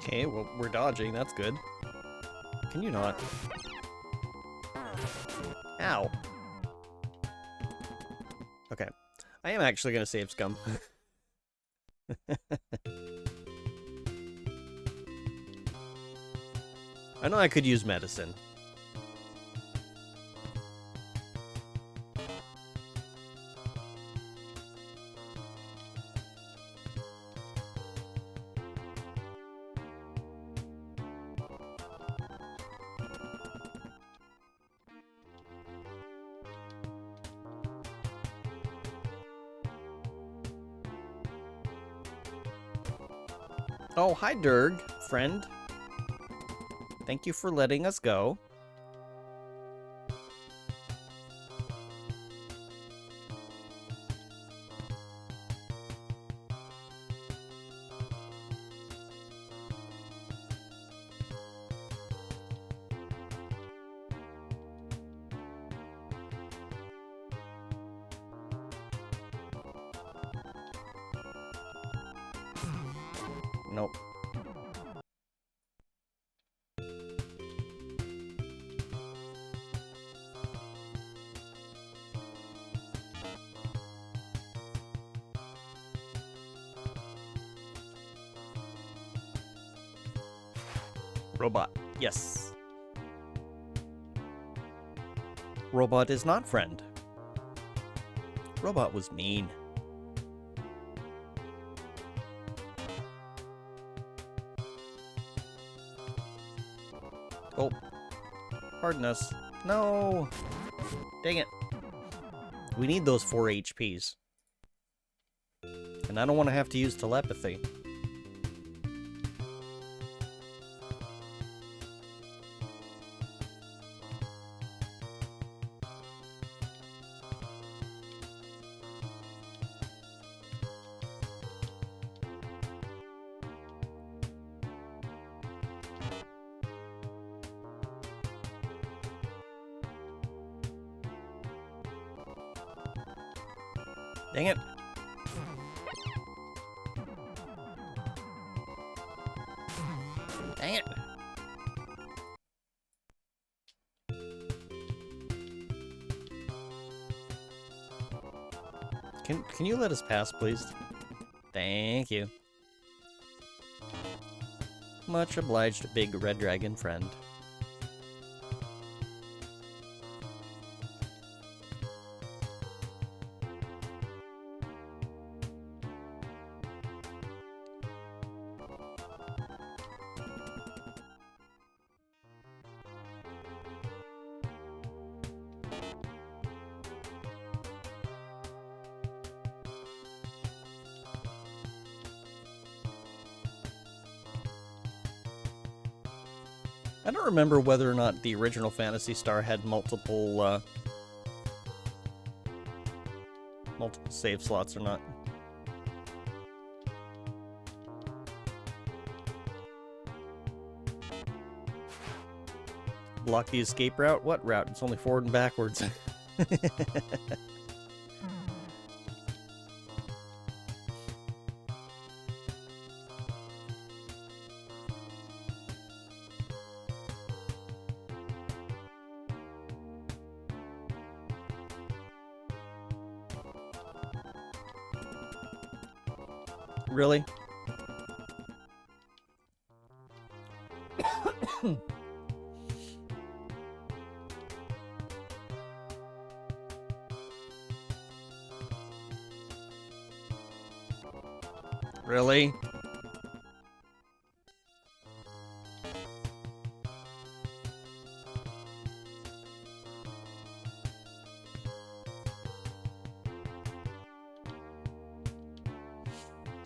Okay, well, we're dodging. That's good. Can you not? Ow. Okay. I am actually going to save Scum. I know I could use medicine. Oh, hi, Durg, friend. Thank you for letting us go. Nope. Robot. Yes. Robot is not friend. Robot was mean. Oh. Pardon us. No! Dang it. We need those 4 HPs. And I don't want to have to use telepathy. Dang it. Dang it. Can you let us pass, please? Thank you. Much obliged, big red dragon friend. I don't remember whether or not the original Phantasy Star had multiple save slots or not. Block the escape route? What route? It's only forward and backwards. Really? Really?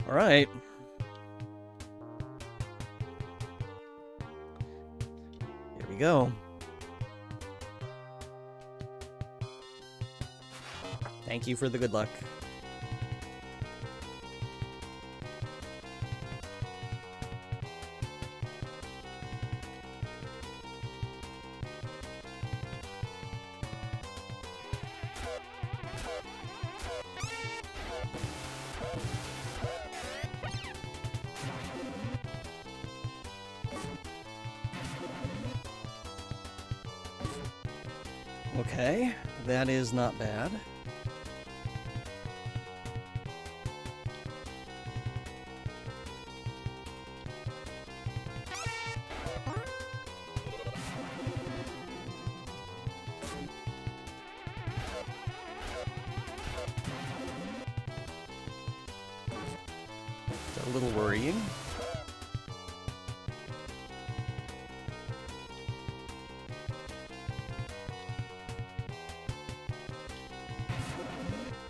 All right. Here we go. Thank you for the good luck. Okay, that is not bad. It's a little worrying.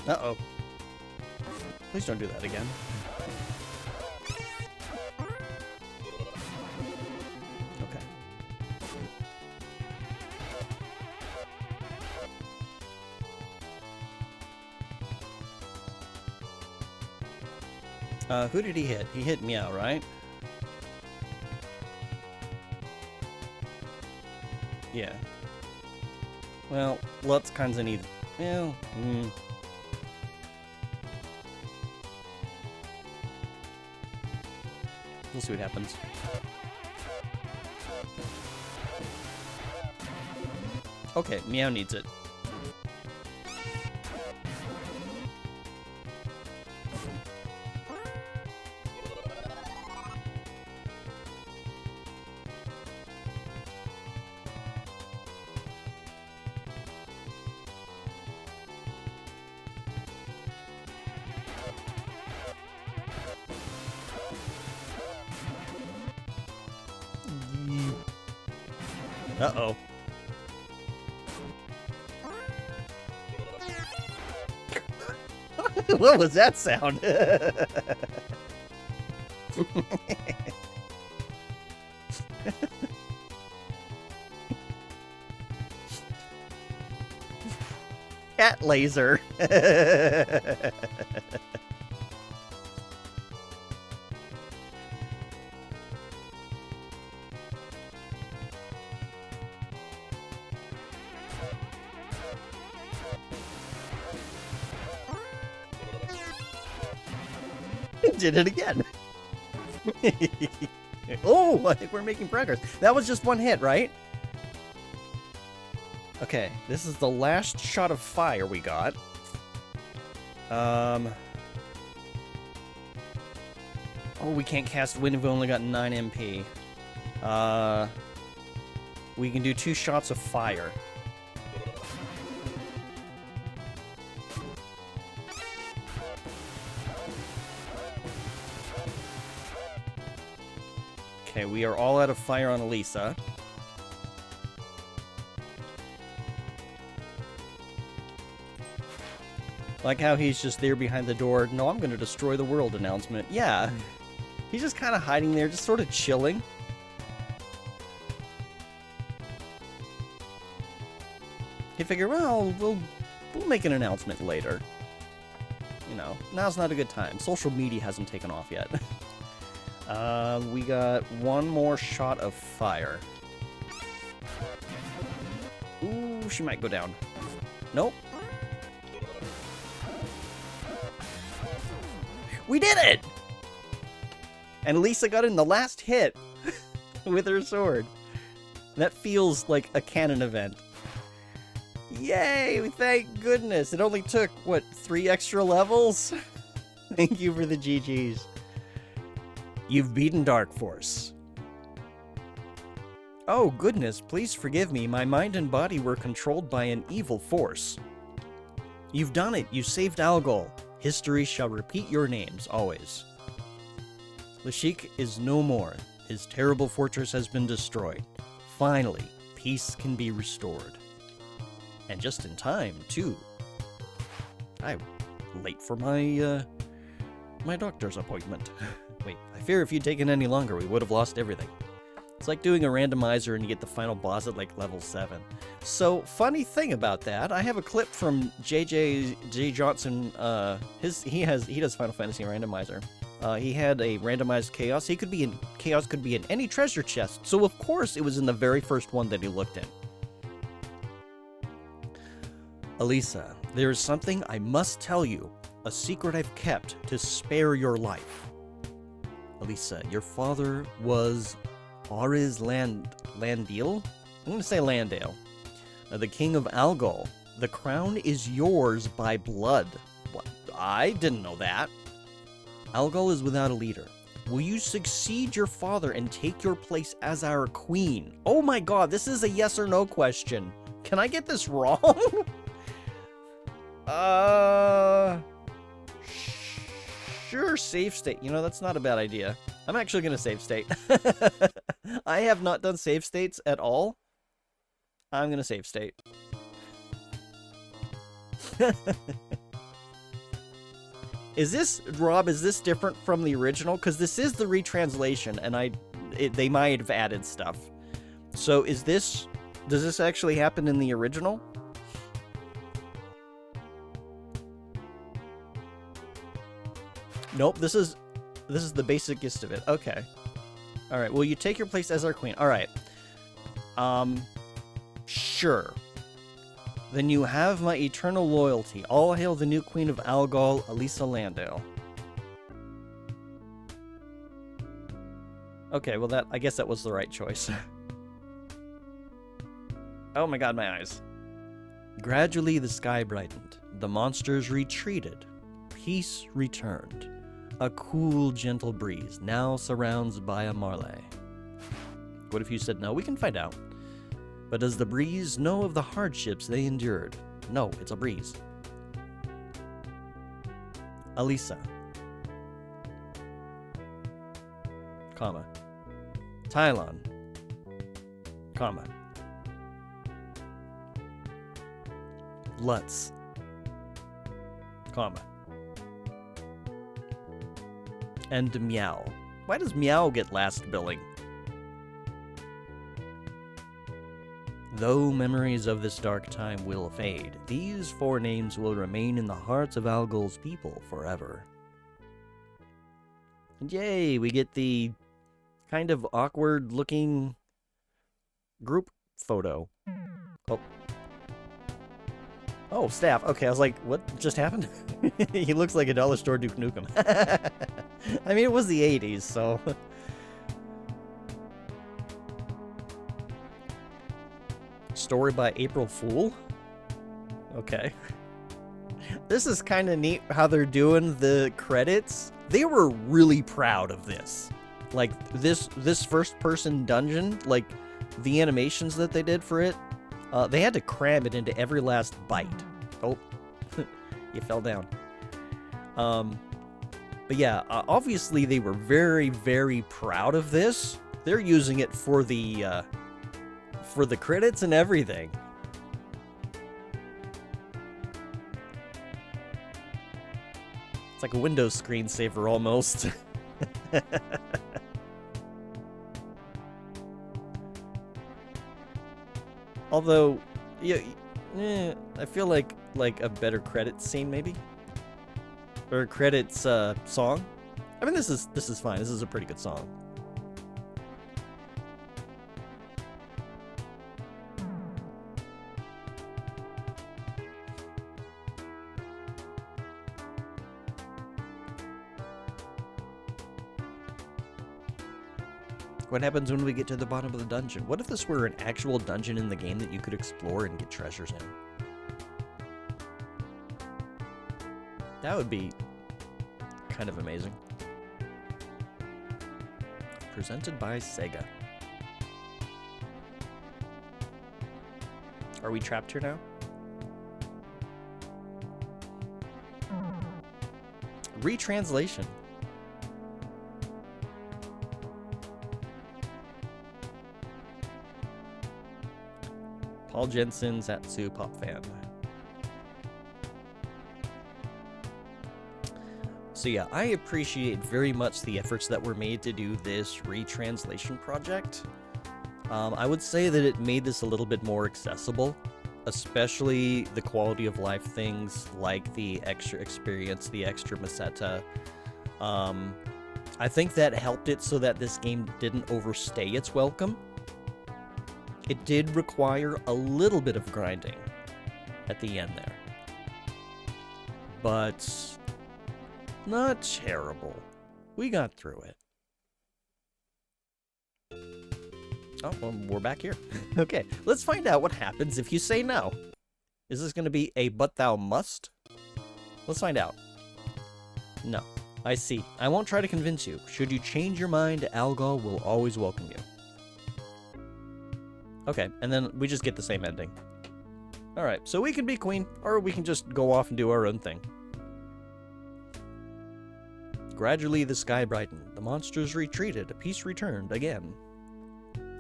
Uh-oh. Please don't do that again. Okay. Who did he hit? He hit Meow, right? Yeah. Well, Lutz kinda need... Well, We'll see what happens. Okay, Meow needs it. Uh-oh. What was that sound? Cat laser. Did it again. Oh, I think we're making progress. That was just one hit, right? Okay, this is the last shot of fire we got. Oh, we can't cast wind if we only got 9 MP. We can do 2 shots of fire. Okay, we are all out of fire on Elisa. Like how he's just there behind the door. No, I'm gonna destroy the world announcement. Yeah. He's just kind of hiding there, just sort of chilling. He figured, well, we'll make an announcement later. You know, now's not a good time. Social media hasn't taken off yet. We got one more shot of fire. Ooh, she might go down. Nope. We did it! And Lisa got in the last hit with her sword. That feels like a canon event. Yay! Thank goodness! It only took, what, 3 extra levels? Thank you for the GGs. You've beaten Dark Force. Oh, goodness, please forgive me. My mind and body were controlled by an evil force. You've done it. You saved Algol. History shall repeat your names, always. Lashik is no more. His terrible fortress has been destroyed. Finally, peace can be restored. And just in time, too. I'm late for my, my doctor's appointment. Wait, I fear if you'd taken any longer, we would have lost everything. It's like doing a randomizer and you get the final boss at, like, level 7. So, funny thing about that, I have a clip from J. Johnson, he does Final Fantasy randomizer. He had a randomized chaos. Chaos could be in any treasure chest. So, of course, it was in the very first one that he looked in. Elisa, there is something I must tell you. A secret I've kept to spare your life. Elisa, your father was Ariz Landil? I'm going to say Landale. The king of Algol. The crown is yours by blood. What? I didn't know that. Algol is without a leader. Will you succeed your father and take your place as our queen? Oh my god, this is a yes or no question. Can I get this wrong? Sure, save state. You know, that's not a bad idea. I'm actually going to save state. I have not done save states at all. I'm going to save state. Is this, Rob, is this different from the original? Because this is the retranslation, and they might have added stuff. So is this, does this actually happen in the original? Nope, this is the basic gist of it. Okay. Alright, will you take your place as our queen? Alright. Sure. Then you have my eternal loyalty. All hail the new queen of Algol, Elisa Landale. Okay, well I guess that was the right choice. Oh my god, my eyes. Gradually the sky brightened. The monsters retreated. Peace returned. A cool, gentle breeze now surrounds Baia Marley. What if you said no? We can find out. But does the breeze know of the hardships they endured? No, it's a breeze. Elisa. Comma. Tylon. Comma. Lutz. Comma. And Meow. Why does Meow get last billing? Though memories of this dark time will fade, these 4 names will remain in the hearts of Algol's people forever. And yay, we get the kind of awkward-looking group photo. Oh, staff. Okay, I was like, what just happened? He looks like a dollar store Duke Nukem. I mean, it was the 80s, so... story by April Fool? Okay. This is kind of neat how they're doing the credits. They were really proud of this. Like, this first-person dungeon, like, the animations that they did for it, they had to cram it into every last bite. Oh, you fell down. But yeah, obviously they were very, very proud of this. They're using it for the credits and everything. It's like a Windows screensaver almost. Although, yeah, I feel like a better credits scene maybe, or credits song. I mean, this is fine. This is a pretty good song. What happens when we get to the bottom of the dungeon? What if this were an actual dungeon in the game that you could explore and get treasures in? That would be kind of amazing. Presented by Sega. Are we trapped here now? Retranslation. Paul Jensen, Zatsu, Pop Fan. So yeah, I appreciate very much the efforts that were made to do this retranslation project. I would say that it made this a little bit more accessible, especially the quality of life things like the extra experience, the extra meseta. I think that helped it so that this game didn't overstay its welcome. It did require a little bit of grinding at the end there, but not terrible. We got through it. Oh, well, we're back here. Okay, let's find out what happens if you say no. Is this going to be a but thou must? Let's find out. No. I see. I won't try to convince you. Should you change your mind, Algol will always welcome you. Okay, and then we just get the same ending. Alright, so we can be queen, or we can just go off and do our own thing. Gradually the sky brightened, the monsters retreated, peace returned again.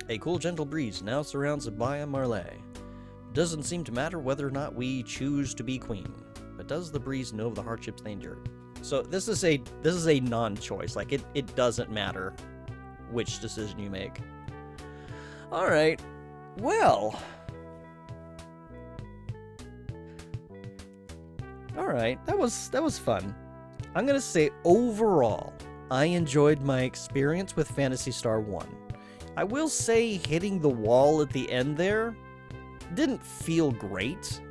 A cool gentle breeze now surrounds Abaya Marley. It doesn't seem to matter whether or not we choose to be queen, but does the breeze know of the hardships they endured? So this is a non-choice, like it doesn't matter which decision you make. Alright. Well, alright, that was fun. I'm gonna say overall, I enjoyed my experience with Phantasy Star 1. I will say hitting the wall at the end there didn't feel great,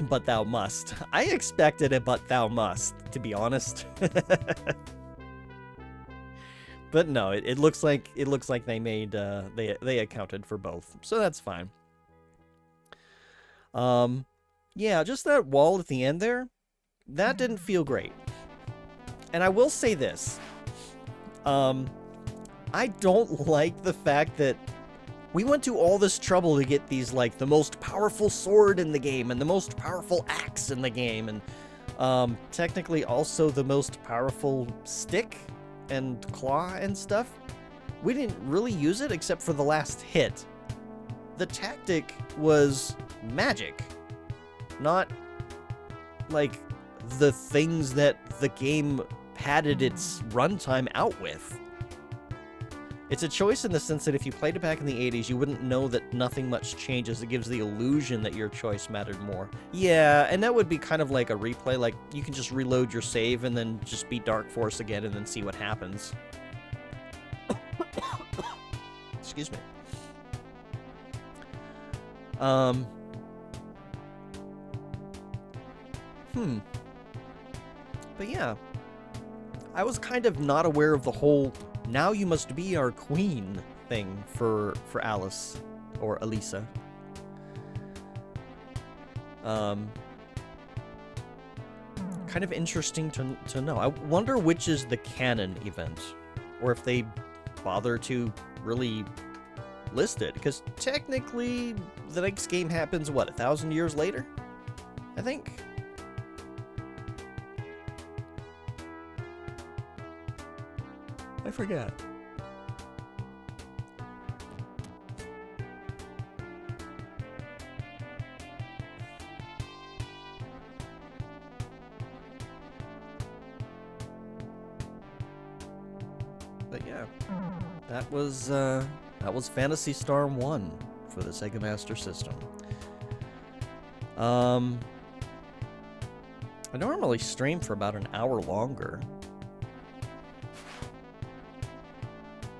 but thou must. I expected a but thou must, to be honest. But no, it looks like they made they accounted for both, so that's fine. Yeah, just that wall at the end there, that didn't feel great. And I will say this, I don't like the fact that we went to all this trouble to get these, like, the most powerful sword in the game and the most powerful axe in the game, and technically also the most powerful stick and claw and stuff. We didn't really use it except for the last hit. The tactic was magic, not like the things that the game padded its runtime out with. It's a choice in the sense that if you played it back in the 80s, you wouldn't know that nothing much changes. It gives the illusion that your choice mattered more. Yeah, and that would be kind of like a replay, like you can just reload your save and then just beat Dark Force again and then see what happens. Excuse me. But yeah, I was kind of not aware of the whole "now you must be our queen" thing for Alice, or Elisa. Um, kind of interesting to know. I wonder which is the canon event, or if they bother to really list it, because technically the next game happens, what, 1,000 years later? I think. I forget. But yeah, that was Phantasy Star 1 for the Sega Master System. I normally stream for about an hour longer.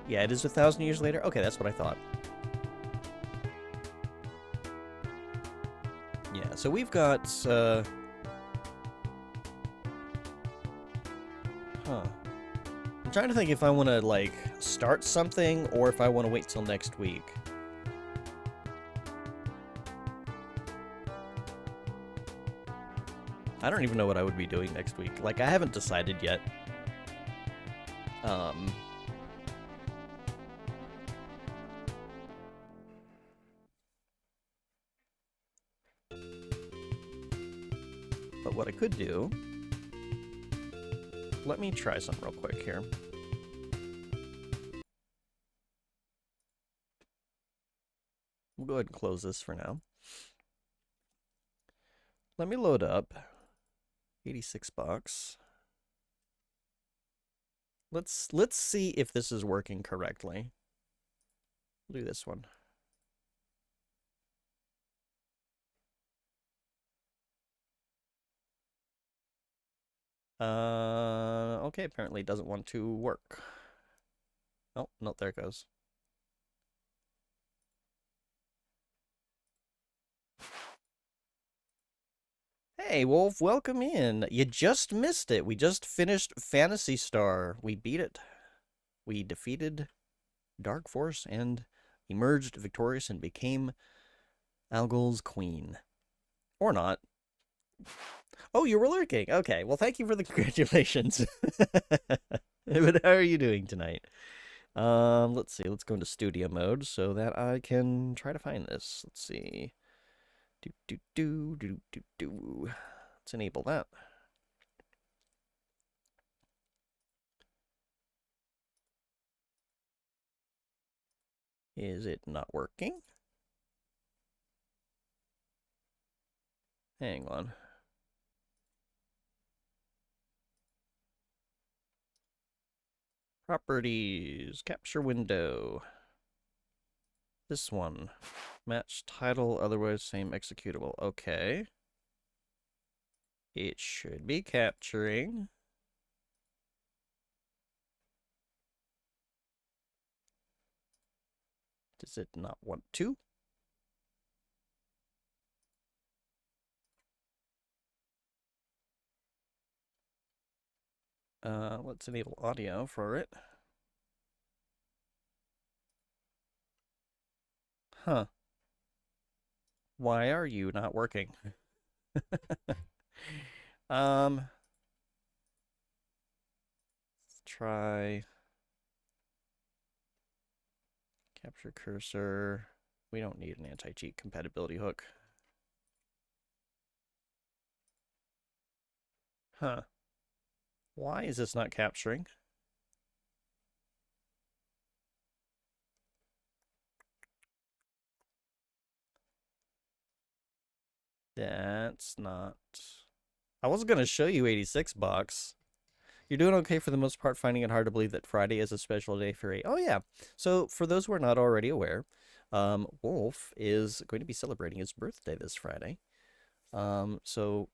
Yeah, it is 1,000 years later? Okay, that's what I thought. Yeah, so we've got, Huh. I'm trying to think if I want to, like, start something, or if I want to wait till next week. I don't even know what I would be doing next week. Like, I haven't decided yet. But what I could do... Let me try something real quick here. We'll go ahead and close this for now. Let me load up. 86 bucks. Let's see if this is working correctly. We'll do this one. Okay, apparently it doesn't want to work. Oh, no, there it goes. Hey, Wolf, welcome in. You just missed it. We just finished Phantasy Star. We beat it. We defeated Dark Force and emerged victorious and became Algol's queen. Or not. Oh, you were lurking. Okay, well, thank you for the congratulations. But how are you doing tonight? Let's see. Let's go into studio mode so that I can try to find this. Let's see. Let's enable that. Is it not working? Hang on. Properties, capture window. This one. Match title, otherwise same executable. Okay. It should be capturing. Does it not want to? Let's enable audio for it. Huh. Why are you not working? Let's try capture cursor. We don't need an anti-cheat compatibility hook. Huh. Why is this not capturing? That's not... I was going to show you 86 bucks. You're doing okay for the most part, finding it hard to believe that Friday is a special day for 8. Oh, yeah. So, for those who are not already aware, Wolf is going to be celebrating his birthday this Friday. So,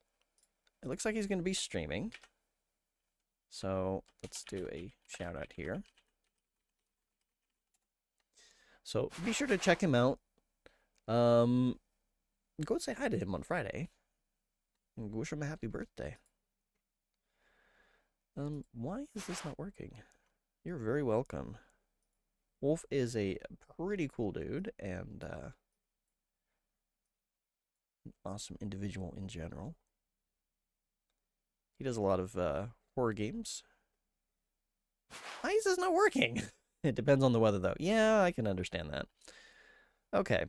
it looks like he's going to be streaming. So, let's do a shout out here. So, be sure to check him out. Go say hi to him on Friday. And wish him a happy birthday. Why is this not working? You're very welcome. Wolf is a pretty cool dude, and, Awesome individual in general. He does a lot of horror games. Why is this not working? It depends on the weather, though. Yeah, I can understand that. Okay.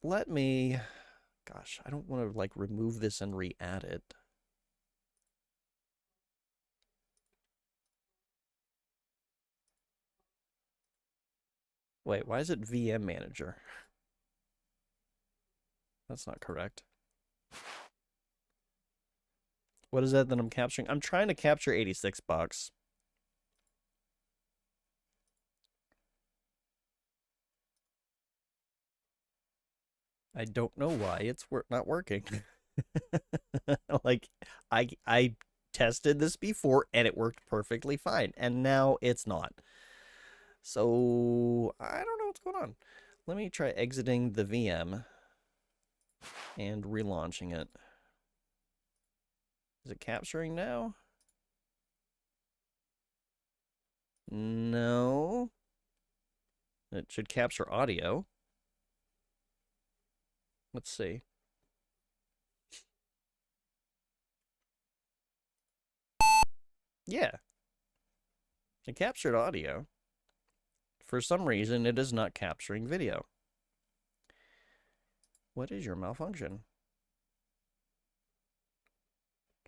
Let me... Gosh, I don't want to, like, remove this and re-add it. Wait, why is it VM Manager? That's not correct. What is that I'm capturing? I'm trying to capture 86 bucks. I don't know why it's not working. Like, I tested this before and it worked perfectly fine, and now it's not. So I don't know what's going on. Let me try exiting the VM and relaunching it. Is it capturing now? No. It should capture audio. Let's see. Yeah. It captured audio. For some reason, it is not capturing video. What is your malfunction?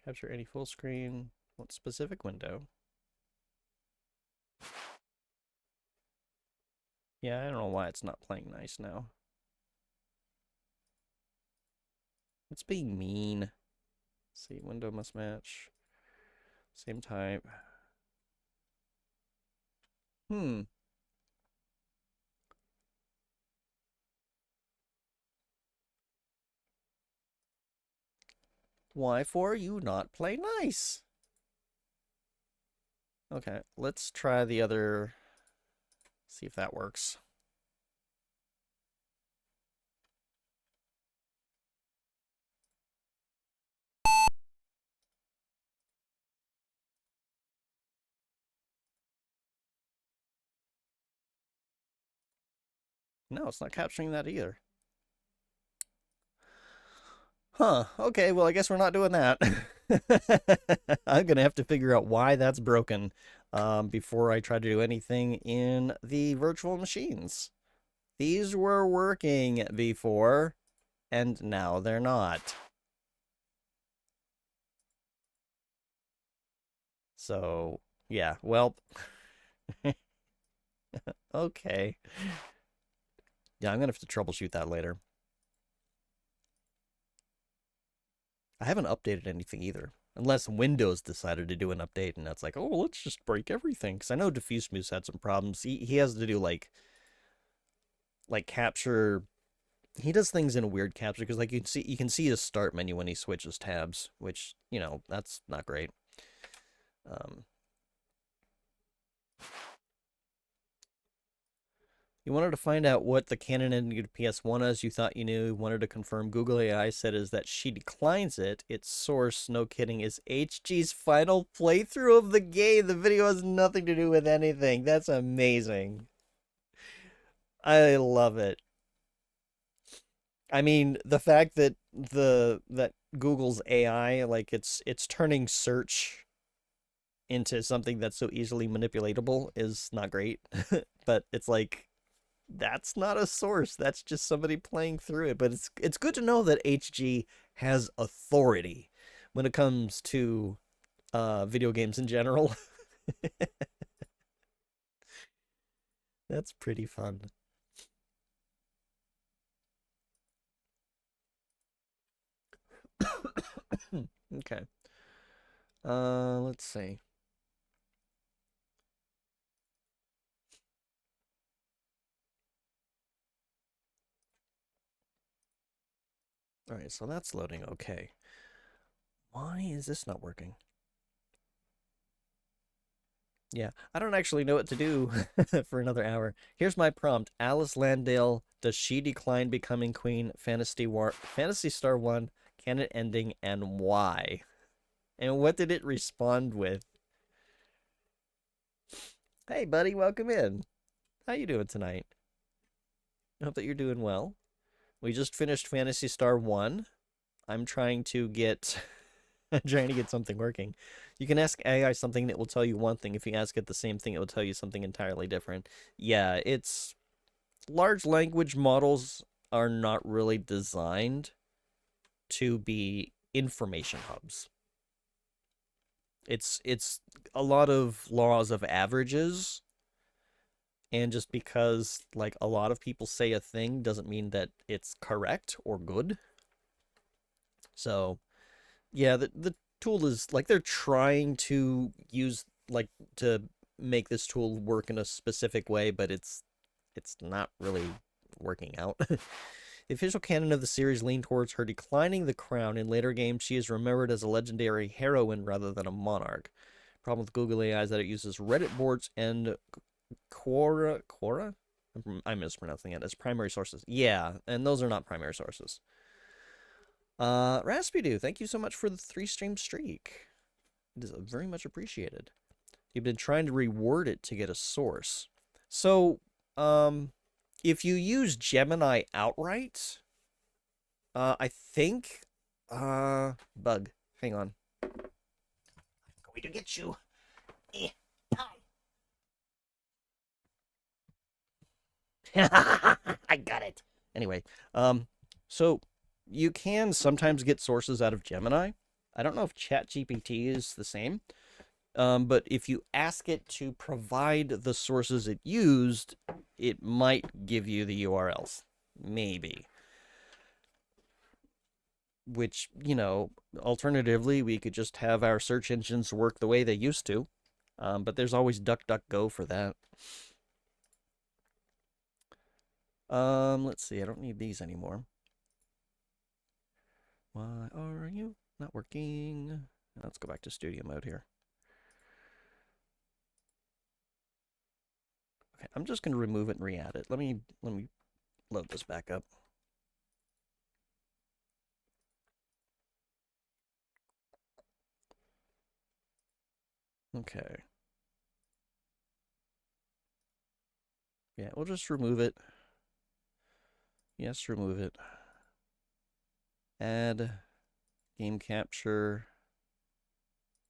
Capture any full screen. What specific window? Yeah, I don't know why it's not playing nice now. It's being mean. Let's see, window must match. Same type. Hmm. Why for you not play nice? Okay, let's try the other. See if that works. No, it's not capturing that either. Huh, okay, well, I guess we're not doing that. I'm gonna have to figure out why that's broken before I try to do anything in the virtual machines. These were working before, and now they're not. So, yeah, well, okay. Yeah, I'm gonna have to troubleshoot that later. I haven't updated anything either. Unless Windows decided to do an update and that's like, oh, let's just break everything. Because I know Diffuse Muse had some problems. He has to do like capture. He does things in a weird capture because like you can see his start menu when he switches tabs, which that's not great. Um, You wanted to find out what the canon ending to PS1 is. You thought you knew. You wanted to confirm. Google AI said is that she declines it. Its source, no kidding, is HG's final playthrough of the game. The video has nothing to do with anything. That's amazing. I love it. I mean, the fact that that Google's AI, like it's turning search into something that's so easily manipulatable is not great. But it's like that's not a source. That's just somebody playing through it. But it's good to know that HG has authority when it comes to video games in general. That's pretty fun. Okay. Let's see. All right, so that's loading. Okay. Why is this not working? Yeah, I don't actually know what to do for another hour. Here's my prompt. Alice Landale, does she decline becoming queen? Fantasy Star 1, canon ending, and why? And what did it respond with? Hey, buddy, welcome in. How you doing tonight? I hope that you're doing well. We just finished Phantasy Star 1. I'm trying to get I'm trying to get something working. You can ask AI something that will tell you one thing. If you ask it the same thing, it will tell you something entirely different. Yeah, it's large language models are not really designed to be information hubs. It's a lot of laws of averages, and just because like a lot of people say a thing doesn't mean that it's correct or good. So, yeah, the tool is like they're trying to use like to make this tool work in a specific way, but it's not really working out. The official canon of the series leaned towards her declining the crown. In later games, she is remembered as a legendary heroine rather than a monarch. Problem with Google AI is that it uses Reddit boards and Quora? I'm mispronouncing it, as primary sources. Yeah, and those are not primary sources. Raspidoo, thank you so much for the 3-stream streak. It is very much appreciated. You've been trying to reward it to get a source. So, if you use Gemini outright, I think, bug, hang on. I'm going to get you. I got it. Anyway, so you can sometimes get sources out of Gemini. I don't know if ChatGPT is the same. But if you ask it to provide the sources it used, it might give you the URLs. Maybe. Which, alternatively, we could just have our search engines work the way they used to. But there's always DuckDuckGo for that. Let's see. I don't need these anymore. Why are you not working? Let's go back to studio mode here. Okay, I'm just going to remove it and re-add it. Let me load this back up. Okay. Yeah, we'll just remove it. Yes, remove it. Add game capture.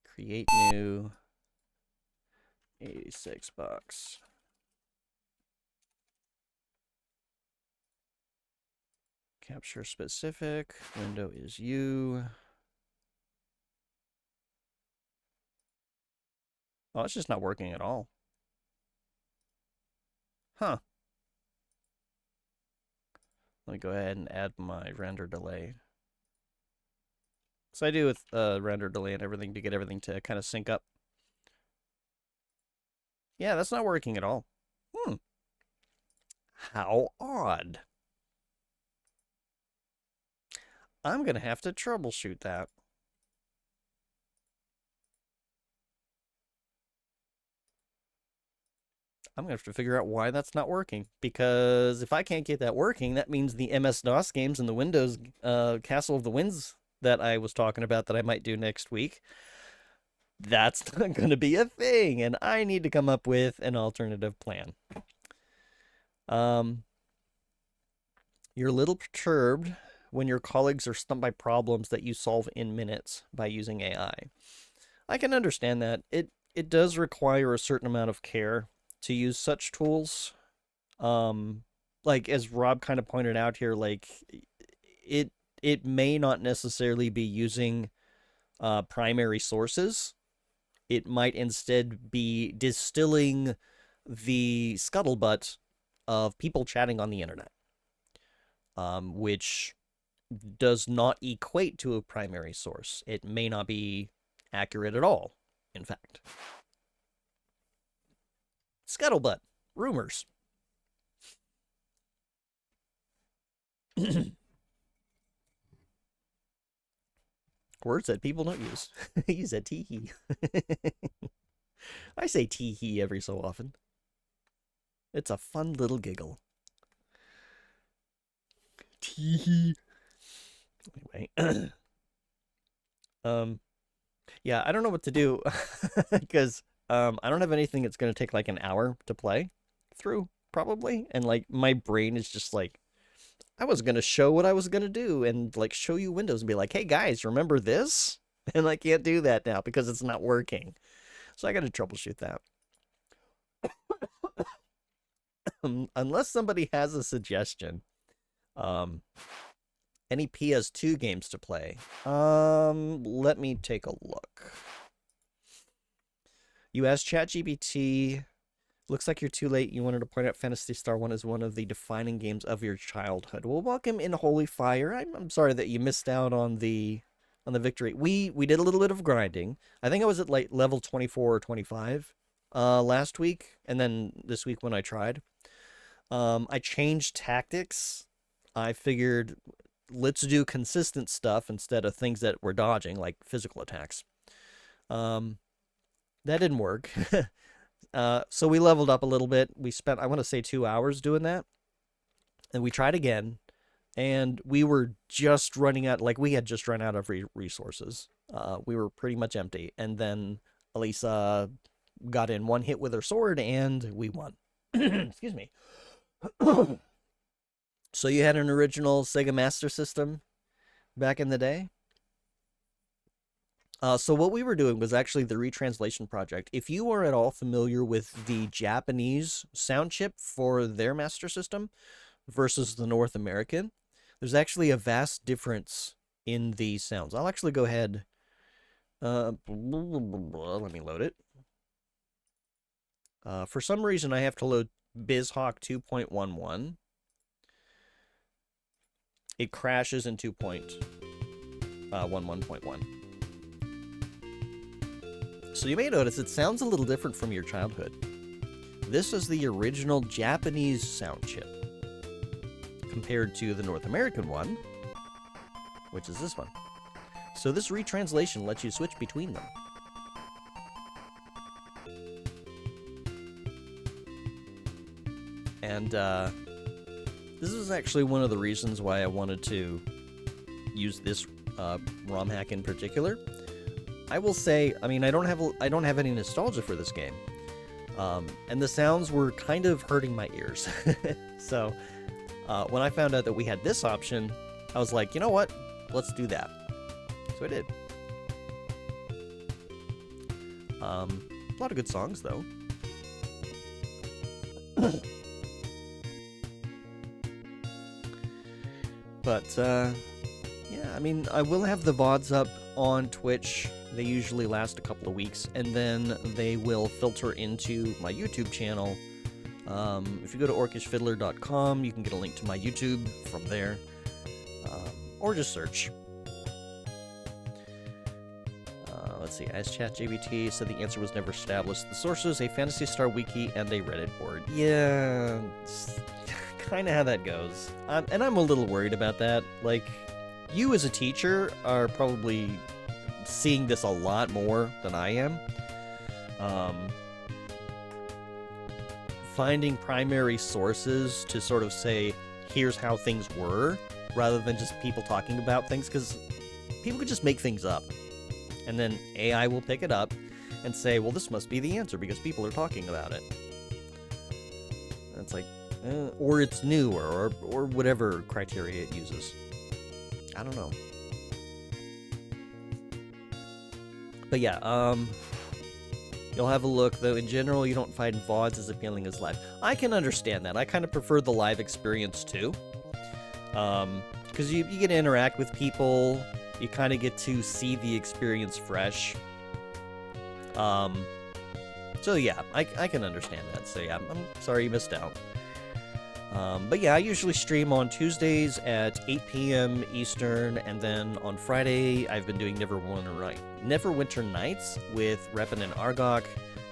Create new. 86 bucks. Capture specific. Window is you. Oh, it's just not working at all. Huh. Let me go ahead and add my render delay. So I do with render delay and everything to get everything to kind of sync up. Yeah, that's not working at all. How odd. I'm going to have to troubleshoot that. I'm going to have to figure out why that's not working. Because if I can't get that working, that means the MS-DOS games and the Windows Castle of the Winds that I was talking about that I might do next week, that's not going to be a thing. And I need to come up with an alternative plan. You're a little perturbed when your colleagues are stumped by problems that you solve in minutes by using AI. I can understand that. It does require a certain amount of care to use such tools. Like as Rob kind of pointed out here, like it may not necessarily be using primary sources. It might instead be distilling the scuttlebutt of people chatting on the internet, which does not equate to a primary source. It may not be accurate at all, in fact. Scuttlebutt. Rumors. Words that people don't use. You said tee-hee. I say tee-hee every so often. It's a fun little giggle. Tee-hee. Anyway. Yeah, I don't know what to do because I don't have anything that's going to take like an hour to play through, probably. And like my brain is just like I was gonna show what I was gonna do and like show you Windows and be like, hey guys, remember this? And I can't do that now because it's not working. So I gotta troubleshoot that. Unless somebody has a suggestion. Um, any PS2 games to play? Let me take a look. You asked ChatGPT. Looks like you're too late. You wanted to point out Phantasy Star 1 is one of the defining games of your childhood. Well, welcome in Holy Fire. I'm sorry that you missed out on the victory. We did a little bit of grinding. I think I was at like level 24 or 25 last week, and then this week when I tried. I changed tactics. I figured let's do consistent stuff instead of things that we're dodging, like physical attacks. That didn't work. So we leveled up a little bit. We spent, I want to say, 2 hours doing that. And we tried again. And we were just running out, like we had just run out of resources. We were pretty much empty. And then Elisa got in one hit with her sword and we won. Excuse me. So you had an original Sega Master System back in the day? So what we were doing was actually the retranslation project. If you are at all familiar with the Japanese sound chip for their Master System versus the North American, there's actually a vast difference in the sounds. I'll actually go ahead. Let me load it. For some reason, I have to load BizHawk 2.11. It crashes in 2.11.1. So you may notice it sounds a little different from your childhood. This is the original Japanese sound chip compared to the North American one, which is this one. So this retranslation lets you switch between them. And this is actually one of the reasons why I wanted to use this ROM hack in particular. I will say, I mean, I don't have any nostalgia for this game, and the sounds were kind of hurting my ears. So when I found out that we had this option, I was like, you know what? Let's do that. So I did. A lot of good songs, though. But yeah, I mean, I will have the VODs up on Twitch. They usually last a couple of weeks, and then they will filter into my YouTube channel. If you go to orkishfiddler.com, you can get a link to my YouTube from there, or just search. Let's see, as ChatGPT said, the answer was never established. The sources, a Phantasy Star wiki, and a Reddit board. Yeah, it's kind of how that goes. And I'm a little worried about that. Like, you as a teacher are probably seeing this a lot more than I am. Finding primary sources to sort of say, here's how things were, rather than just people talking about things, because people could just make things up. And then AI will pick it up and say, well, this must be the answer because people are talking about it. And it's like, or it's new, or whatever criteria it uses. I don't know. But yeah, you'll have a look, though in general you don't find VODs as appealing as live. I can understand that. I kind of prefer the live experience too. Because you get to interact with people, you kind of get to see the experience fresh. So yeah, I can understand that. So yeah, I'm sorry you missed out. But yeah, I usually stream on Tuesdays at 8 p.m. Eastern, and then on Friday, I've been doing Neverwinter Nights with Reppin' and Argok,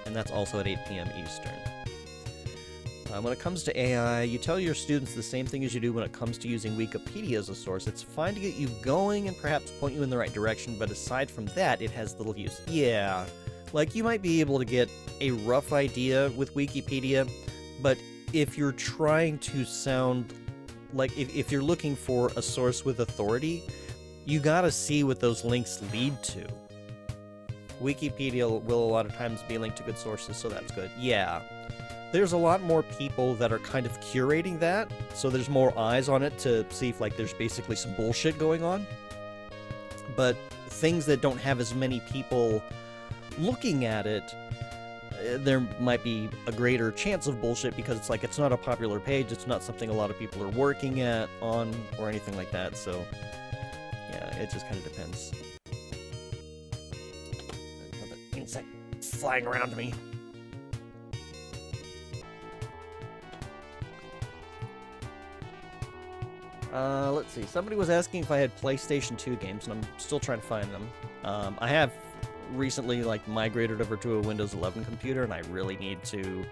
and that's also at 8 p.m. Eastern. When it comes to AI, you tell your students the same thing as you do when it comes to using Wikipedia as a source. It's fine to get you going and perhaps point you in the right direction, but aside from that, it has little use. Yeah, like you might be able to get a rough idea with Wikipedia, but if you're trying to sound like, if you're looking for a source with authority, you gotta see what those links lead to. Wikipedia will a lot of times be linked to good sources, so that's good. Yeah. there's a lot more people that are kind of curating that, so there's more eyes on it to see if, like, there's basically some bullshit going on. But things that don't have as many people looking at it, there might be a greater chance of bullshit because it's like, it's not a popular page, it's not something a lot of people are working on or anything like that, so yeah, it just kind of depends. Another insect flying around me. Let's see. Somebody was asking if I had PlayStation 2 games, and I'm still trying to find them. I have recently, like, migrated over to a Windows 11 computer, and I really need to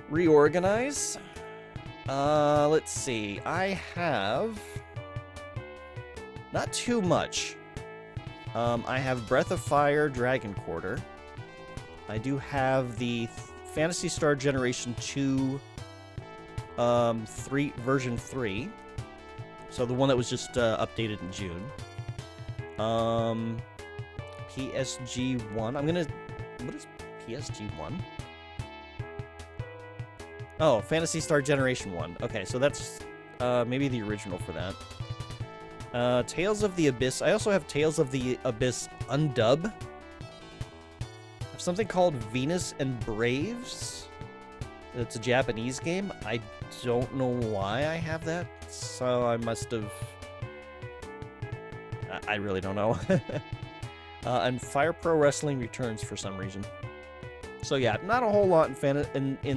reorganize. Let's see. I have not too much. I have Breath of Fire Dragon Quarter. I do have the Phantasy Star Generation 2 version 3. So the one that was just updated in June. PSG1. What is PSG1? Oh, Phantasy Star Generation 1. Okay, so that's maybe the original for that. Tales of the Abyss. I also have Tales of the Abyss Undub. I have something called Venus and Braves. It's a Japanese game. I don't know why I have that, so I must have... I really don't know. And Fire Pro Wrestling Returns for some reason. So yeah, not a whole lot in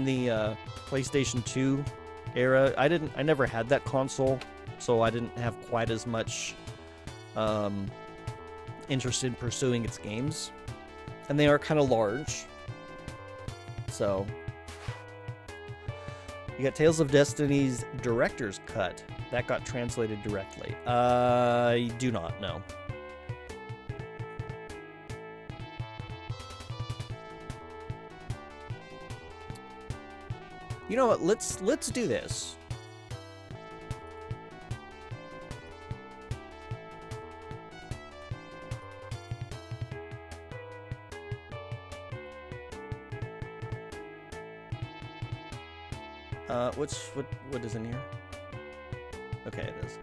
the PlayStation 2 era. I never had that console, so I didn't have quite as much interest in pursuing its games. And they are kind of large. So you got Tales of Destiny's Director's Cut. That got translated directly. I do not know. You know what? Let's do this. What is in here? Okay, it is.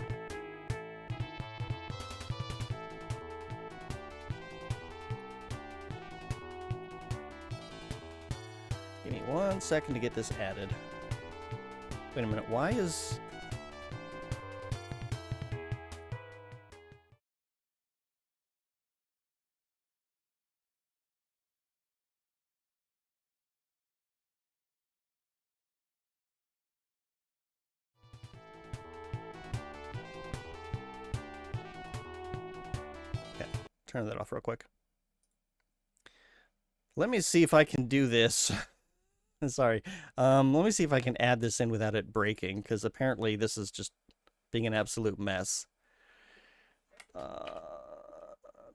Give me 1 second to get this added. Wait a minute, why is... Okay, turn that off real quick. Let me see if I can do this. Sorry. Let me see if I can add this in without it breaking, because apparently this is just being an absolute mess.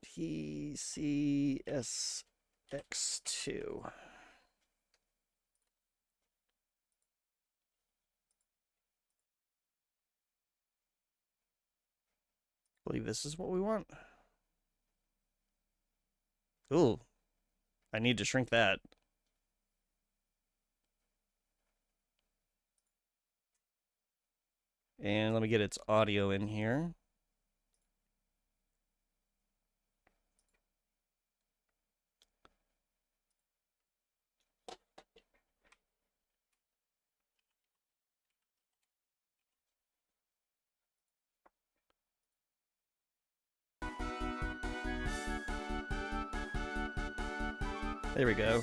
PCSX2. I believe this is what we want. Ooh. I need to shrink that. And let me get its audio in here. There we go.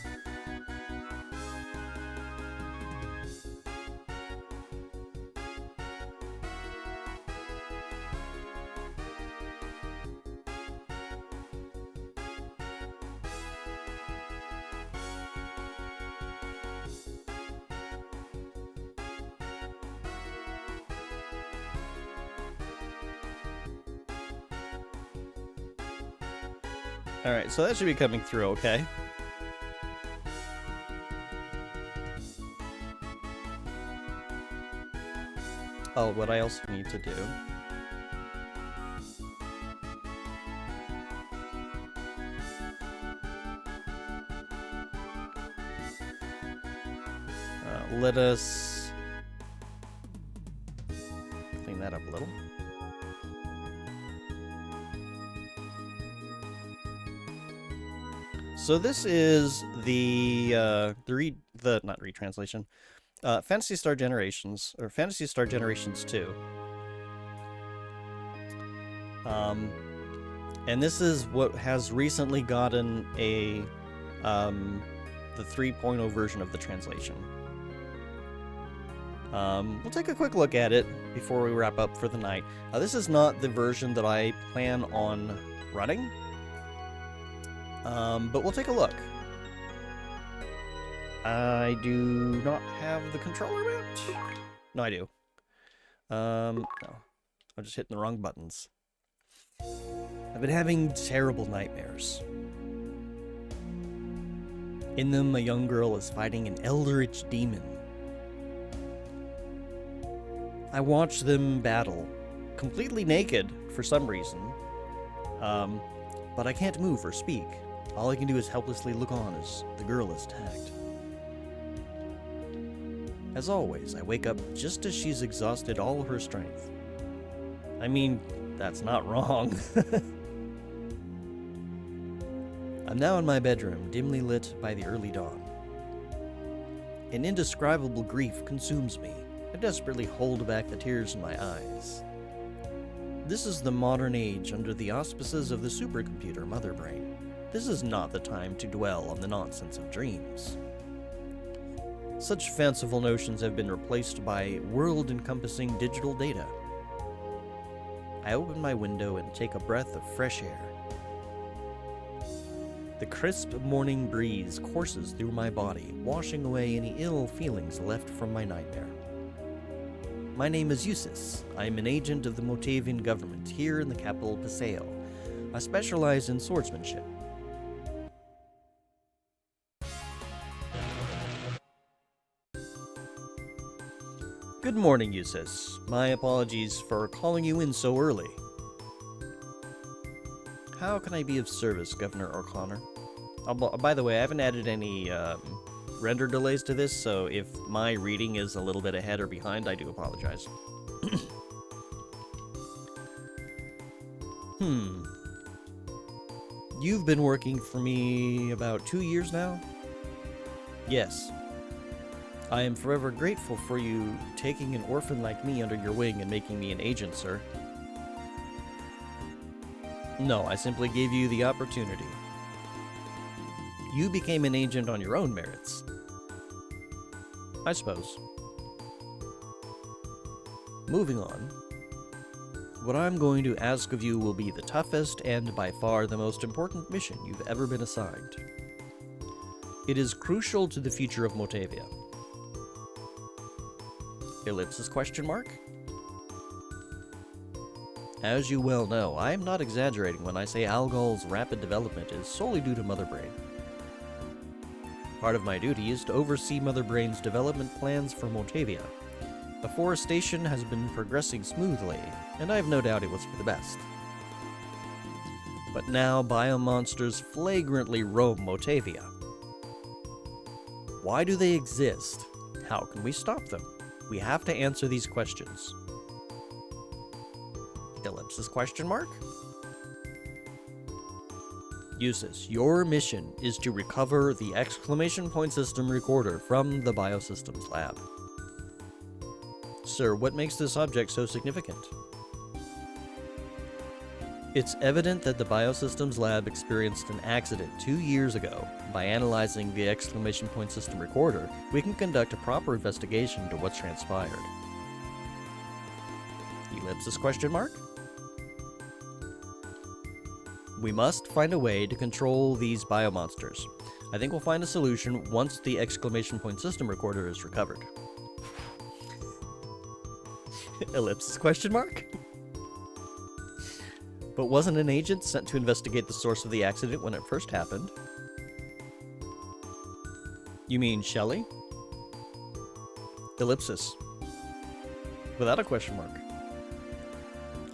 Alright, so that should be coming through okay. Oh, what I also need to do... Let us clean that up a little. So this is not retranslation, Phantasy Star Generations, or Phantasy Star Generations 2. And this is what has recently gotten the 3.0 version of the translation. We'll take a quick look at it before we wrap up for the night. This is not the version that I plan on running, but we'll take a look. I do not have the controller mount. No, I do. No. I'm just hitting the wrong buttons. I've been having terrible nightmares. In them, a young girl is fighting an eldritch demon. I watch them battle, completely naked for some reason, but I can't move or speak. All I can do is helplessly look on as the girl is attacked. As always, I wake up just as she's exhausted all her strength. I mean, that's not wrong. I'm now in my bedroom, dimly lit by the early dawn. An indescribable grief consumes me. I desperately hold back the tears in my eyes. This is the modern age under the auspices of the supercomputer Mother Brain. This is not the time to dwell on the nonsense of dreams. Such fanciful notions have been replaced by world-encompassing digital data. I open my window and take a breath of fresh air. The crisp morning breeze courses through my body, washing away any ill feelings left from my nightmare. My name is Eustace. I am an agent of the Motavian government here in the capital Paseo. I specialize in swordsmanship. Good morning, Eustace. My apologies for calling you in so early. How can I be of service, Governor O'Connor? By the way, I haven't added any render delays to this, so if my reading is a little bit ahead or behind, I do apologize. You've been working for me about 2 years now? Yes. I am forever grateful for you taking an orphan like me under your wing and making me an agent, sir. No, I simply gave you the opportunity. You became an agent on your own merits. I suppose. Moving on. What I'm going to ask of you will be the toughest and by far the most important mission you've ever been assigned. It is crucial to the future of Motavia. Ellipsis question mark? As you well know, I am not exaggerating when I say Algol's rapid development is solely due to Mother Brain. Part of my duty is to oversee Mother Brain's development plans for Motavia. Afforestation has been progressing smoothly, and I have no doubt it was for the best. But now biomonsters flagrantly roam Motavia. Why do they exist? How can we stop them? We have to answer these questions. Ellipsis question mark? Eustace, your mission is to recover the exclamation point system recorder from the Biosystems lab. Sir, what makes this object so significant? It's evident that the Biosystems lab experienced an accident 2 years ago. By analyzing the exclamation point system recorder, we can conduct a proper investigation into what's transpired. Ellipsis question mark? We must find a way to control these biomonsters. I think we'll find a solution once the exclamation point system recorder is recovered. Ellipsis question mark? But wasn't an agent sent to investigate the source of the accident when it first happened? You mean Shelley? Ellipsis. Without a question mark.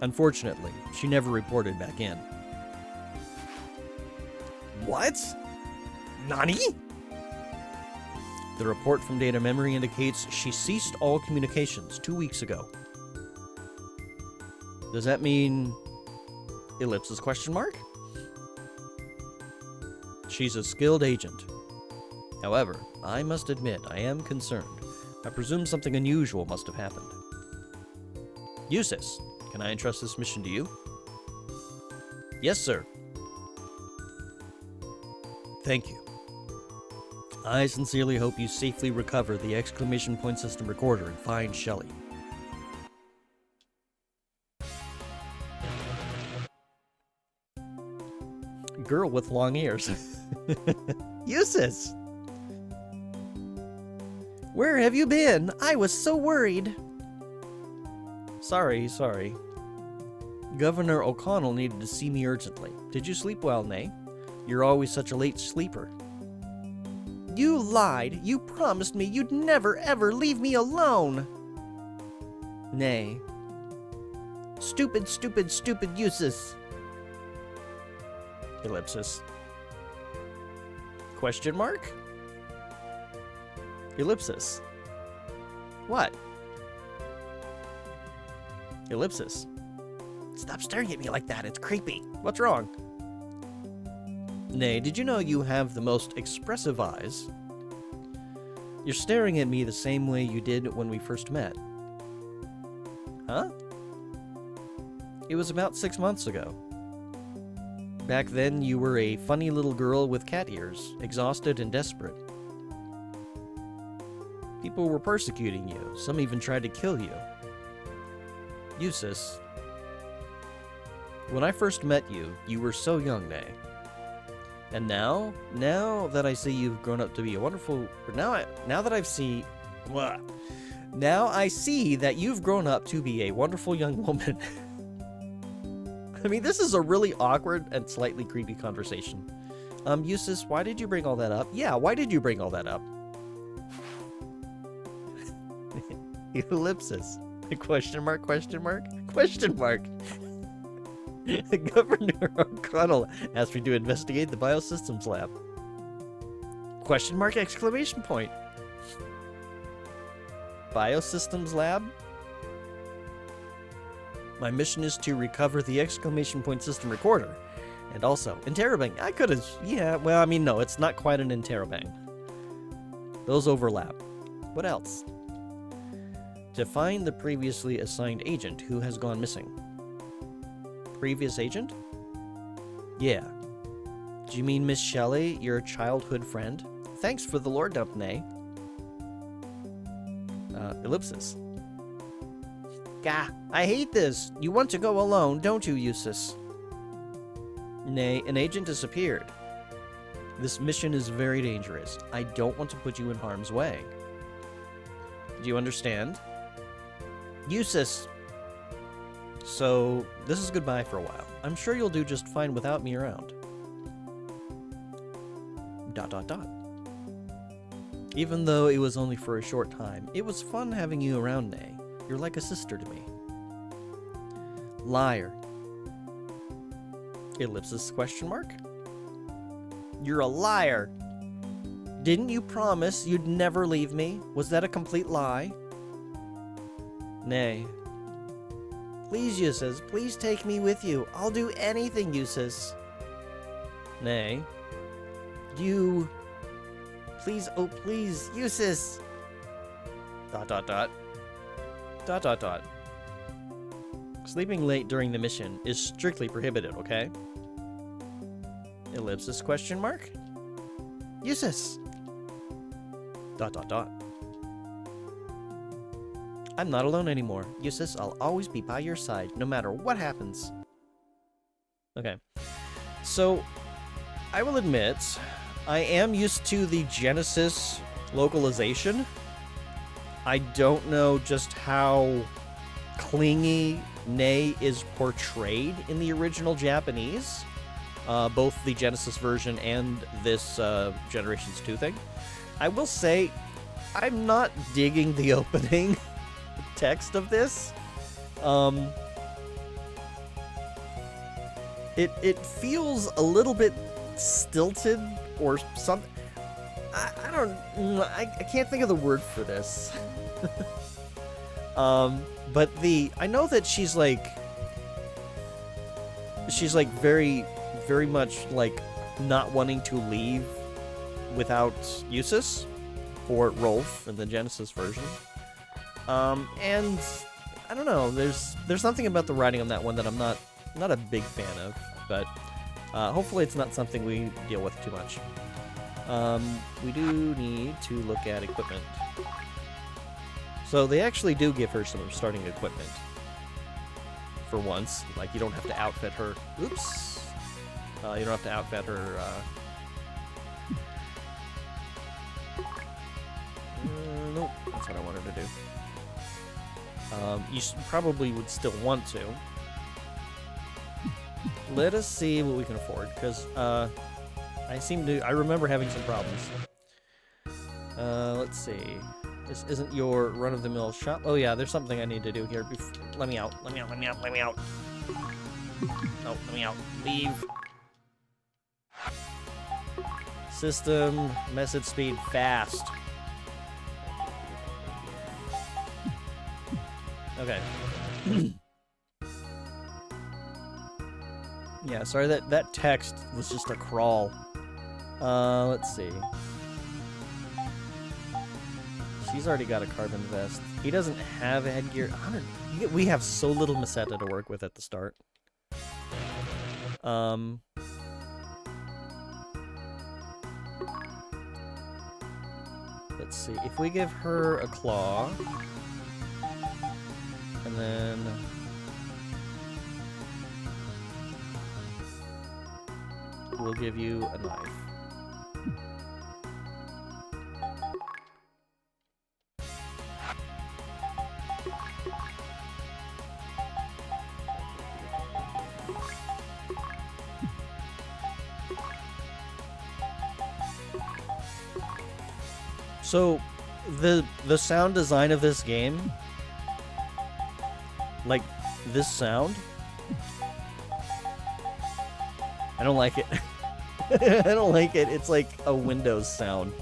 Unfortunately, she never reported back in. What? Nani? The report from data memory indicates she ceased all communications 2 weeks ago. Does that mean... ellipsis question mark? She's a skilled agent. However, I must admit I am concerned. I presume something unusual must have happened. Eustace, can I entrust this mission to you? Yes, sir. Thank you. I sincerely hope you safely recover the exclamation point system recorder and find Shelley. Girl with long ears. Eustace! Where have you been? I was so worried. Sorry. Governor O'Connell needed to see me urgently. Did you sleep well, Nay? You're always such a late sleeper. You lied. You promised me you'd never, ever leave me alone. Nay. Stupid Eustace. Ellipsis. Question mark? Ellipsis. What? Ellipsis. Stop staring at me like that. It's creepy. What's wrong? Nay, did you know you have the most expressive eyes? You're staring at me the same way you did when we first met. Huh? It was about 6 months ago. Back then, you were a funny little girl with cat ears, exhausted and desperate. People were persecuting you. Some even tried to kill you. Eustace, when I first met you, you were so young, Nay. And now that I see you've grown up to be a wonderful... Now I see that you've grown up to be a wonderful young woman. I mean, this is a really awkward and slightly creepy conversation. Eustace, why did you bring all that up? Yeah, why did you bring all that up? Ellipsis. Question mark? Governor O'Connell asked me to investigate the biosystems lab. Question mark, exclamation point. Biosystems lab? My mission is to recover the exclamation point system recorder. And also, interrobang. I could have... Yeah, well, I mean, no, it's not quite an interrobang. Those overlap. What else? To find the previously assigned agent who has gone missing. Previous agent? Yeah. Do you mean Miss Shelley, your childhood friend? Thanks for the lore dump, Nay. Ellipsis. Gah, I hate this. You want to go alone, don't you, Eustace? Nay, an agent disappeared. This mission is very dangerous. I don't want to put you in harm's way. Do you understand? Eustace! So, this is goodbye for a while. I'm sure you'll do just fine without me around. ... Even though it was only for a short time, it was fun having you around, Nay. You're like a sister to me. Liar. Ellipsis question mark? You're a liar! Didn't you promise you'd never leave me? Was that a complete lie? Nay. Please, Eustace, please take me with you. I'll do anything, Eustace. Nay. You... Please, oh please, Eustace! ... Sleeping late during the mission is strictly prohibited, okay? Ellipsis question mark? Eustace! ... I'm not alone anymore. Eustace, I'll always be by your side, no matter what happens. Okay. So, I will admit, I am used to the Genesis localization. I don't know just how clingy Nay is portrayed in the original Japanese. Both the Genesis version and this Generations 2 thing. I will say, I'm not digging the opening text of this. It feels a little bit stilted or something. I don't... I can't think of the word for this. But I know that she's like very, very much like not wanting to leave without Eustace for Rolf in the Genesis version. And I don't know, there's something about the writing on that one that I'm not a big fan of, but hopefully it's not something we deal with too much. We do need to look at equipment. So they actually do give her some starting equipment. For once. Like, you don't have to outfit her. Oops. You don't have to outfit her, nope. That's what I wanted to do. You probably would still want to. Let us see what we can afford, because, I remember having some problems. Let's see. This isn't your run-of-the-mill shop. Oh yeah, there's something I need to do here. Let me out. Let me out. Let me out. Let me out. No, let me out. Leave. System, message speed, fast. Okay. Yeah, sorry, that text was just a crawl. Let's see. She's already got a carbon vest. He doesn't have a headgear. We have so little Meseta to work with at the start. Let's see. If we give her a claw, and then we'll give you a knife. So, the sound design of this game, like this sound, I don't like it. I don't like it. It's like a Windows sound.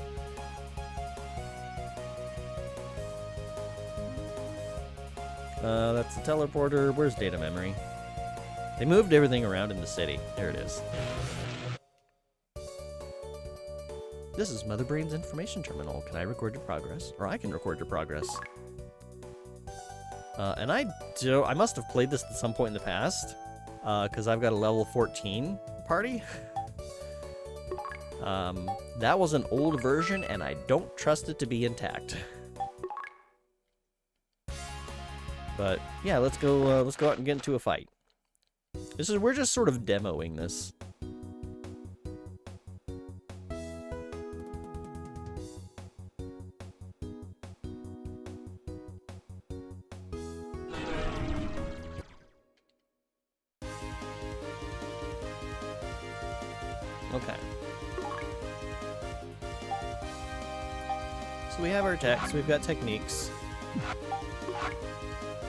That's the teleporter. Where's data memory? They moved everything around in the city. There it is. This is Mother Brain's information terminal. Can I record your progress? Or I can record your progress. And I must have played this at some point in the past, because I've got a level 14 party. That was an old version, and I don't trust it to be intact. But yeah, let's go out and get into a fight. We're just sort of demoing this. Okay. So we have our techs, we've got techniques.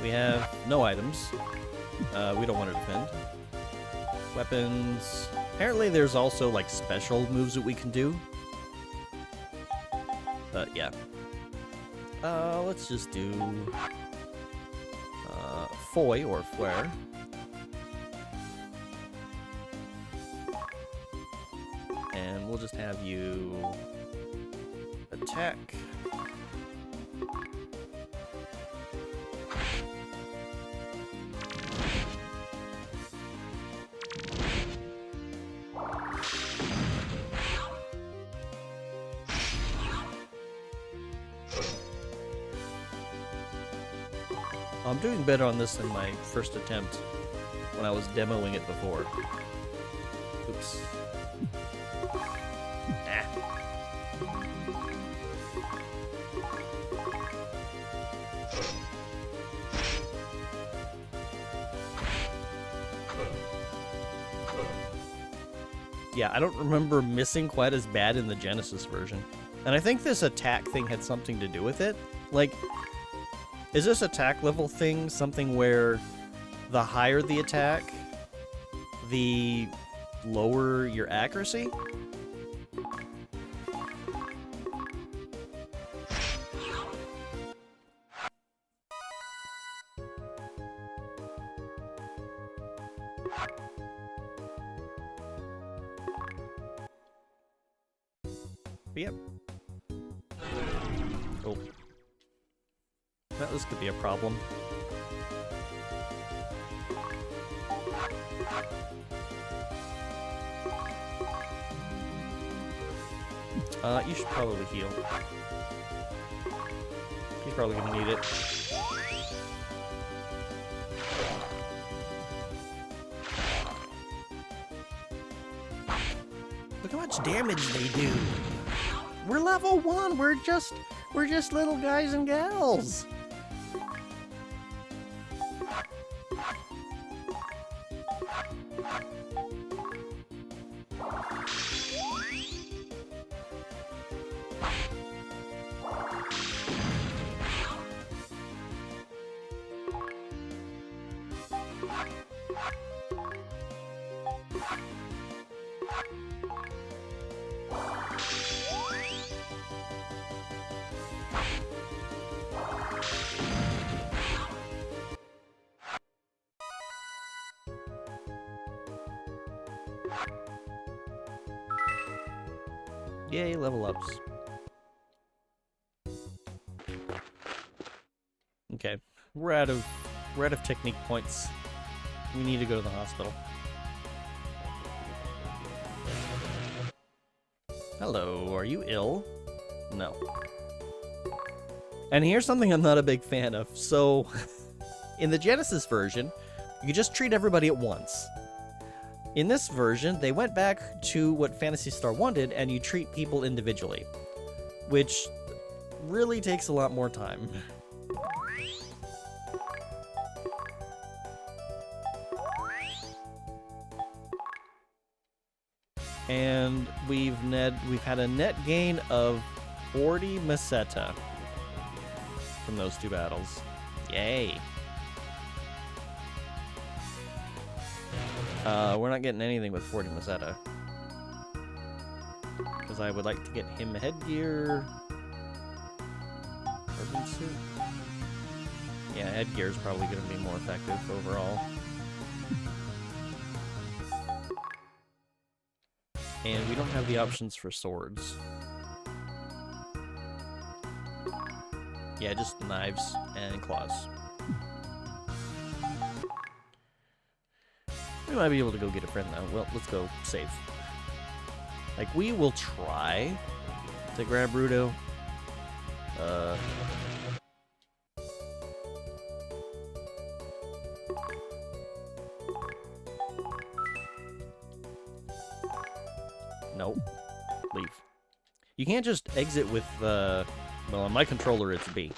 We have no items. We don't want to defend. Weapons. Apparently there's also like special moves that we can do. But yeah. Let's just do Foy or Flare. And we'll just have you attack. I'm doing better on this than my first attempt when I was demoing it before. Oops. Yeah, I don't remember missing quite as bad in the Genesis version. And I think this attack thing had something to do with it. Like, is this attack level thing something where the higher the attack, the lower your accuracy? But yep. Oh. This could be a problem. You should probably heal. He's probably gonna need it. Look how much damage they do. We're level 1. We're just little guys and gals. Yay, level ups. Okay, we're out of technique points. We need to go to the hospital. Hello, are you ill? No. And here's something I'm not a big fan of. So, in the Genesis version, you just treat everybody at once. In this version, they went back to what Phantasy Star wanted, and you treat people individually, which really takes a lot more time. And we've had a net gain of 40 Meseta from those two battles. Yay! We're not getting anything with 40 Meseta. Because I would like to get him headgear. Urban suit. Yeah, headgear is probably going to be more effective overall. And we don't have the options for swords. Yeah, just knives and claws. We might be able to go get a friend though. Well, let's go save. Like, we will try to grab Rudo. Nope. Leave. You can't just exit with, well, on my controller it's B.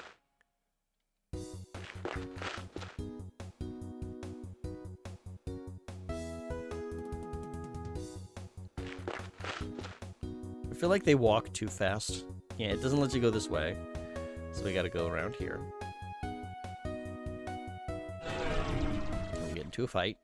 I feel like they walk too fast. Yeah, it doesn't let you go this way. So we gotta go around here. We get into a fight.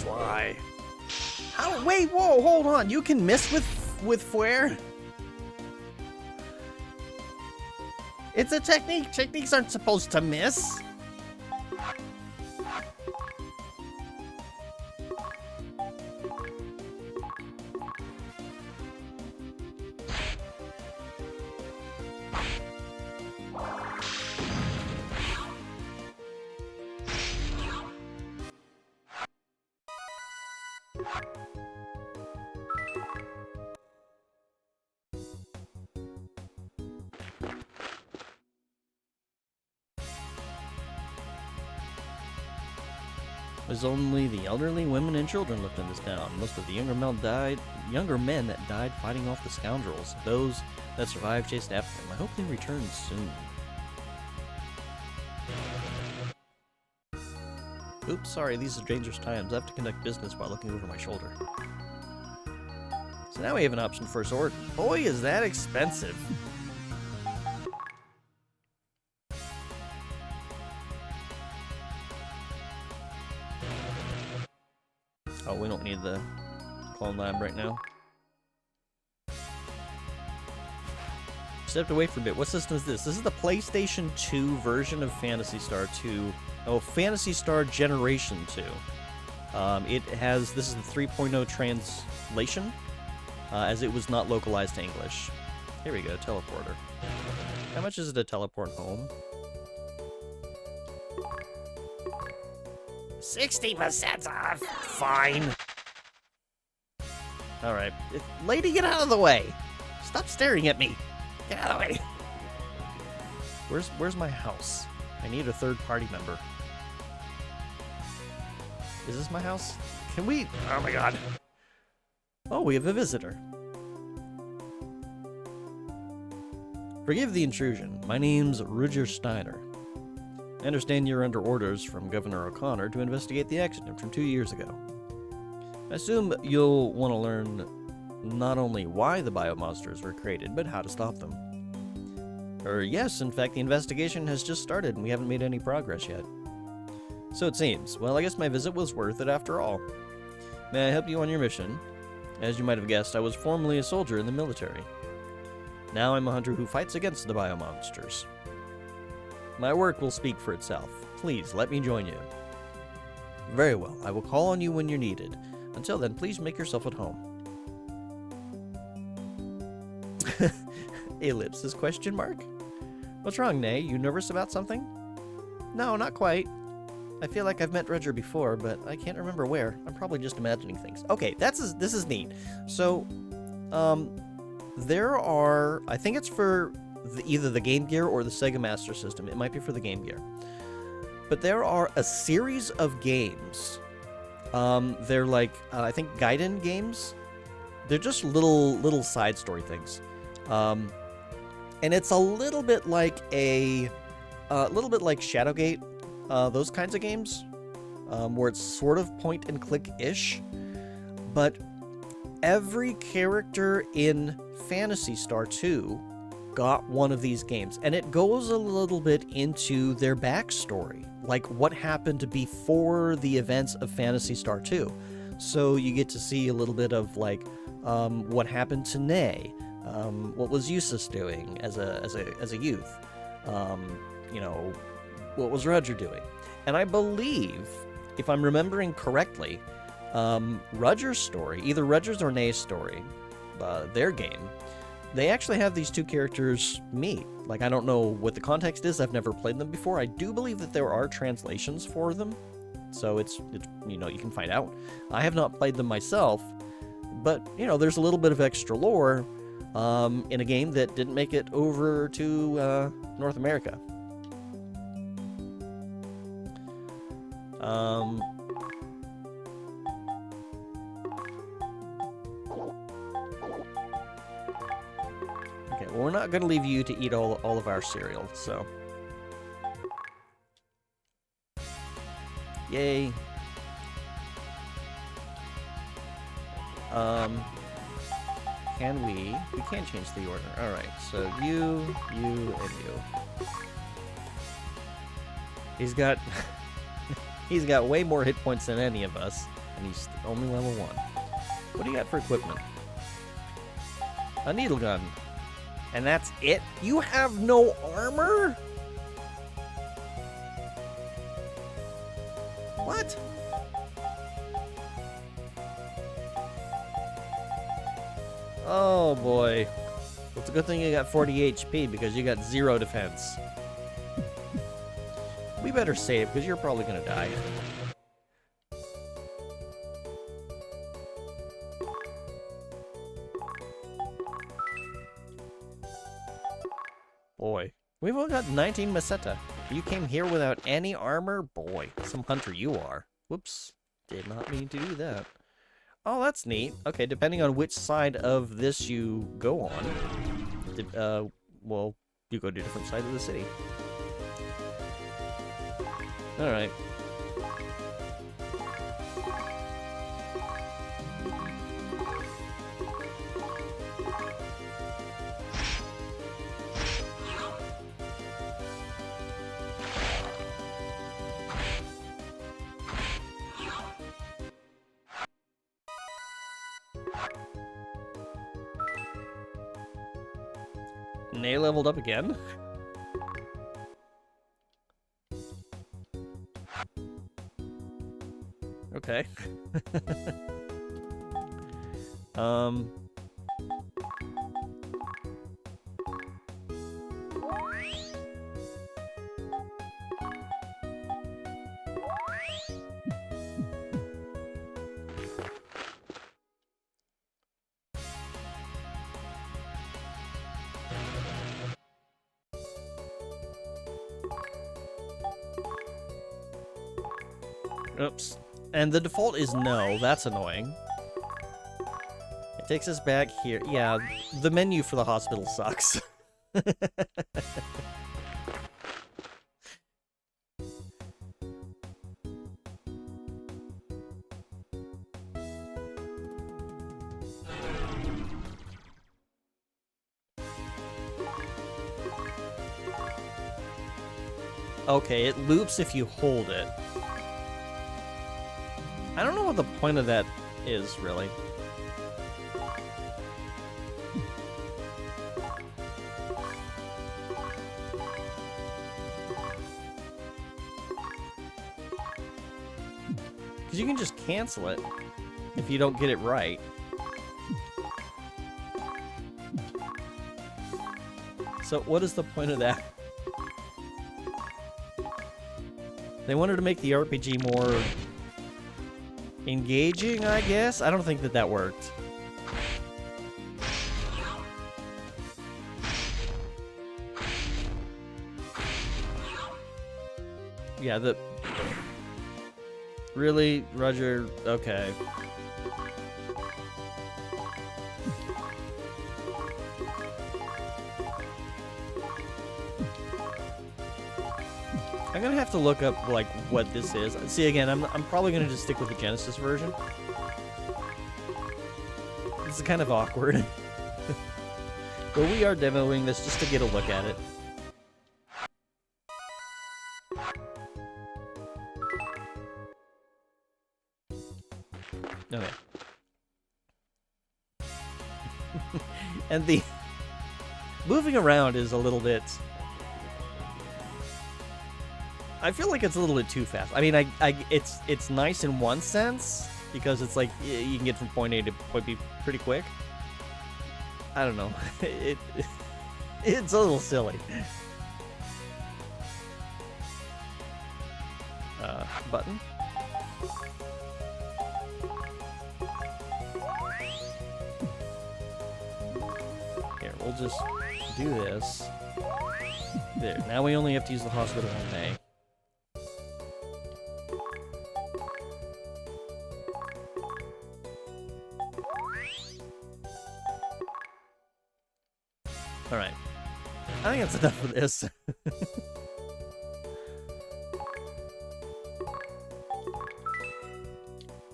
Why? How? Wait, whoa, hold on. You can miss with flare? It's a technique. Techniques aren't supposed to miss. There's only the elderly, women, and children left in this town. Most of the younger men that died fighting off the scoundrels. Those that survived chased after them. I hope they return soon. Oops, sorry, these are dangerous times. I have to conduct business while looking over my shoulder. So now we have an option for a sword. Boy, is that expensive. need the clone lab right now. Stepped away for a bit. What system is this? This is the PlayStation 2 version of Phantasy Star 2. Oh, Phantasy Star Generation 2. This is the 3.0 translation, as it was not localized to English. Here we go, teleporter. How much is it to teleport home? 60% off! Fine! Alright. Lady, get out of the way! Stop staring at me! Get out of the way! Where's my house? I need a third party member. Is this my house? Can we... Oh my god. Oh, we have a visitor. Forgive the intrusion. My name's Roger Steiner. I understand you're under orders from Governor O'Connor to investigate the accident from 2 years ago. I assume you'll want to learn not only why the biomonsters were created, but how to stop them. Yes, in fact, the investigation has just started and we haven't made any progress yet. So it seems. Well, I guess my visit was worth it after all. May I help you on your mission? As you might have guessed, I was formerly a soldier in the military. Now I'm a hunter who fights against the biomonsters. My work will speak for itself. Please, let me join you. Very well. I will call on you when you're needed. Until then, please make yourself at home. Ellipsis question mark? What's wrong, Nay? You nervous about something? No, not quite. I feel like I've met Roger before, but I can't remember where. I'm probably just imagining things. Okay, this is neat. So, there are... I think it's for either the Game Gear or the Sega Master System. It might be for the Game Gear. But there are a series of games. They're like, I think Gaiden games. They're just little side story things. And it's a little bit like Shadowgate, those kinds of games, where it's sort of point and click-ish. But every character in Phantasy Star 2 got one of these games, and it goes a little bit into their backstory, like what happened before the events of Phantasy Star 2. So you get to see a little bit of like what happened to Nay, what was Eustace doing as a youth, you know, what was Roger doing, and I believe, if I'm remembering correctly, Roger's story, either Roger's or Nay's story, their game, they actually have these two characters meet. Like, I don't know what the context is. I've never played them before. I do believe that there are translations for them, so it's you know, you can find out. I have not played them myself, but you know, there's a little bit of extra lore in a game that didn't make it over to North America. Okay, well, we're not going to leave you to eat all of our cereal, so... Yay. Can we? We can change the order. Alright, so you, and you. He's got... he's got way more hit points than any of us, and he's only level 1. What do you got for equipment? A needle gun. And that's it? You have no armor? What? Oh boy. Well, it's a good thing you got 40 HP because you got 0 defense. We better save because you're probably gonna die. Boy. We've only got 19 Meseta. You came here without any armor? Boy, some hunter you are. Whoops. Did not mean to do that. Oh, that's neat. Okay, depending on which side of this you go on, well, you go to different sides of the city. Alright. Nay leveled up again. Okay. Oops. And the default is no. That's annoying. It takes us back here. Yeah, the menu for the hospital sucks. Okay, it loops if you hold it. I don't know what the point of that is, really. Because you can just cancel it if you don't get it right. So what is the point of that? They wanted to make the RPG more engaging, I guess? I don't think that that worked. Yeah, the... Really? Roger? Okay. I'm gonna have to look up, like, what this is. See, again, I'm probably gonna just stick with the Genesis version. This is kind of awkward. But we are demoing this just to get a look at it. Okay. And the... moving around is a little bit... I feel like it's a little bit too fast. I mean, it's nice in one sense, because it's like, you can get from point A to point B pretty quick. I don't know. It's a little silly. Button. Here, we'll just do this. There, now we only have to use the hospital on May. Alright. I think that's enough of this.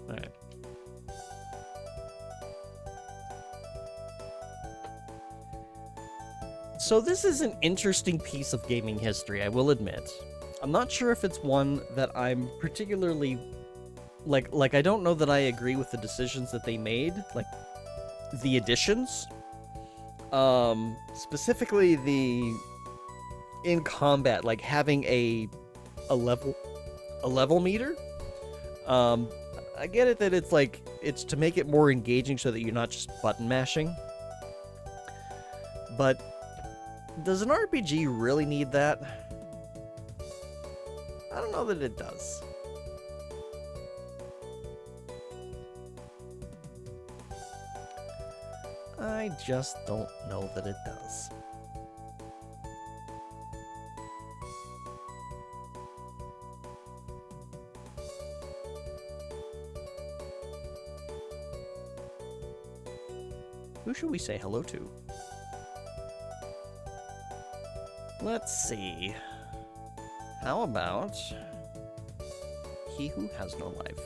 Alright. So this is an interesting piece of gaming history, I will admit. I'm not sure if it's one that I'm particularly... Like, I don't know that I agree with the decisions that they made. Like, the additions. Specifically the in combat, like having a level meter. I get it that it's like it's to make it more engaging so that you're not just button mashing. But does an RPG really need that? I don't know that it does. I just don't know that it does. Who should we say hello to? Let's see. How about he who has no life?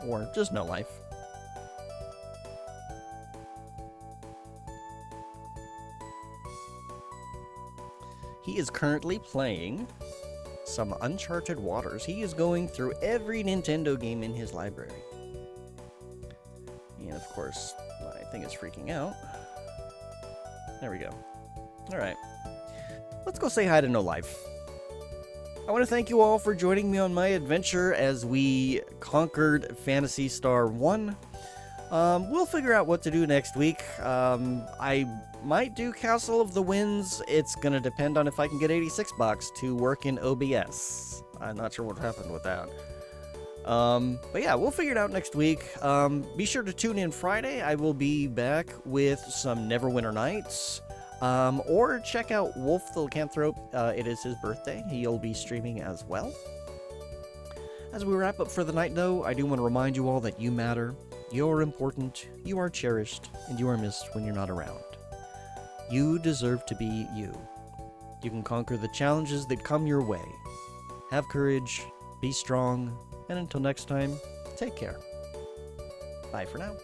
Or just no life. He is currently playing some Uncharted Waters. He is going through every Nintendo game in his library. of course, my thing is freaking out. There we go. Alright. Let's go say hi to No Life. I want to thank you all for joining me on my adventure as we conquered Phantasy Star 1. We'll figure out what to do next week. I might do Castle of the Winds. It's gonna depend on if I can get 86 bucks to work in OBS. I'm not sure what happened with that. But yeah, we'll figure it out next week. Be sure to tune in Friday. I will be back with some Neverwinter Nights. Or check out Wolf the Lycanthrope. It is his birthday. He'll be streaming as well. As we wrap up for the night, though, I do want to remind you all that you matter, you're important, you are cherished, and you are missed when you're not around. You deserve to be you. You can conquer the challenges that come your way. Have courage, be strong, and until next time, take care. Bye for now.